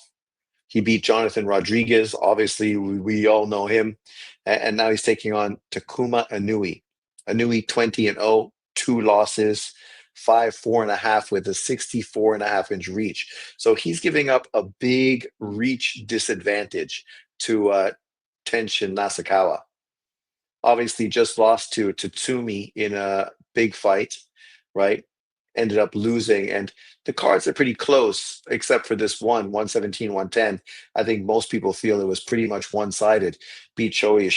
[SPEAKER 1] he beat Jonathan Rodriguez. Obviously, we all know him. And now he's taking on Takuma Inoue. Inoue 20-0, two losses, 5'4.5" with a 64.5 inch reach. So he's giving up a big reach disadvantage to Tenshin Nasukawa. Obviously, just lost to Tatsumi in a big fight, right? Ended up losing. And the cards are pretty close, except for this one, 117, 110. I think most people feel it was pretty much one-sided. Beat Shoei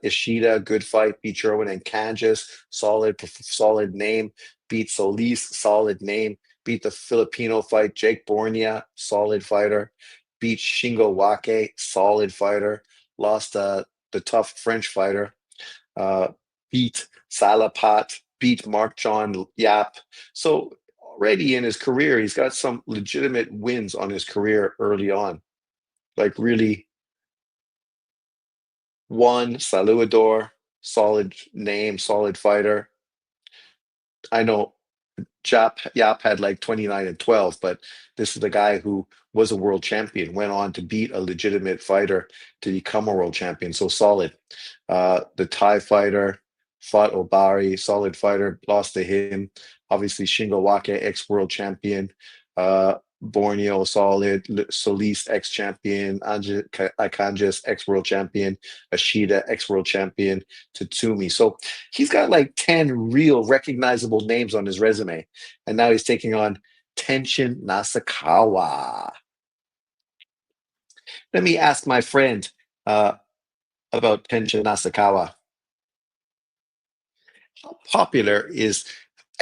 [SPEAKER 1] Ishida, good fight. Beat Sherwin and Kanjas, solid name. Beat Solis, solid name. Beat the Filipino fight, Jake Bornia, solid fighter. Beat Shingo Wake, solid fighter. Lost the tough French fighter. uh, beat Salapat, beat Mark John Yap. So already in his career, he's got some legitimate wins on his career early on. Like really won Saluador, solid name, solid fighter. I know Yap had like 29 and 12, but this is the guy who was a world champion, went on to beat a legitimate fighter to become a world champion. So solid. The Thai fighter fought Obari, solid fighter, lost to him. Obviously, Shingo Wake, ex-world champion. Borneo, solid. Solis, ex-champion. Akanjas, ex-world champion. Ashida, ex-world champion. Tatsumi. So he's got like 10 real recognizable names on his resume. And now he's taking on Tenshin Nasukawa. Let me ask my friend uh, about Tenshin Nasukawa. How popular is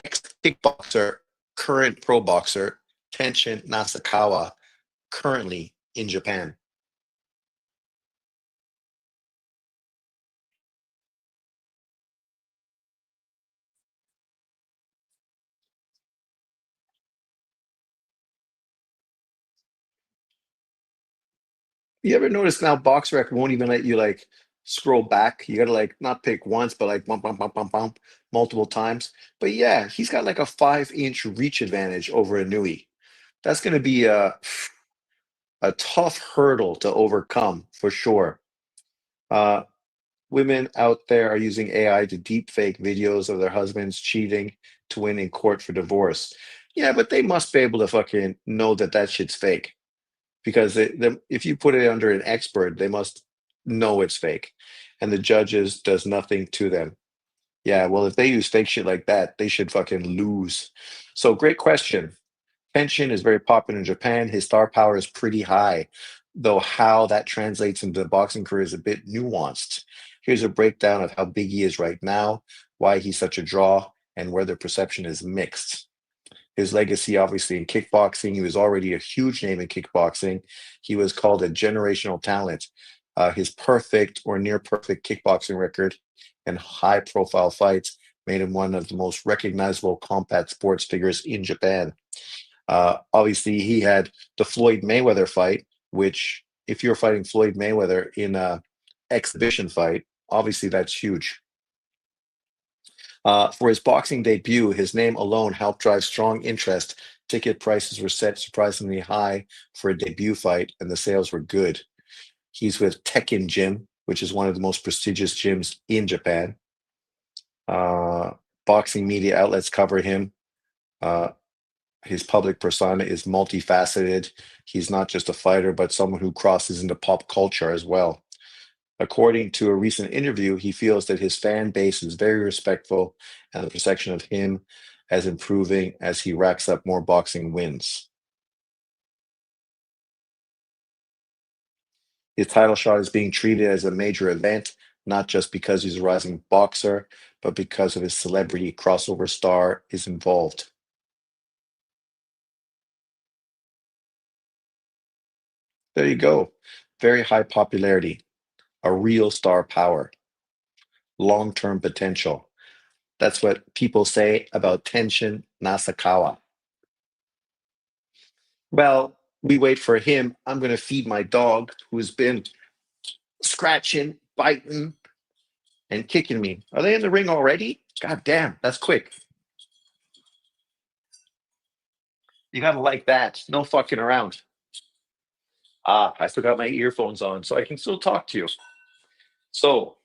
[SPEAKER 1] ex-kickboxer, current pro boxer Tenshin Nasukawa currently in Japan? You ever notice now BoxRec won't even let you like scroll back? You gotta like not pick once, but like bump, bump, bump, bump, bump multiple times. But yeah, he's got like a 5 inch reach advantage over Inui. That's gonna be a tough hurdle to overcome for sure. Uh, Women out there are using AI to deep fake videos of their husbands cheating to win in court for divorce. Yeah, but they must be able to fucking know that that shit's fake because if you put it under an expert, they must know it's fake, and the judges does nothing to them. Yeah, well, if they use fake shit like that, they should fucking lose. So, great question. Kenshin is very popular in Japan. His star power is pretty high, though how that translates into the boxing career is a bit nuanced. Here's a breakdown of how big he is right now, why he's such a draw, and where the perception is mixed. His legacy, obviously, in kickboxing, he was already a huge name in kickboxing. He was called a generational talent. His perfect or near perfect kickboxing record and high profile fights made him one of the most recognizable combat sports figures in Japan. Obviously, he had the Floyd Mayweather fight, which, if you're fighting Floyd Mayweather in a exhibition fight, obviously that's huge. For his boxing debut, his name alone helped drive strong interest. Ticket prices were set surprisingly high for a debut fight, and the sales were good. He's with Tekken Gym, which is one of the most prestigious gyms in Japan. Uh, Boxing media outlets cover him. Uh, his public persona is multifaceted. He's not just a fighter, but someone who crosses into pop culture as well. According to a recent interview, he feels that his fan base is very respectful and the perception of him as improving as he racks up more boxing wins. His title shot is being treated as a major event, not just because he's a rising boxer, but because of his celebrity crossover star is involved. There you go. Very high popularity. a real star power, long-term potential. That's what people say about Tenshin Nasakawa. Well, we wait for him. I'm going to feed my dog who's been scratching, biting, and kicking me. Are they in the ring already? God damn, that's quick. You got to like that. No fucking around. Ah, I still got my earphones on, so I can still talk to you. So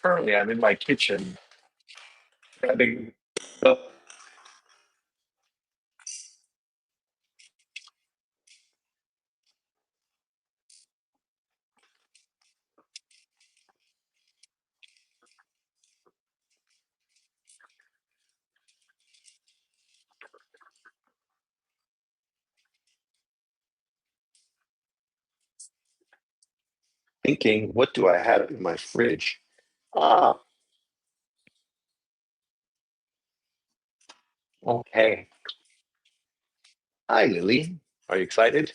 [SPEAKER 1] currently, I'm in my kitchen grabbing. uh, Thinking, what do I have in my fridge? Ah, okay. Hi, Lily. Are you excited?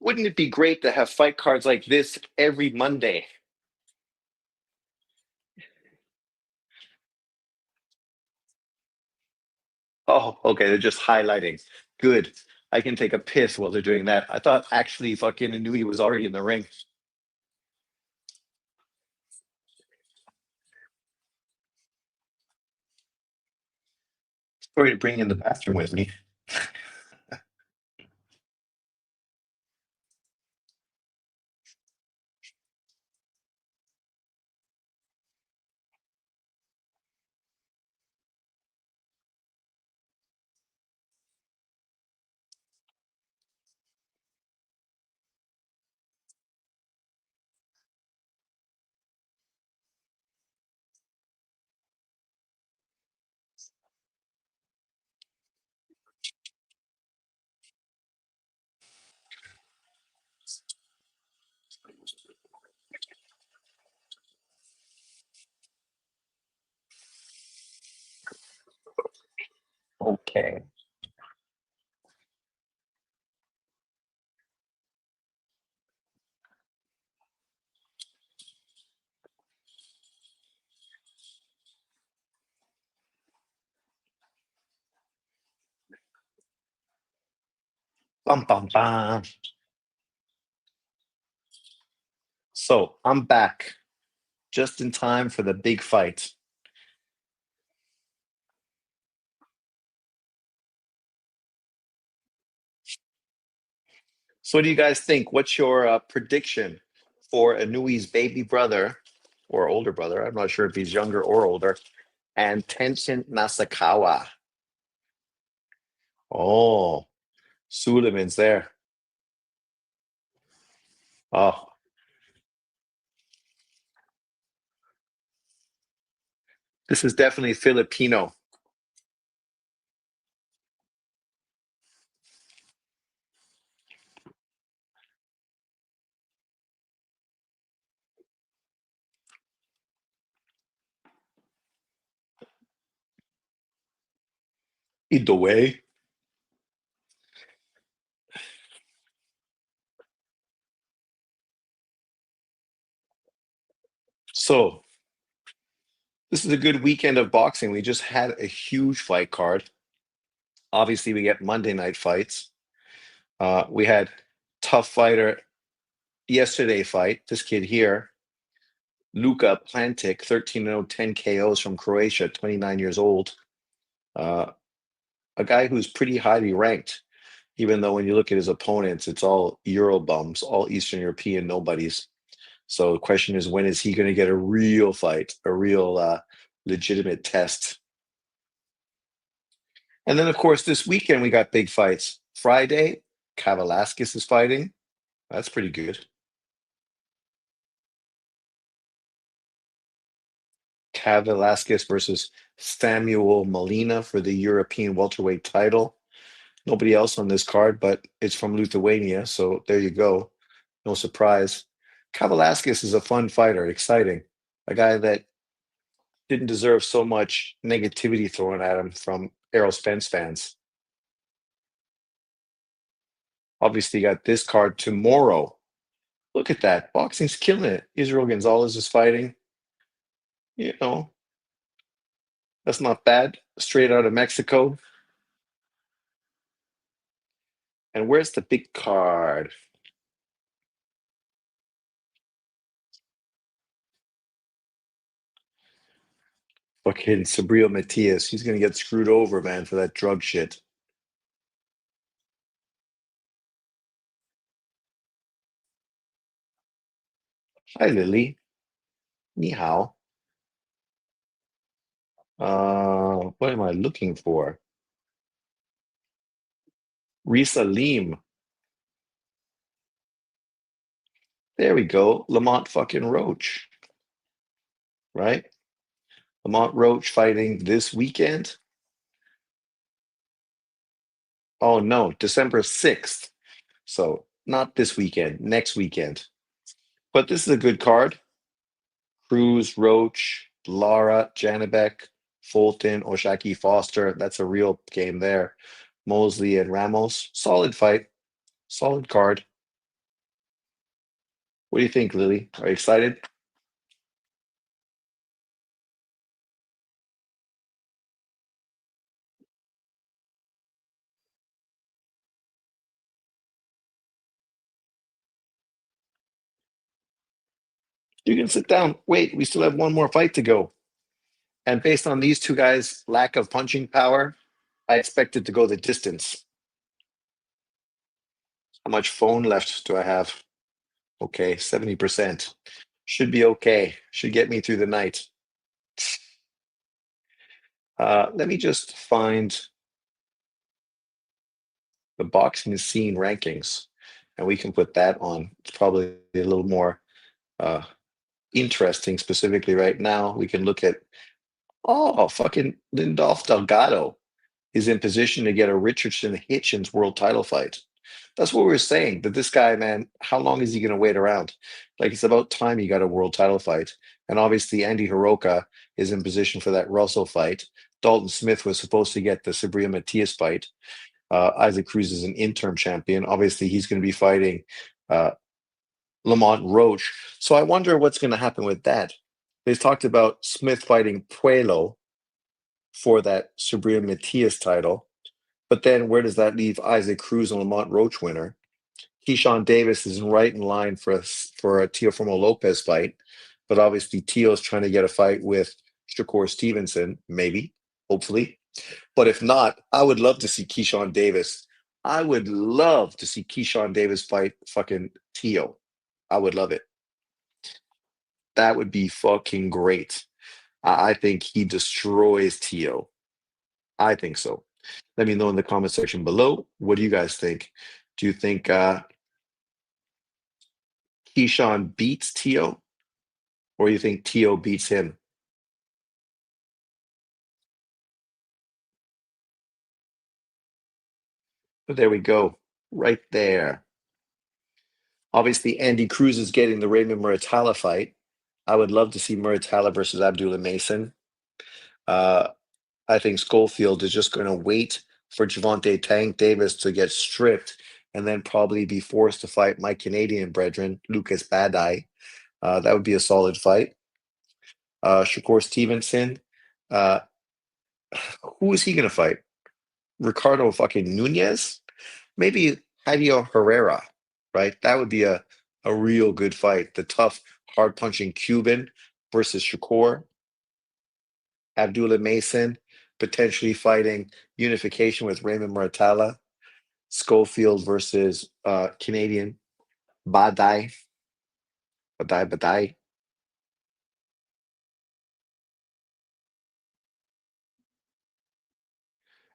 [SPEAKER 1] Wouldn't it be great to have fight cards like this every Monday? Oh, okay. They're just highlighting. Good. I can take a piss while they're doing that. I thought actually fucking Inoue was already in the ring. Sorry to bring in the bathroom with me. Okay. Bum, bum, bum. So I'm back just in time for the big fight. So what do you guys think? What's your prediction for Inui's baby brother or older brother? I'm not sure if he's younger or older. And Tenshin Nasakawa. Oh, Suleiman's there. Oh, this is definitely Filipino. Inoue. So this is a good weekend of boxing. We just had a huge fight card. Obviously, we get Monday night fights. We had tough fighter yesterday fight. This kid here, Luka Plantic, 13-0, 10 KOs from Croatia, 29 years old. Uh, a guy who's pretty highly ranked, even though when you look at his opponents, it's all Euro bums, all Eastern European nobodies. So the question is, when is he going to get a real fight, a real legitimate test? And then, of course, this weekend we got big fights. Friday, Kavalaskis is fighting. That's pretty good. Kavalaskis versus Samuel Molina for the European welterweight title. Nobody else on this card, but it's from Lithuania, so there you go. No surprise. Kavalaskis is a fun fighter, exciting. A guy that didn't deserve so much negativity thrown at him from Errol Spence fans. Obviously, you got this card tomorrow. Look at that. Boxing's killing it. Israel Gonzalez is fighting. You know, that's not bad. Straight out of Mexico. And where's the big card? Fucking Sabril Matias. He's gonna get screwed over, man, for that drug shit. Hi, Lily. Ni hao. What am I looking for? Risa Leem. There we go. Lamont fucking Roach, right? Lamont Roach fighting this weekend. Oh no, December 6th. So not this weekend, next weekend. But this is a good card. Cruz, Roach, Lara, Janibek, Fulton, Oshaki Foster. That's a real game there. Mosley and Ramos. Solid fight. Solid card. What do you think, Lily? Are you excited? You can sit down. Wait, we still have one more fight to go. And based on these two guys' lack of punching power, I expect it to go the distance. How much phone left do I have? Okay, 70%. Should be okay. Should get me through the night. Let me just find the boxing scene rankings, and we can put that on. It's probably a little more uh, interesting, specifically right now. We can look at, oh, fucking Lindolf Delgado is in position to get a Richardson Hitchens world title fight. That's what we were saying. That this guy, man, how long is he going to wait around? Like it's about time he got a world title fight. And obviously, Andy Hiroka is in position for that Russell fight. Dalton Smith was supposed to get the Sabria Matias fight. Isaac Cruz is an interim champion. Obviously, he's going to be fighting uh, Lamont Roach. So I wonder what's going to happen with that. They talked about Smith fighting Puelo for that Sabria Matias title. But then where does that leave Isaac Cruz and Lamont Roach winner? Keyshawn Davis is right in line for a Teofimo Lopez fight, but obviously Teo's trying to get a fight with Shakur Stevenson, maybe, hopefully. But if not, I would love to see Keyshawn Davis. I would love to see Keyshawn Davis fight fucking Teo. I would love it. That would be fucking great. I think he destroys Teo. I think so. Let me know in the comment section below. What do you guys think? Do you think Keyshawn beats Teo, or you think Teo beats him? But there we go, right there. Obviously, Andy Cruz is getting the Raymond Muratala fight. I would love to see Muratala versus Abdullah Mason. Uh, I think Schofield is just going to wait for Javante Tank Davis to get stripped and then probably be forced to fight my Canadian brethren, Lucas Badai. That would be a solid fight. Shakur Stevenson. Uh, who is he going to fight? Ricardo fucking Nunez? Maybe Javier Herrera, right? That would be a real good fight. The tough, hard punching Cuban versus Shakur. Abdullah Mason potentially fighting unification with Raymond Muratala. Schofield versus Canadian Badai. Badai.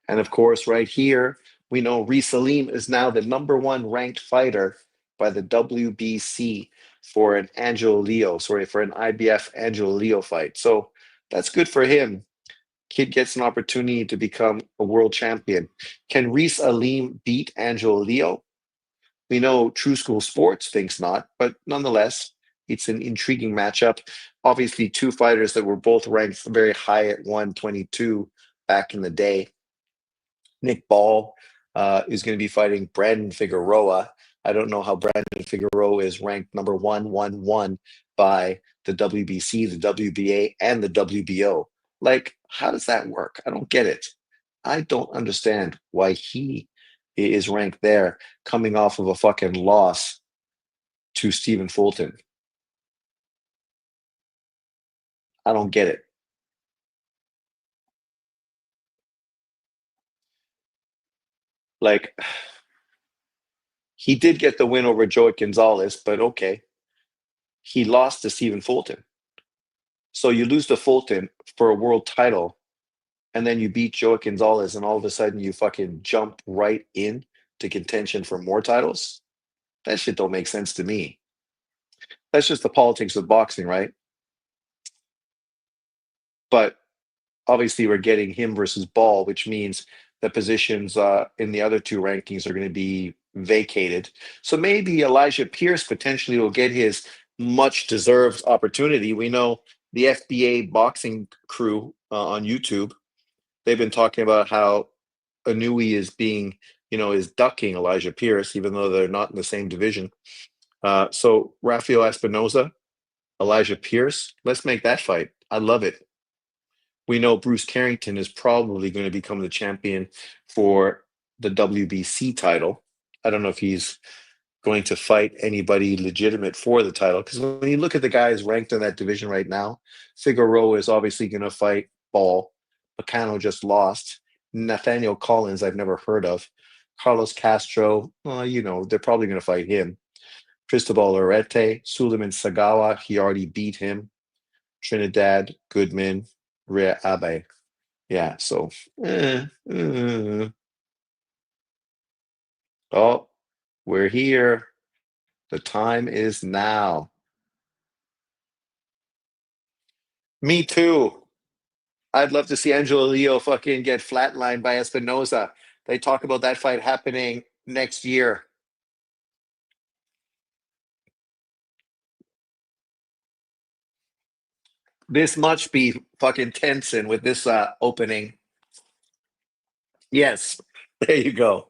[SPEAKER 1] And of course, right here, we know Reese Salim is now the number one ranked fighter by the WBC for an Angelo Leo, sorry, for an IBF Angelo Leo fight. So that's good for him. Kid gets an opportunity to become a world champion. Can Reese Alim beat Angelo Leo? We know True School Sports thinks not, but nonetheless, it's an intriguing matchup. Obviously, two fighters that were both ranked very high at 122 back in the day. Nick Ball is going to be fighting Brandon Figueroa. I don't know how Brandon Figueroa is ranked number 111 by the WBC, the WBA, and the WBO. Like, how does that work? I don't get it. I don't understand why he is ranked there coming off of a fucking loss to Stephen Fulton. I don't get it. Like, he did get the win over Joey Gonzalez, but okay. He lost to Stephen Fulton. So you lose to Fulton for a world title, and then you beat Joey Gonzalez, and all of a sudden you fucking jump right in to contention for more titles. That shit don't make sense to me. That's just the politics of boxing, right? But obviously, we're getting him versus Ball, which means the positions in the other two rankings are going to be vacated. So maybe Elijah Pierce potentially will get his much deserved opportunity. We know the FBA boxing crew on YouTube, they've been talking about how Inoue is being, is ducking Elijah Pierce, even though they're not in the same division. So Rafael Espinoza, Elijah Pierce, let's make that fight. I love it. We know Bruce Carrington is probably going to become the champion for the WBC title. I don't know if he's going to fight anybody legitimate for the title, because when you look at the guys ranked in that division right now, Figueroa is obviously going to fight Ball. Bacano just lost. Nathaniel Collins, I've never heard of. Carlos Castro, they're probably going to fight him. Cristobal Arete, Suleiman Sagawa, he already beat him. Trinidad, Goodman, Rhea Abe. Yeah, so oh, we're here. The time is now. Me too. I'd love to see Angelo Leo fucking get flatlined by Espinoza. They talk about that fight happening next year. This much be fucking Tensin with this opening. Yes, there you go.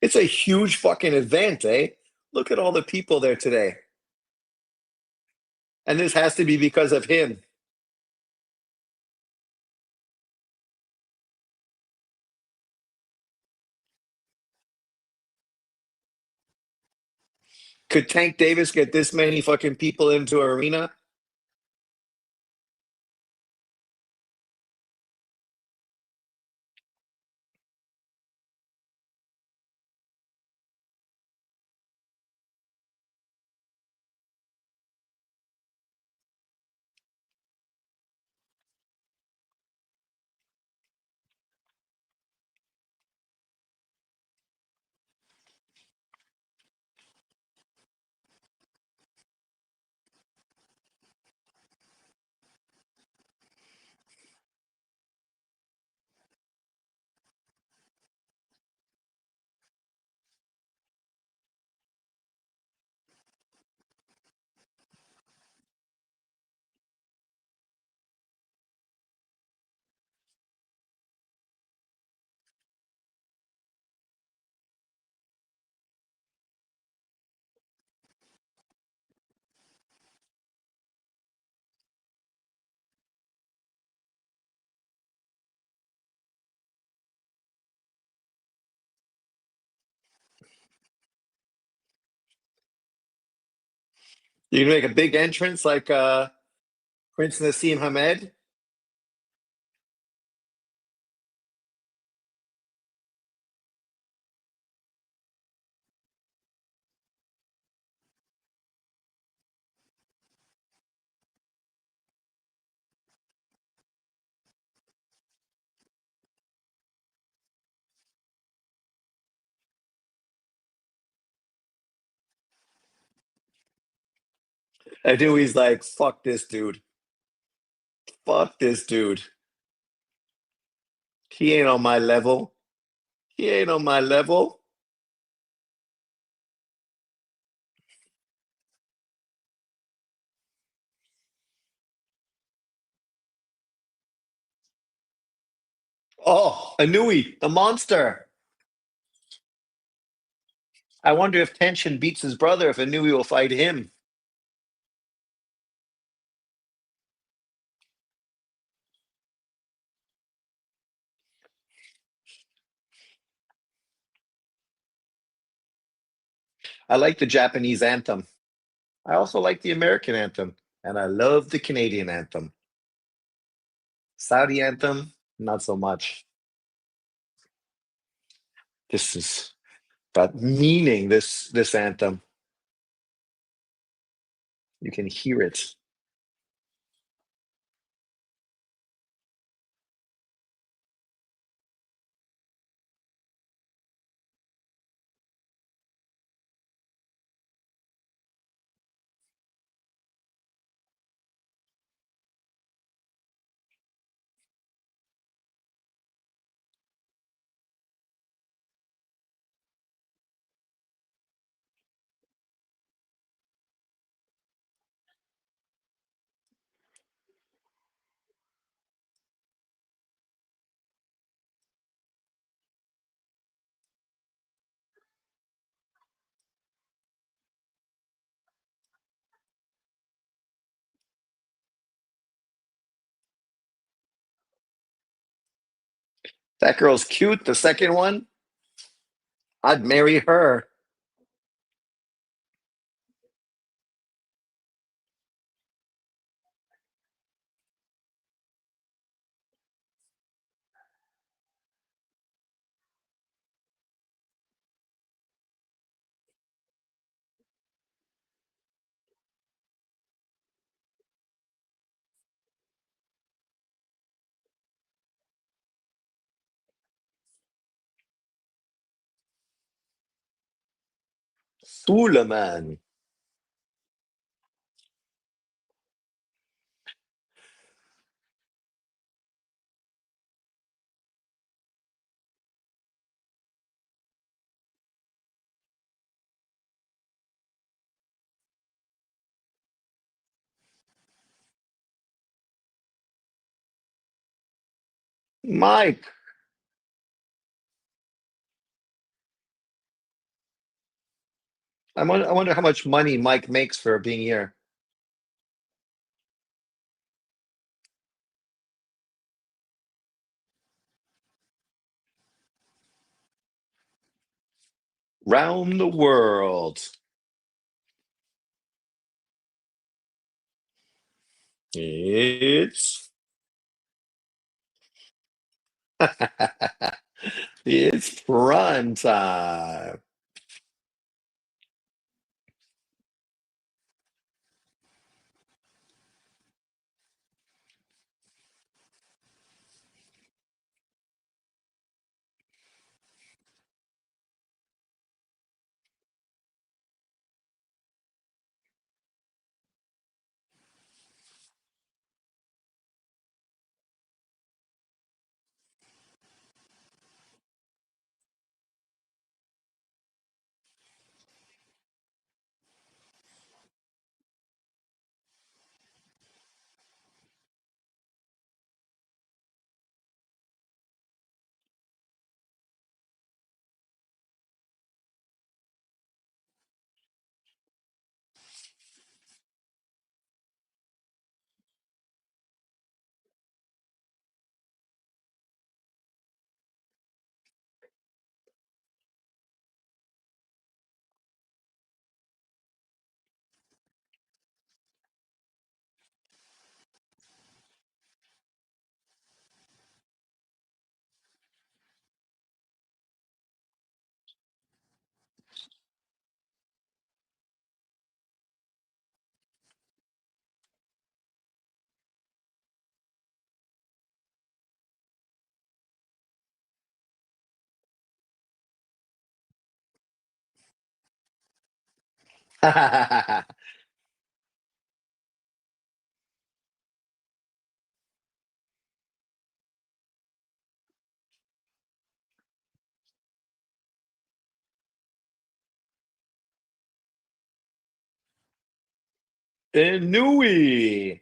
[SPEAKER 1] It's a huge fucking event, eh? Look at all the people there today. And this has to be because of him. Could Tank Davis get this many fucking people into an arena? You can make a big entrance like Prince Nassim Hamed. I do. He's like, fuck this dude. Fuck this dude. He ain't on my level. He ain't on my level. Oh, Inoue, the monster. I wonder if Tension beats his brother, if Inoue will fight him. I like the Japanese anthem. I also like the American anthem. And I love the Canadian anthem. Saudi anthem, not so much. This is about meaning, this anthem. You can hear it. That girl's cute. The second one, I'd marry her. Suleiman. Mike. I wonder how much money Mike makes for being here. Round the world. It's it's prime time. Inui.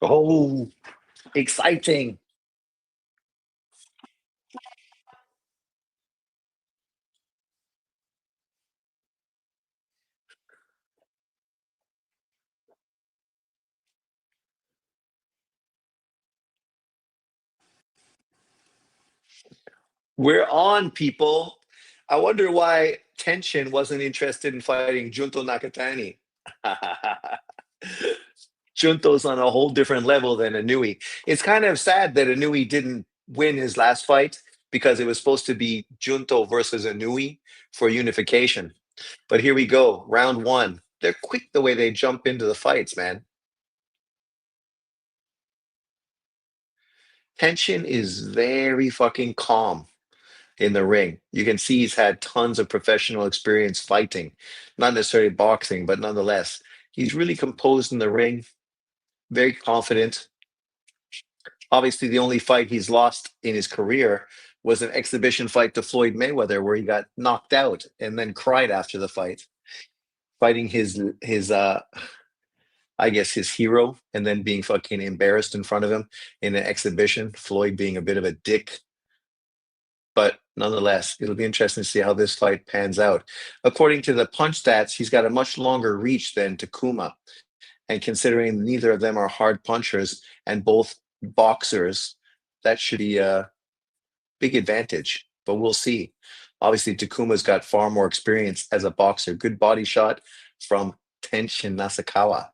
[SPEAKER 1] Oh, exciting. We're on, people. I wonder why Tenshin wasn't interested in fighting Junto Nakatani. Junto's on a whole different level than Inoue. It's kind of sad that Inoue didn't win his last fight because it was supposed to be Junto versus Inoue for unification. But here we go, round one. They're quick the way they jump into the fights, man. Tenshin is very fucking calm in the ring. You can see he's had tons of professional experience fighting, not necessarily boxing, but nonetheless, he's really composed in the ring, very confident. Obviously, the only fight he's lost in his career was an exhibition fight to Floyd Mayweather, where he got knocked out and then cried after the fight, fighting his I guess his hero, and then being fucking embarrassed in front of him in an exhibition. Floyd being a bit of a dick. But nonetheless, it'll be interesting to see how this fight pans out. According to the punch stats, he's got a much longer reach than Takuma. And considering neither of them are hard punchers and both boxers, that should be a big advantage. But we'll see. Obviously, Takuma's got far more experience as a boxer. Good body shot from Tenshin Nasukawa.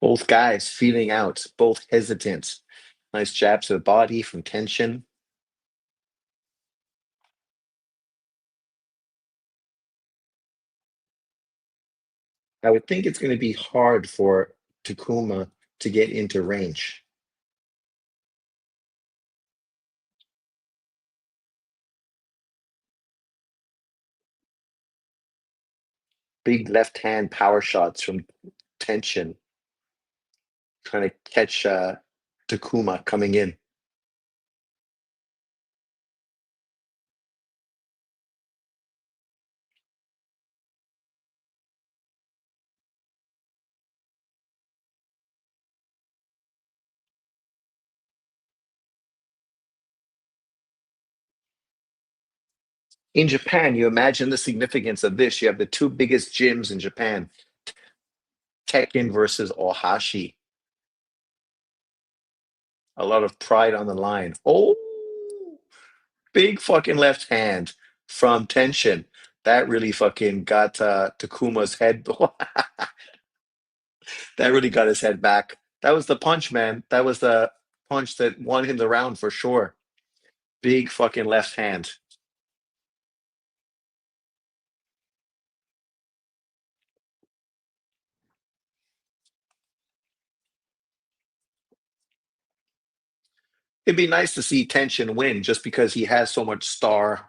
[SPEAKER 1] Both guys feeling out, both hesitant. Nice jab to the body from Tenshin. I would think it's going to be hard for Takuma to get into range. Big left hand power shots from Tenshin, trying to catch Takuma coming in. In Japan, you imagine the significance of this. You have the two biggest gyms in Japan, Tekken versus Ohashi. A lot of pride on the line. Oh, big fucking left hand from Tenshin. That really fucking got Takuma's head. That really got his head back. That was the punch, man. That was the punch that won him the round for sure. Big fucking left hand. It'd be nice to see Tenshin win just because he has so much star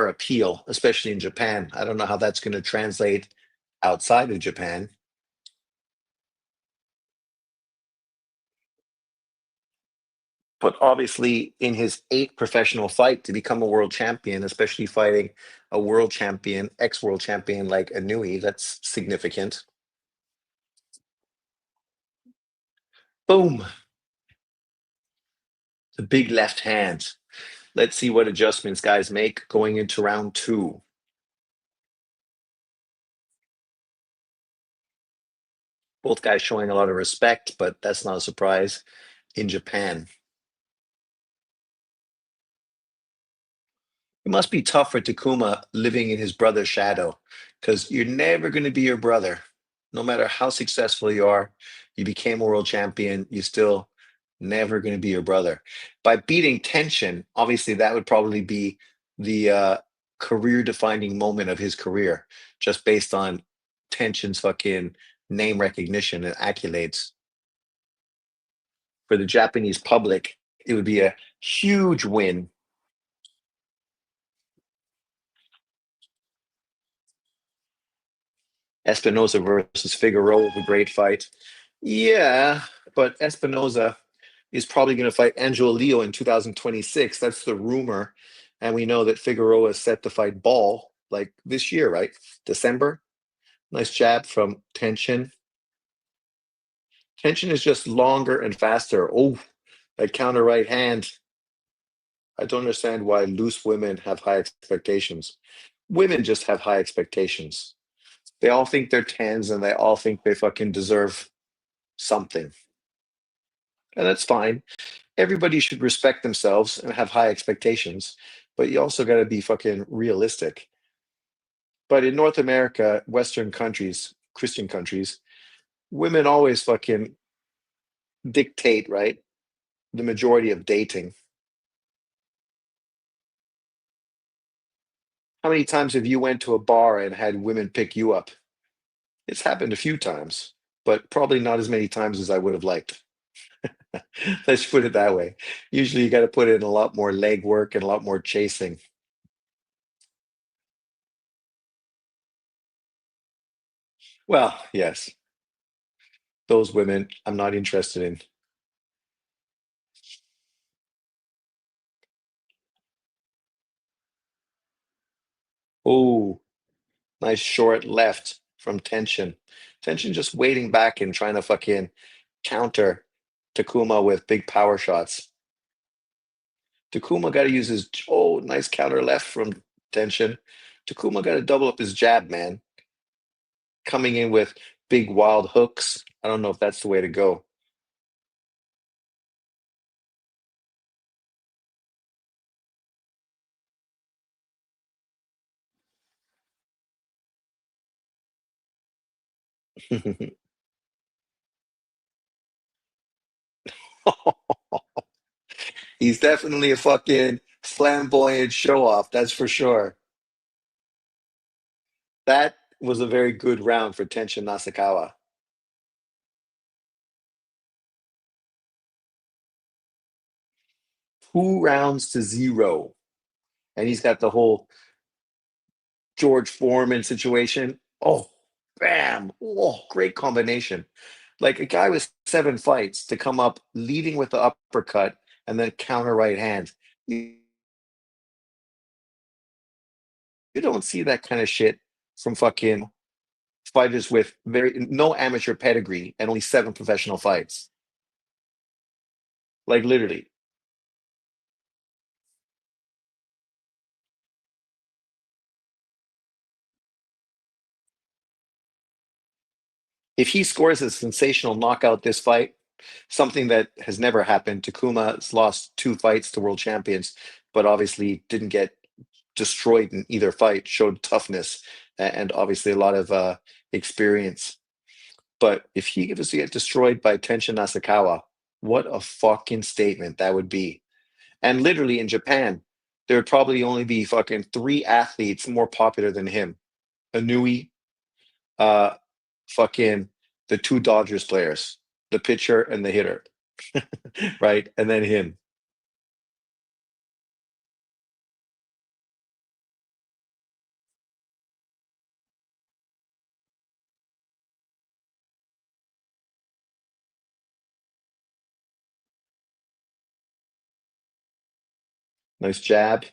[SPEAKER 1] appeal, especially in Japan. I don't know how that's going to translate outside of Japan. But obviously, in his eighth professional fight to become a world champion, especially fighting a world champion, ex world champion like Inoue, that's significant. Boom, the big left hand. Let's see what adjustments guys make going into round two. Both guys showing a lot of respect, but that's not a surprise in Japan. It must be tough for Takuma living in his brother's shadow because you're never going to be your brother. No matter how successful you are, you became a world champion, you still never going to be your brother. By beating Tension, obviously that would probably be the career defining moment of his career, just based on Tension's fucking name recognition and accolades. For the Japanese public, it would be a huge win. Espinoza versus Figueroa was a great fight. Yeah, but Espinoza is probably going to fight Angelo Leo in 2026. That's the rumor. And we know that Figueroa is set to fight Ball like this year, right? December. Nice jab from Tension. Tension is just longer and faster. Oh, that counter right hand. I don't understand why loose women have high expectations. Women just have high expectations. They all think they're tens and they all think they fucking deserve something. And that's fine. Everybody should respect themselves and have high expectations, but you also got to be fucking realistic. But in North America, Western countries, Christian countries, women always fucking dictate, right? The majority of dating. How many times have you went to a bar and had women pick you up? It's happened a few times, but probably not as many times as I would have liked. Let's put it that way. Usually you got to put in a lot more leg work and a lot more chasing. Well, yes, those women I'm not interested in. Oh, nice short left from Tension. Tension just waiting back and trying to fucking counter Takuma with big power shots. Takuma got to use his, oh, nice counter left from Tension. Takuma got to double up his jab, man. Coming in with big wild hooks. I don't know if that's the way to go. He's definitely a fucking flamboyant show off, that's for sure. That was a very good round for Tenshin Nasukawa. 2 rounds to zero. And he's got the whole George Foreman situation. Oh, bam. Oh, great combination. Like a guy with 7 fights to come up leading with the uppercut and then counter right hand. You don't see that kind of shit from fucking fighters with very no amateur pedigree and only 7 professional fights. Like literally. If he scores a sensational knockout this fight, something that has never happened, Takuma's lost 2 fights to world champions, but obviously didn't get destroyed in either fight, showed toughness and obviously a lot of experience. But if he was to get destroyed by Tenshin Nasukawa, what a fucking statement that would be. And literally in Japan, there would probably only be fucking 3 athletes more popular than him. Inoue, uh, fucking the 2 Dodgers players, the pitcher and the hitter, right? And then him. Nice jab.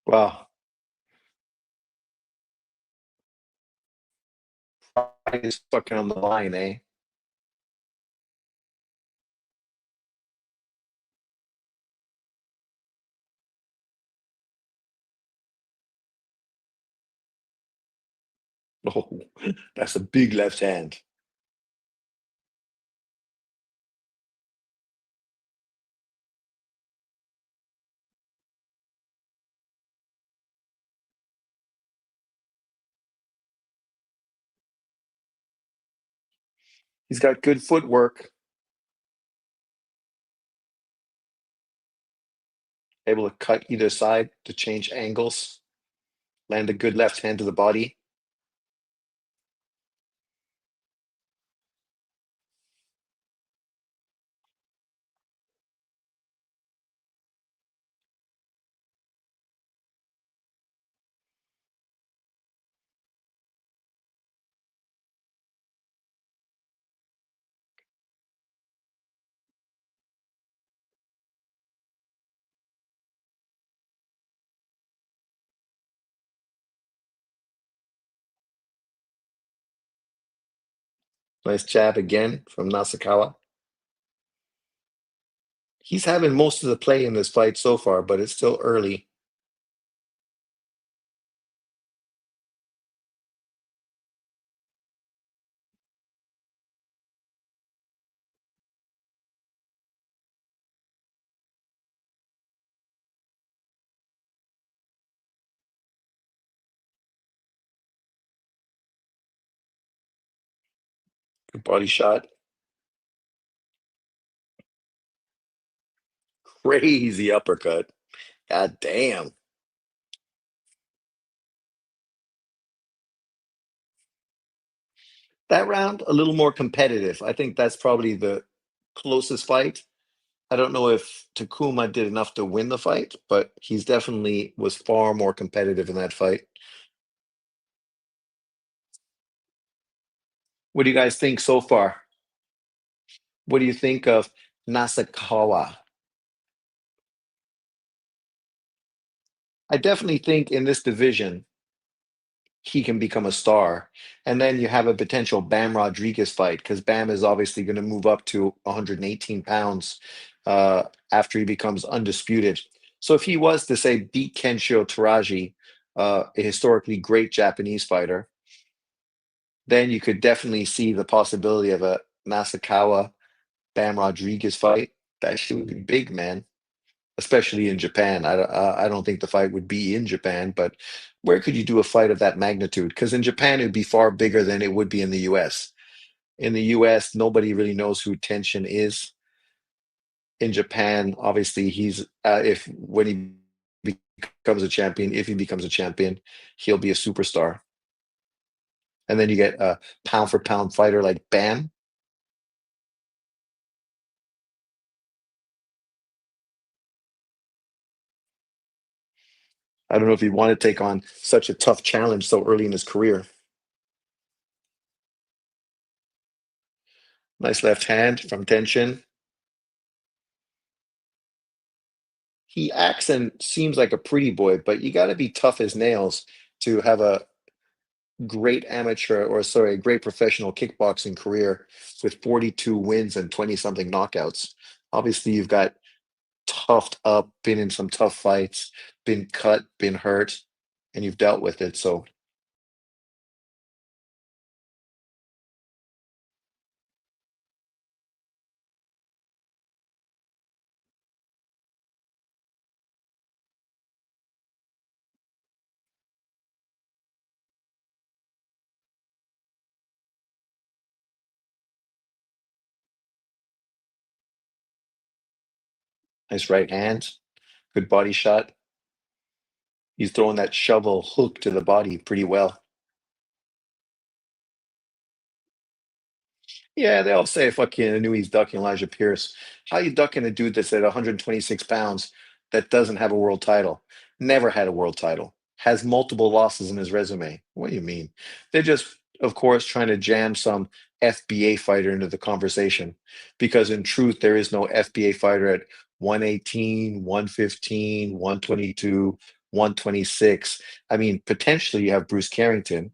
[SPEAKER 1] Wow. Pride is fucking on the line, eh? Oh, that's a big left hand. He's got good footwork, able to cut either side to change angles, land a good left hand to the body. Nice jab again from Nasakawa. He's having most of the play in this fight so far, but it's still early. Good body shot. Crazy uppercut. God damn. That round, a little more competitive. I think that's probably the closest fight. I don't know if Takuma did enough to win the fight, but he's definitely was far more competitive in that fight. What do you guys think so far? What do you think of Nasakawa? I definitely think in this division, he can become a star. And then you have a potential Bam Rodriguez fight because Bam is obviously going to move up to 118 pounds after he becomes undisputed. So if he was to say beat Kenshiro Taraji, a historically great Japanese fighter, then you could definitely see the possibility of a Nasakawa Bam Rodriguez fight. That shit would be big, man. Especially in Japan. I don't think the fight would be in Japan, but where could you do a fight of that magnitude? Because in Japan, it would be far bigger than it would be in the US. In the US, nobody really knows who Tenshin is. In Japan, obviously, he's if when he becomes a champion, if he becomes a champion, he'll be a superstar. And then you get a pound for pound fighter like Bam. I don't know if he'd want to take on such a tough challenge so early in his career. Nice left hand from Tenshin. He acts and seems like a pretty boy, but you got to be tough as nails to have a great amateur or sorry, a great professional kickboxing career with 42 wins and 20 something knockouts. Obviously, you've got toughed up, been in some tough fights, been cut, been hurt, and you've dealt with it. So nice right hand, good body shot. He's throwing that shovel hook to the body pretty well. Yeah, they all say fucking Inouye's ducking Elijah Pierce. How you ducking a dude that's at 126 pounds that doesn't have a world title? Never had a world title. Has multiple losses in his resume. What do you mean? They're just, of course, trying to jam some FBA fighter into the conversation because in truth, there is no FBA fighter at 118, 115, 122, 126. I mean, potentially you have Bruce Carrington,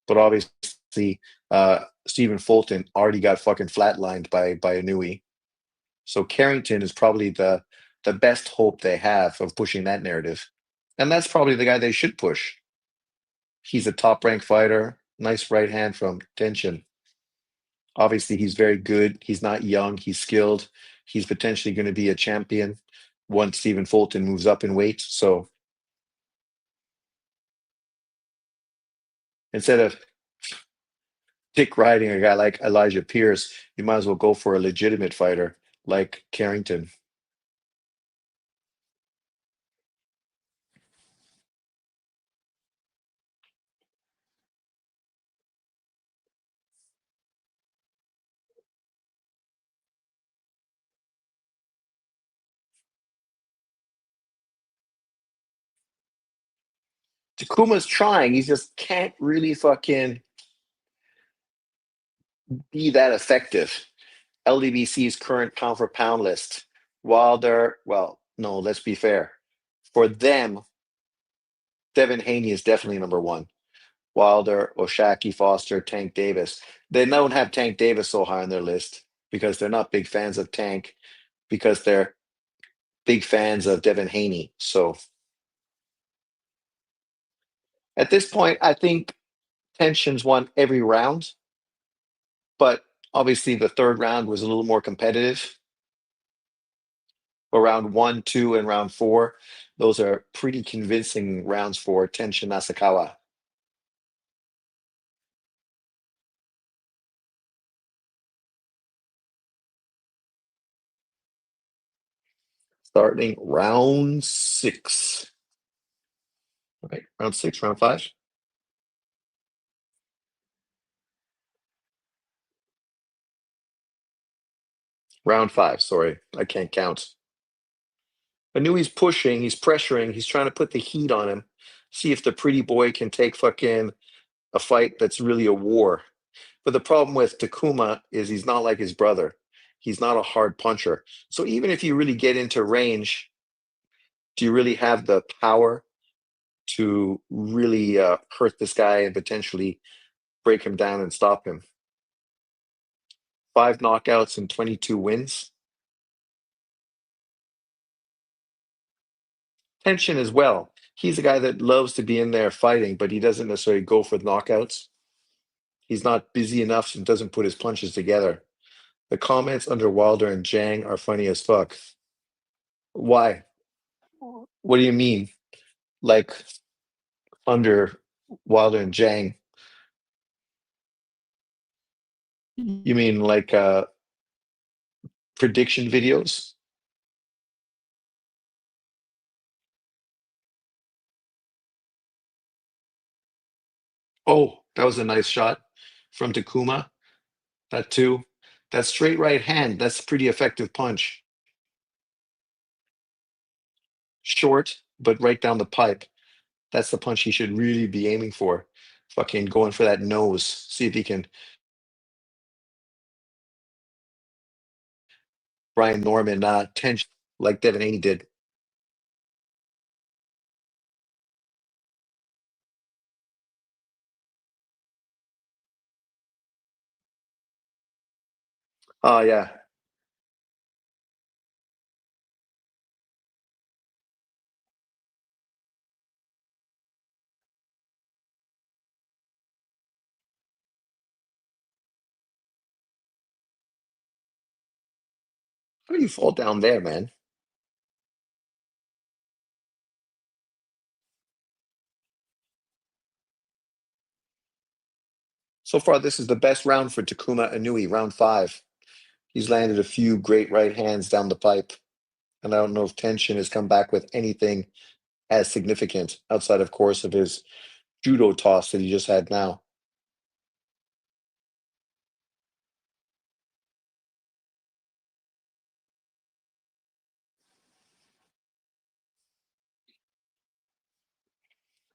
[SPEAKER 1] but obviously Stephen Fulton already got fucking flatlined by Inoue. So Carrington is probably the best hope they have of pushing that narrative. And that's probably the guy they should push. He's a top ranked fighter. Nice right hand from Tension. Obviously, he's very good. He's not young. He's skilled. He's potentially going to be a champion once Stephen Fulton moves up in weight. So instead of Dick riding a guy like Elijah Pierce, you might as well go for a legitimate fighter like Carrington. Takuma's trying, he just can't really fucking be that effective. LDBC's current pound for pound list, Wilder, well, no, let's be fair. For them, Devin Haney is definitely number one. Wilder, Oshaki, Foster, Tank Davis. They don't have Tank Davis so high on their list because they're not big fans of Tank, because they're big fans of Devin Haney. So at this point, I think Tensions won every round, but obviously the third round was a little more competitive. But round one, two, and round four, those are pretty convincing rounds for Tenshin Nasukawa. Starting round six. Right, round six, round five, round five. Sorry, I can't count. I knew he's pushing, he's pressuring, he's trying to put the heat on him. See if the pretty boy can take fucking a fight that's really a war. But the problem with Takuma is he's not like his brother. He's not a hard puncher. So even if you really get into range, do you really have the power to really hurt this guy and potentially break him down and stop him? Five knockouts and 22 wins. Tension as well. He's a guy that loves to be in there fighting, but he doesn't necessarily go for the knockouts. He's not busy enough and doesn't put his punches together. The comments under Wilder and Jang are funny as fuck. Why? What do you mean? Like under Wilder and Jang? You mean like prediction videos? Oh, that was a nice shot from Takuma. That too. That straight right hand, that's a pretty effective punch. Short, but right down the pipe. That's the punch he should really be aiming for. Fucking going for that nose. See if he can. Brian Norman, tension like Devin Haney did. Oh, yeah. How do you fall down there, man? So far, this is the best round for Takuma Inoue, round five. He's landed a few great right hands down the pipe. And I don't know if tension has come back with anything as significant outside, of course, of his judo toss that he just had now.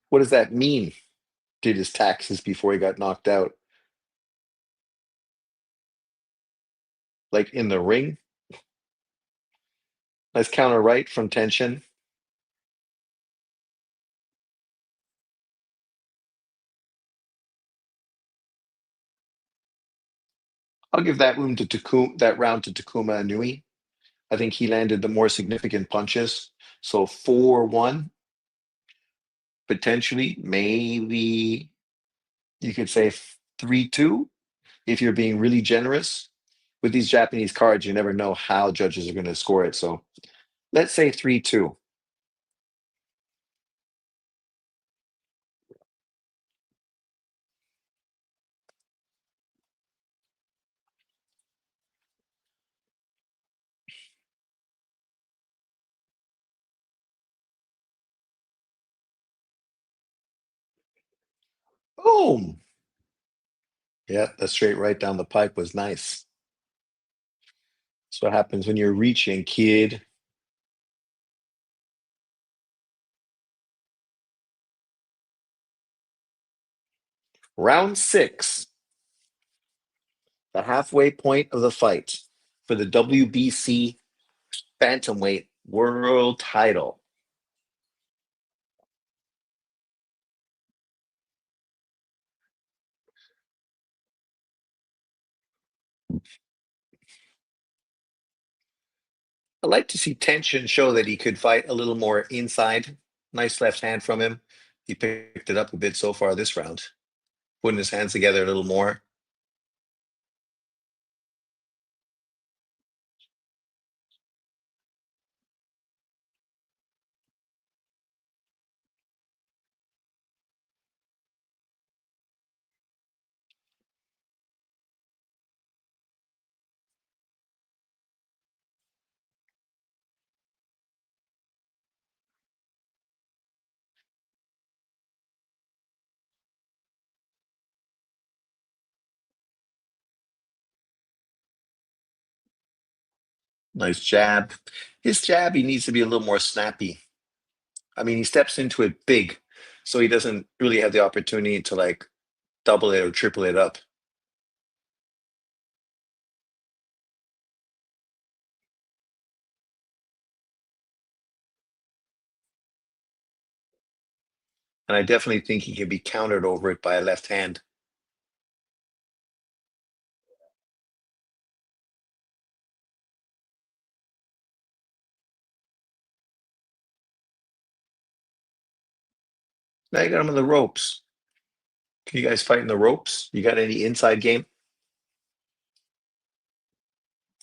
[SPEAKER 1] What does that mean? Did his taxes before he got knocked out? Like in the ring? Nice counter right from tension. I'll give that room to Takuma, that round to Takuma Inui. I think he landed the more significant punches. So 4-1, potentially, maybe you could say 3-2 if you're being really generous. With these Japanese cards, you never know how judges are going to score it. So let's say 3-2. Boom. Yeah, the straight right down the pipe was nice. That's what happens when you're reaching, kid. Round six, the halfway point of the fight for the WBC Bantamweight World Title. I like to see Tension show that he could fight a little more inside. Nice left hand from him. He picked it up a bit so far this round, putting his hands together a little more. Nice jab. His jab, he needs to be a little more snappy. I mean, he steps into it big, so he doesn't really have the opportunity to like double it or triple it up. And I definitely think he can be countered over it by a left hand. Now you got him on the ropes. Can you guys fight in the ropes? You got any inside game?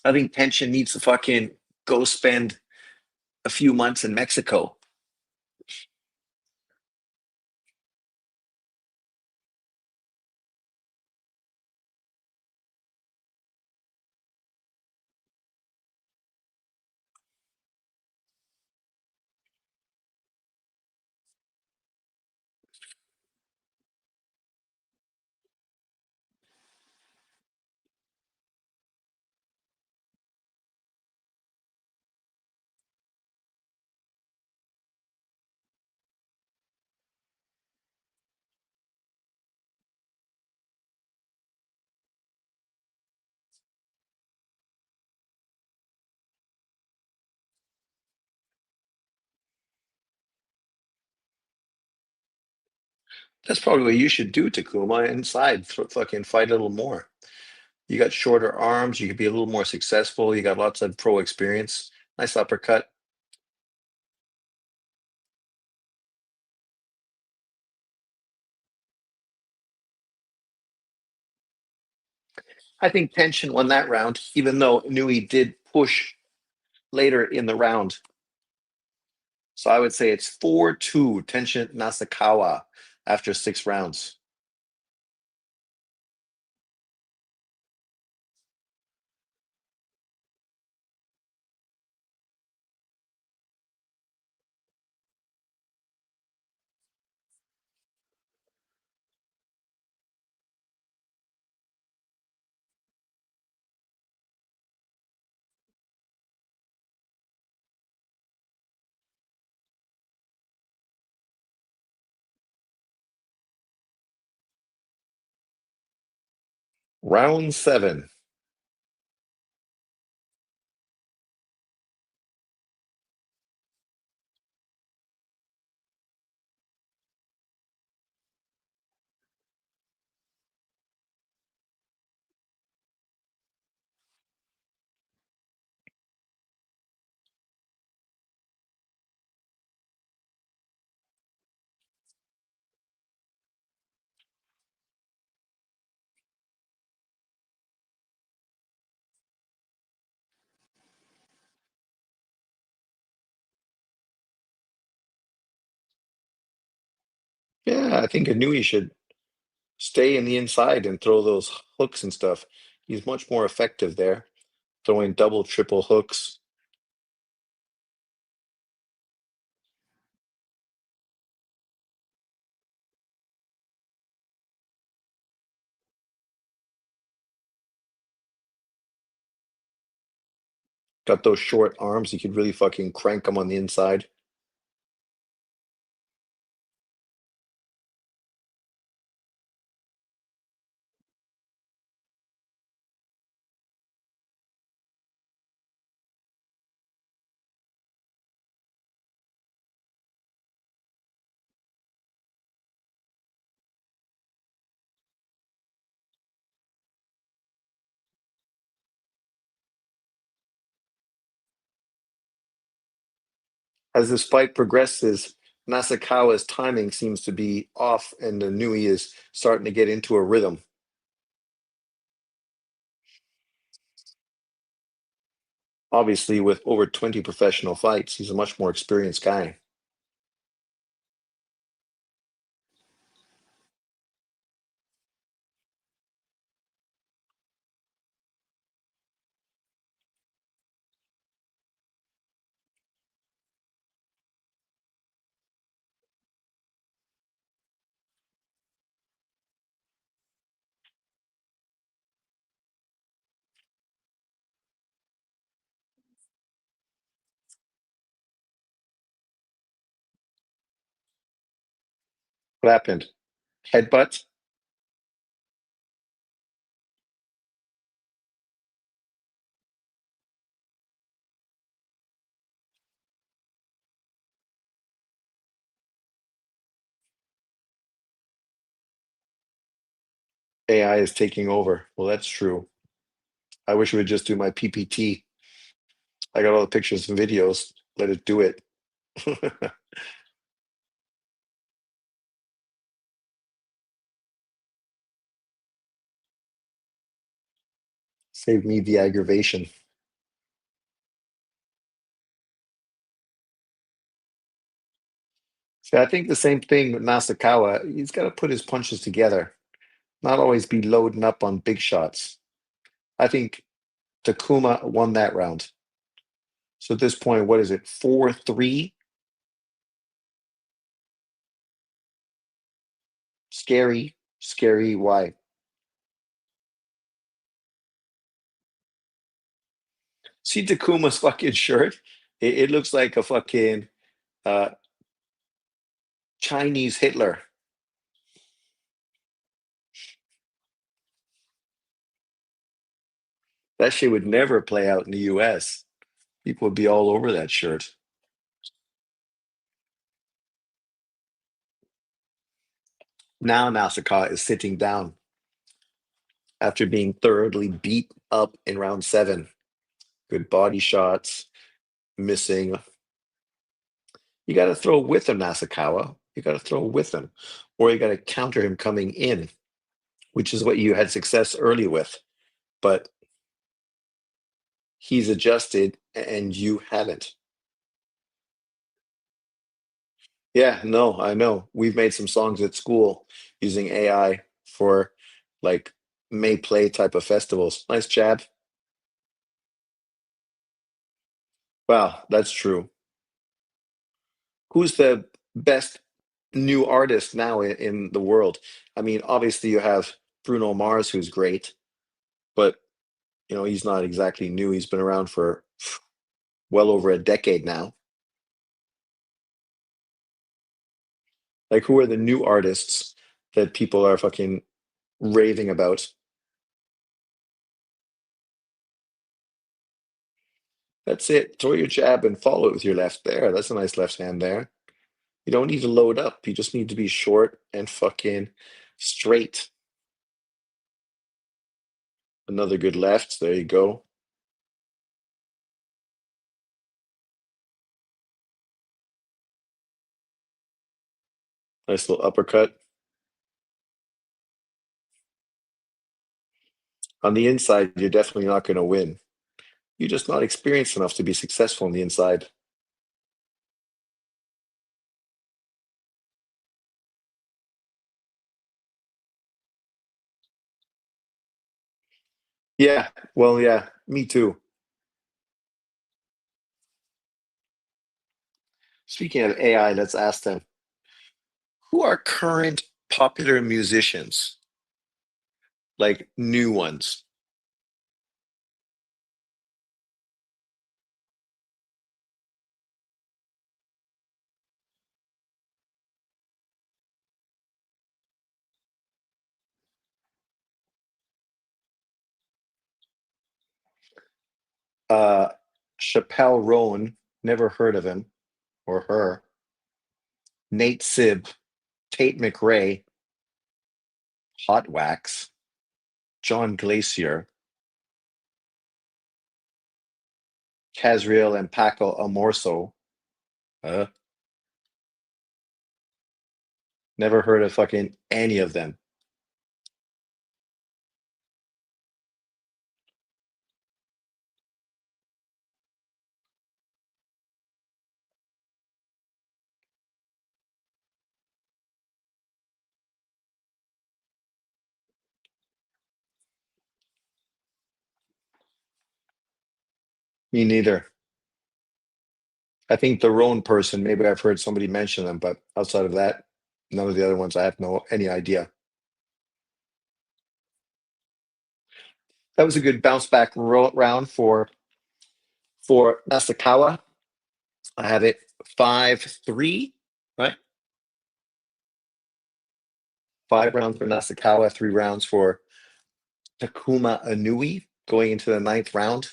[SPEAKER 1] I think Tension needs to fucking go spend a few months in Mexico. That's probably what you should do, Takuma. Inside, fucking fight a little more. You got shorter arms. You could be a little more successful. You got lots of pro experience. Nice uppercut. I think Tension won that round, even though Nui did push later in the round. So I would say it's 4-2 Tension Nasakawa after 6 rounds. Round seven. Yeah, I think Nui should stay in the inside and throw those hooks and stuff. He's much more effective there, throwing double, triple hooks. Got those short arms. You could really fucking crank them on the inside. As this fight progresses, Nasukawa's timing seems to be off, and the Nui is starting to get into a rhythm. Obviously, with over 20 professional fights, he's a much more experienced guy. What happened? Headbutt? AI is taking over. Well, that's true. I wish it would just do my PPT. I got all the pictures and videos. Let it do it. Save me the aggravation. See, I think the same thing with Nasukawa. He's got to put his punches together, not always be loading up on big shots. I think Takuma won that round. So at this point, what is it? 4-3? Scary. Scary. Why? See Takuma's fucking shirt? It looks like a fucking uh, Chinese Hitler. That shit would never play out in the US. People would be all over that shirt. Now Nasukawa is sitting down after being thoroughly beat up in round 7. Good body shots, missing. You got to throw with him, Nasukawa. You got to throw with him, or you got to counter him coming in, which is what you had success early with. But he's adjusted, and you haven't. Yeah, no, I know. We've made some songs at school using AI for like May Play type of festivals. Nice jab. Wow, that's true. Who's the best new artist now in the world? I mean, obviously you have Bruno Mars, who's great, but he's not exactly new. He's been around for well over a decade now. Like, who are the new artists that people are fucking raving about? That's it. Throw your jab and follow it with your left there. That's a nice left hand there. You don't need to load up. You just need to be short and fucking straight. Another good left. There you go. Nice little uppercut. On the inside, you're definitely not going to win. You're just not experienced enough to be successful on the inside. Yeah, well, yeah, me too. Speaking of AI, let's ask them, who are current popular musicians, like new ones? Uh, Chappelle Roan, never heard of him or her. Nate Sibb, Tate McRae, Hot Wax, John Glacier, Casriel and Paco Amorso. Uh, Never heard of fucking any of them. Me neither. I think the Roan person, maybe I've heard somebody mention them, but outside of that, none of the other ones I have no any idea. That was a good bounce back round for Nasakawa. I have it 5-3, right? 5 rounds for Nasakawa, 3 rounds for Takuma Inui going into the ninth round.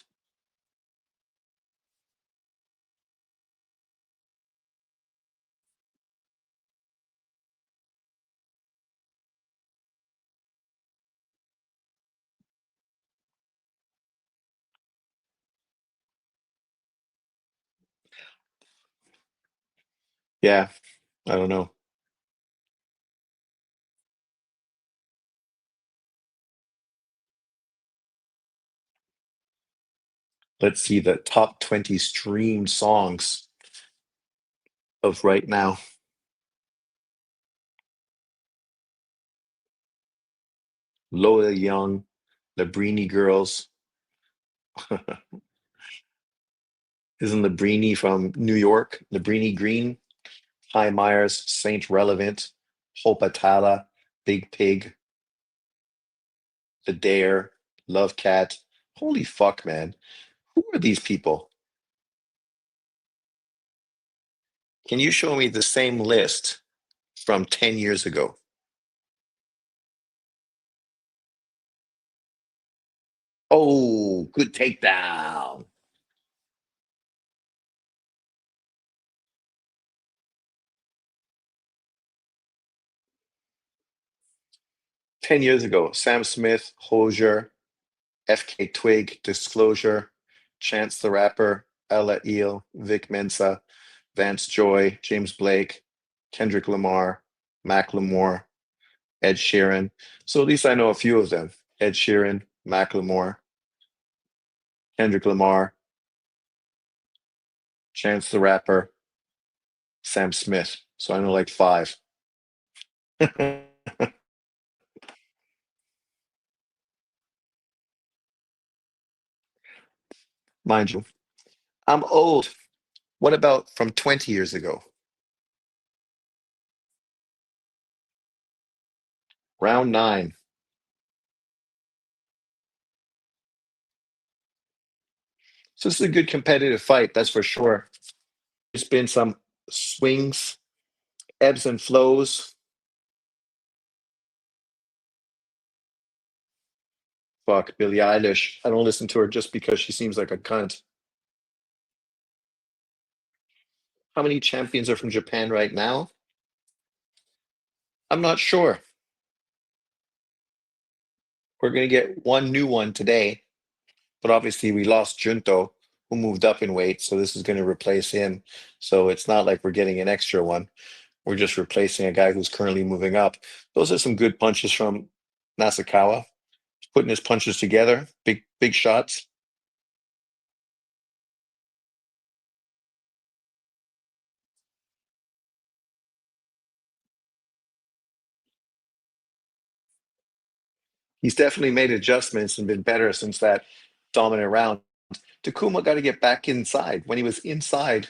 [SPEAKER 1] Yeah, I don't know. Let's see the top 20 streamed songs of right now. Lola Young, Labrini Girls. Isn't Labrini from New York? Labrini Green, Hi Myers, Saint Relevant, Hope Atala, Big Pig, The Dare, Love Cat. Holy fuck, man. Who are these people? Can you show me the same list from 10 years ago? Oh, good takedown. 10 years ago, Sam Smith, Hosier, FK Twig, Disclosure, Chance the Rapper, Ella Eel, Vic Mensa, Vance Joy, James Blake, Kendrick Lamar, Macklemore, Ed Sheeran. So at least I know a few of them. Ed Sheeran, Macklemore, Kendrick Lamar, Chance the Rapper, Sam Smith. So I know like five. Mind you, I'm old. What about from 20 years ago? Round nine. So this is a good competitive fight, that's for sure. There's been some swings, ebbs and flows. Fuck, Billie Eilish. I don't listen to her just because she seems like a cunt. How many champions are from Japan right now? I'm not sure. We're going to get one new one today, but obviously we lost Junto, who moved up in weight, so this is going to replace him. So it's not like we're getting an extra one. We're just replacing a guy who's currently moving up. Those are some good punches from Nasakawa. He's putting his punches together, big shots. He's definitely made adjustments and been better since that dominant round. Takuma got to get back inside. When he was inside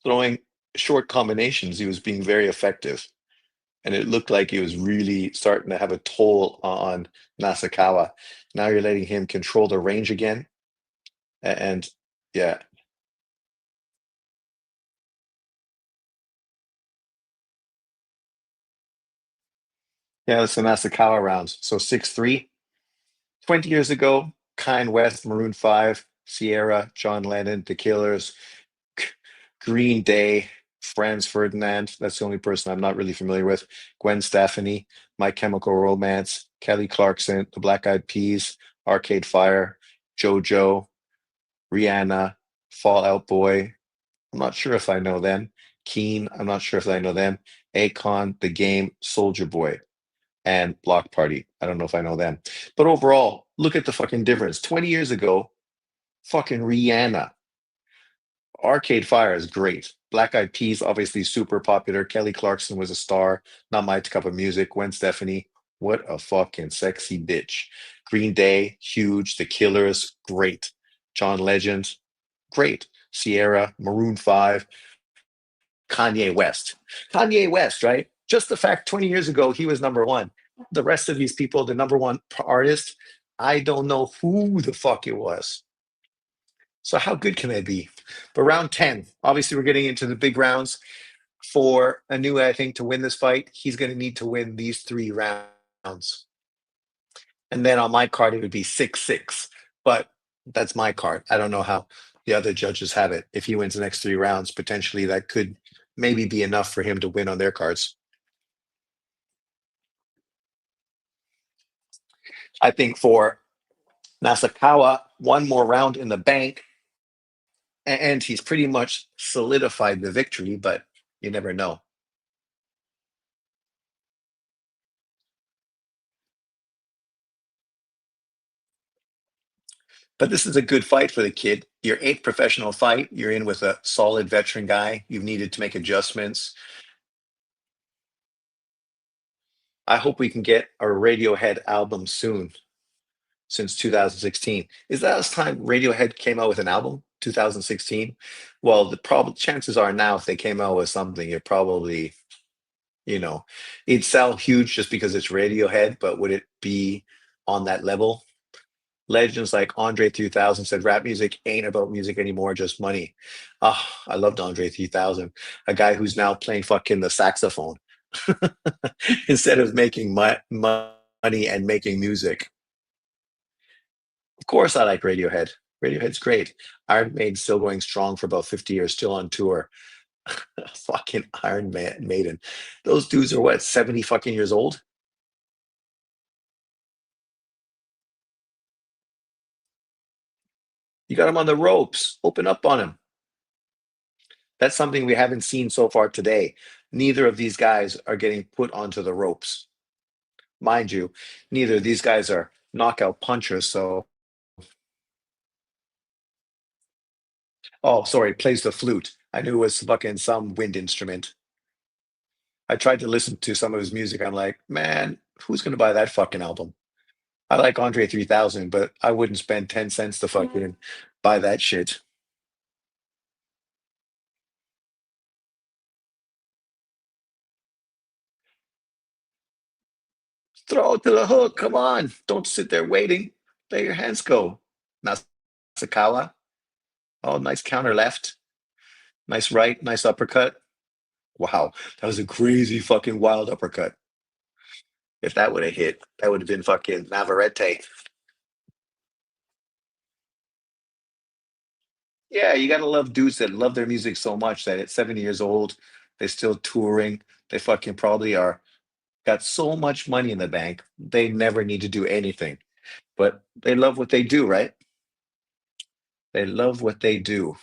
[SPEAKER 1] throwing short combinations, he was being very effective. And it looked like he was really starting to have a toll on Nasakawa. Now you're letting him control the range again. And yeah, yeah, that's the Nasakawa rounds. So 6-3. 20 years ago, Kind West, Maroon 5, Sierra, John Lennon, The Killers, Green Day, Franz Ferdinand. That's the only person I'm not really familiar with. Gwen Stefani, My Chemical Romance, Kelly Clarkson, The Black Eyed Peas, Arcade Fire, JoJo, Rihanna, Fall Out Boy. I'm not sure if I know them. Keen, I'm not sure if I know them. Akon, The Game, Soldier Boy, and Block Party. I don't know if I know them. But overall, look at the fucking difference. 20 years ago, fucking Rihanna. Arcade Fire is great. Black Eyed Peas, obviously super popular. Kelly Clarkson was a star. Not my cup of music. Gwen Stefani, what a fucking sexy bitch. Green Day, huge. The Killers, great. John Legend, great. Sierra, Maroon 5, Kanye West. Kanye West, right? Just the fact 20 years ago he was number one. The rest of these people, the number one artist, I don't know who the fuck it was. So how good can they be? But round 10, obviously we're getting into the big rounds. For Inoue, I think to win this fight, he's going to need to win these three rounds. And then on my card, it would be 6-6. But that's my card. I don't know how the other judges have it. If he wins the next three rounds, potentially that could maybe be enough for him to win on their cards. I think for Nasakawa, one more round in the bank, and he's pretty much solidified the victory, but you never know. But this is a good fight for the kid. Your eighth professional fight. You're in with a solid veteran guy. You've needed to make adjustments. I hope we can get a Radiohead album soon, since 2016. Is that last time Radiohead came out with an album? 2016. Well, the problem chances are now if they came out with something, it probably, you know, it'd sell huge just because it's Radiohead, but would it be on that level? Legends like Andre 3000 said rap music ain't about music anymore, just money. Ah, I loved Andre 3000, a guy who's now playing fucking the saxophone instead of making money and making music. Of course, I like Radiohead. Radiohead's great. Iron Maiden's still going strong for about 50 years, still on tour. Fucking Maiden. Those dudes are what, 70 fucking years old? You got them on the ropes. Open up on them. That's something we haven't seen so far today. Neither of these guys are getting put onto the ropes. Mind you, neither of these guys are knockout punchers. So, oh, sorry, plays the flute. I knew it was fucking some wind instrument. I tried to listen to some of his music. I'm like, man, who's gonna buy that fucking album? I like Andre 3000, but I wouldn't spend 10 cents to fucking buy that shit. Throw it to the hook. Come on. Don't sit there waiting. Let your hands go. Nasakawa. Oh, nice counter left. Nice right. Nice uppercut. Wow. That was a crazy fucking wild uppercut. If that would have hit, that would have been fucking Navarrete. Yeah, you gotta love dudes that love their music so much that at 70 years old, they're still touring. They fucking probably are got so much money in the bank, they never need to do anything. But they love what they do, right? They love what they do.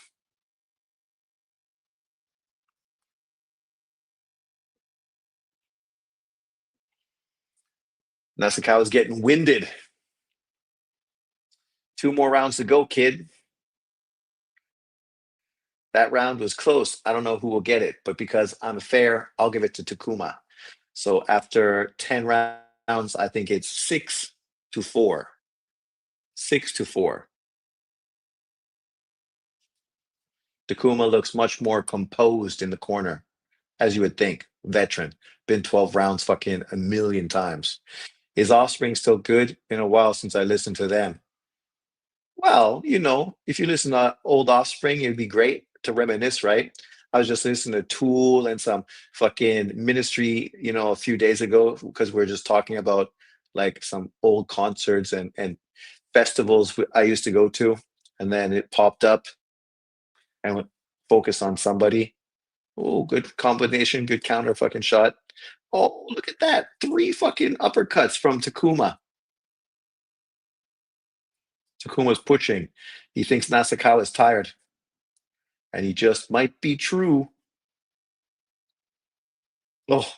[SPEAKER 1] Nasakawa's getting winded. Two more rounds to go, kid. That round was close. I don't know who will get it, but because I'm fair, I'll give it to Takuma. So after 10 rounds, I think it's 6-4. 6-4. Takuma looks much more composed in the corner, as you would think. Veteran. Been 12 rounds fucking a million times. Is Offspring still good? Been a while since I listened to them. Well, if you listen to old Offspring, it'd be great to reminisce, right? I was just listening to Tool and some fucking Ministry, a few days ago because we are just talking about like some old concerts and festivals I used to go to. and then it popped up and went focused on somebody. Oh, good combination, good counter fucking shot. Oh, look at that. Three fucking uppercuts from Takuma. Takuma's pushing. He thinks Nasakawa is tired. And he just might be true. Oh,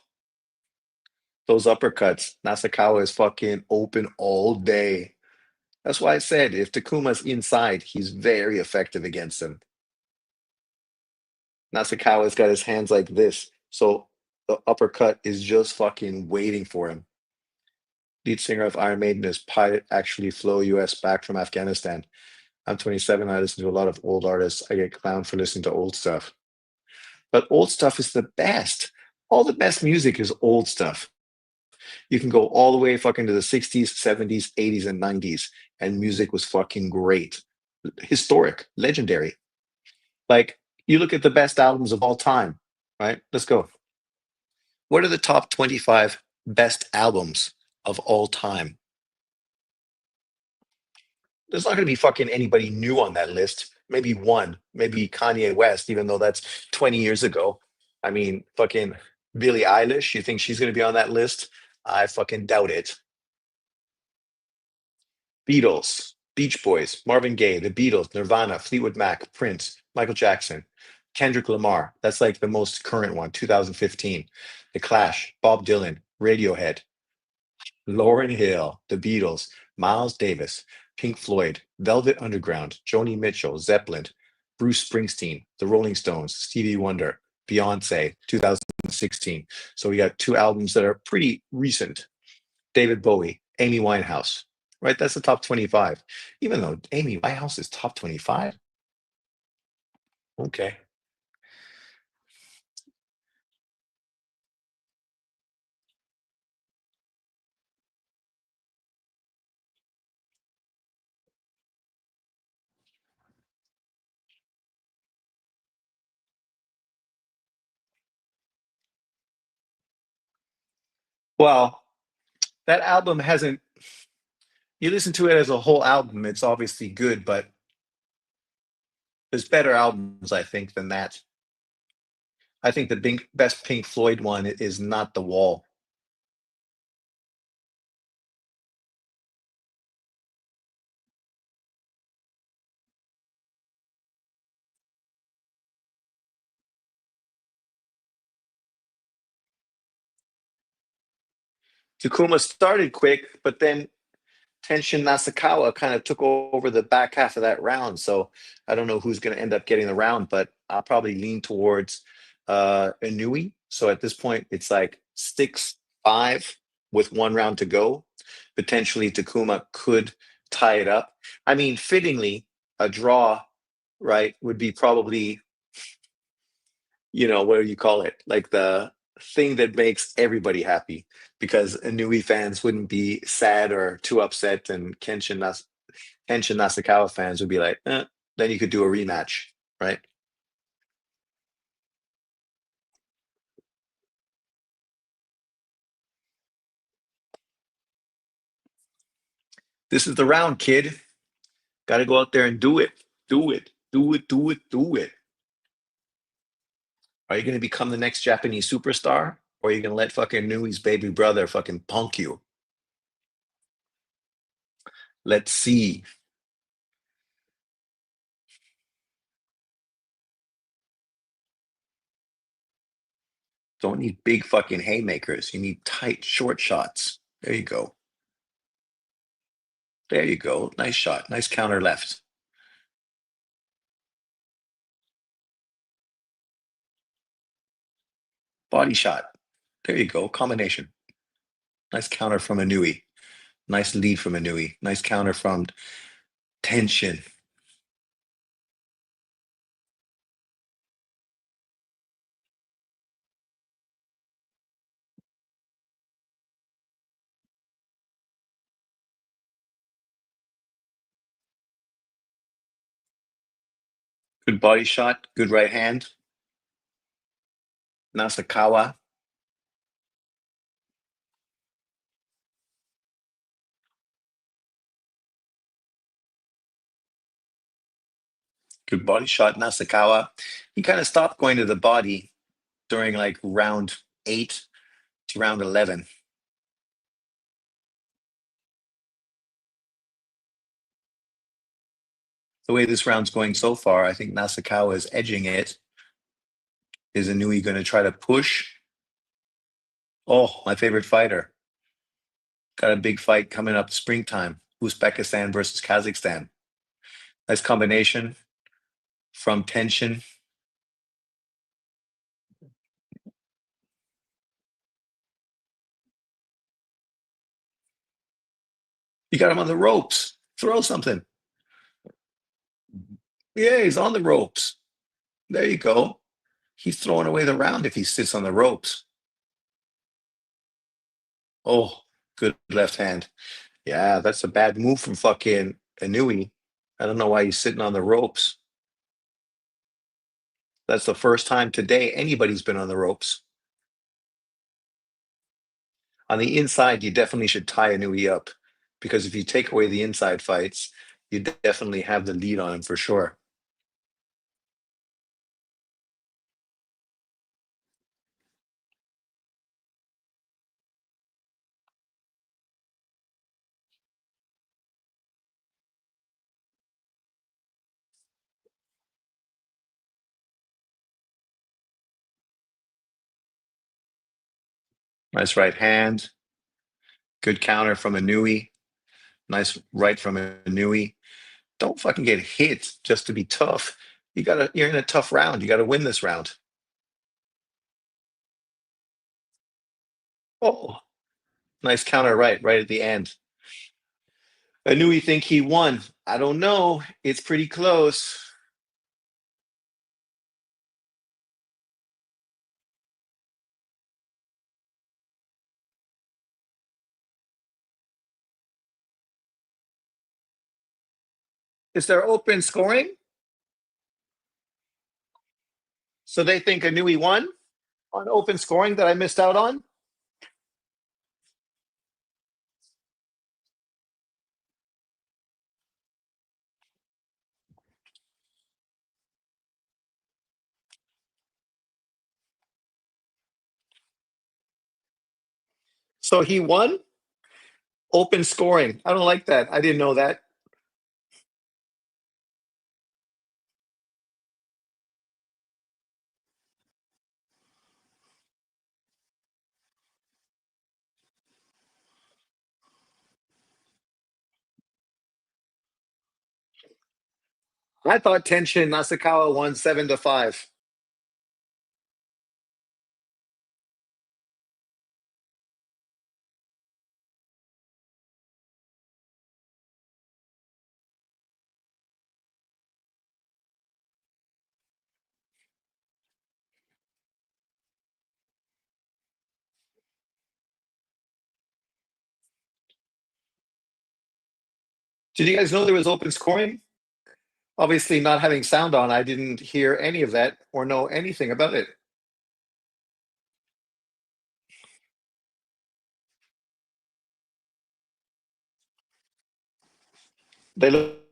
[SPEAKER 1] those uppercuts. Nasakawa is fucking open all day. That's why I said if Takuma's inside, he's very effective against him. Nasakawa's got his hands like this. So the uppercut is just fucking waiting for him. Lead singer of Iron Maiden is Pilot Actually Flow US back from Afghanistan. I'm 27. I listen to a lot of old artists. I get clowned for listening to old stuff. But old stuff is the best. All the best music is old stuff. You can go all the way fucking to the 60s, 70s, 80s, and 90s, and music was fucking great. Historic, legendary. Like, you look at the best albums of all time, right? Let's go. What are the top 25 best albums of all time? There's not going to be fucking anybody new on that list. Maybe one, maybe Kanye West, even though that's 20 years ago. I mean, fucking Billie Eilish, you think she's going to be on that list? I fucking doubt it. Beatles, Beach Boys, Marvin Gaye, The Beatles, Nirvana, Fleetwood Mac, Prince, Michael Jackson, Kendrick Lamar. That's like the most current one, 2015. The Clash, Bob Dylan, Radiohead, Lauryn Hill, The Beatles, Miles Davis, Pink Floyd, Velvet Underground, Joni Mitchell, Zeppelin, Bruce Springsteen, The Rolling Stones, Stevie Wonder, Beyonce, 2016. So we got two albums that are pretty recent. David Bowie, Amy Winehouse, right? That's the top 25. Even though Amy Winehouse is top 25. Okay. Well, that album hasn't, you listen to it as a whole album, it's obviously good, but there's better albums, I think, than that. I think the best Pink Floyd one is Not the Wall. Takuma started quick, but then Tenshin Nasukawa kind of took over the back half of that round. So I don't know who's going to end up getting the round, but I'll probably lean towards Inui. So at this point, it's like 6-5 with one round to go. Potentially, Takuma could tie it up. I mean, fittingly, a draw, right, would be probably, what do you call it? Like the thing that makes everybody happy because Inui fans wouldn't be sad or too upset, and Kenshin Nasukawa fans would be like, then you could do a rematch, right? This is the round, kid. Got to go out there and do it. Do it. Do it. Do it. Do it. Are you going to become the next Japanese superstar? Or are you going to let fucking Nui's baby brother fucking punk you? Let's see. Don't need big fucking haymakers. You need tight, short shots. There you go. There you go. Nice shot. Nice counter left. Body shot. There you go. Combination. Nice counter from Inui. Nice lead from Inui. Nice counter from Tension. Good body shot. Good right hand. Nasakawa. Good body shot, Nasakawa. He kind of stopped going to the body during like round 8 to round 11. The way this round's going so far, I think Nasakawa is edging it. Is Inoue going to try to push? Oh, my favorite fighter. Got a big fight coming up springtime. Uzbekistan versus Kazakhstan. Nice combination from Tensin. You got him on the ropes. Throw something. Yeah, he's on the ropes. There you go. He's throwing away the round if he sits on the ropes. Oh, good left hand. Yeah, that's a bad move from fucking Inoue. I don't know why he's sitting on the ropes. That's the first time today anybody's been on the ropes. On the inside, you definitely should tie Inoue up because if you take away the inside fights, you definitely have the lead on him for sure. Nice right hand. Good counter from Inoue. Nice right from Inoue. Don't fucking get hit just to be tough. You're in a tough round. You gotta win this round. Oh, nice counter right at the end. Inoue think he won. I don't know. It's pretty close. Is there open scoring? So they think Inoue won on open scoring that I missed out on? So he won open scoring. I don't like that. I didn't know that. I thought Tenshin Nasukawa won 7-5. Did you guys know there was open scoring? Obviously, not having sound on, I didn't hear any of that or know anything about it. They look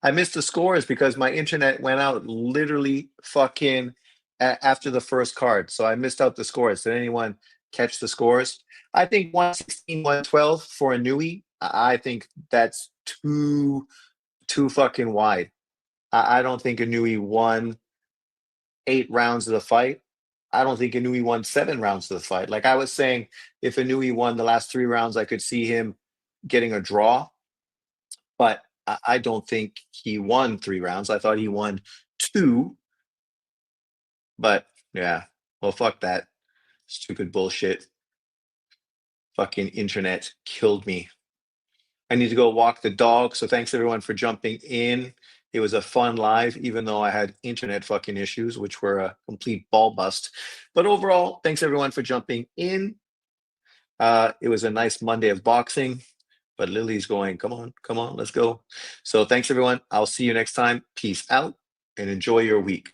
[SPEAKER 1] I missed the scores because my internet went out literally fucking after the first card. So I missed out the scores. Did anyone catch the scores? I think 116, 112 for Inoue. I think that's too fucking wide. I don't think Inoue won 8 rounds of the fight. I don't think Inoue won 7 rounds of the fight. Like I was saying, if Inoue won the last 3 rounds, I could see him getting a draw. But I don't think he won 3 rounds. I thought he won two. But yeah, well, fuck that stupid bullshit. Fucking internet killed me. I need to go walk the dog. So thanks everyone for jumping in. It was a fun live, even though I had internet fucking issues, which were a complete ball bust. But overall, thanks everyone for jumping in. It was a nice Monday of boxing, but Lily's going, come on, let's go. So thanks everyone. I'll see you next time. Peace out and enjoy your week.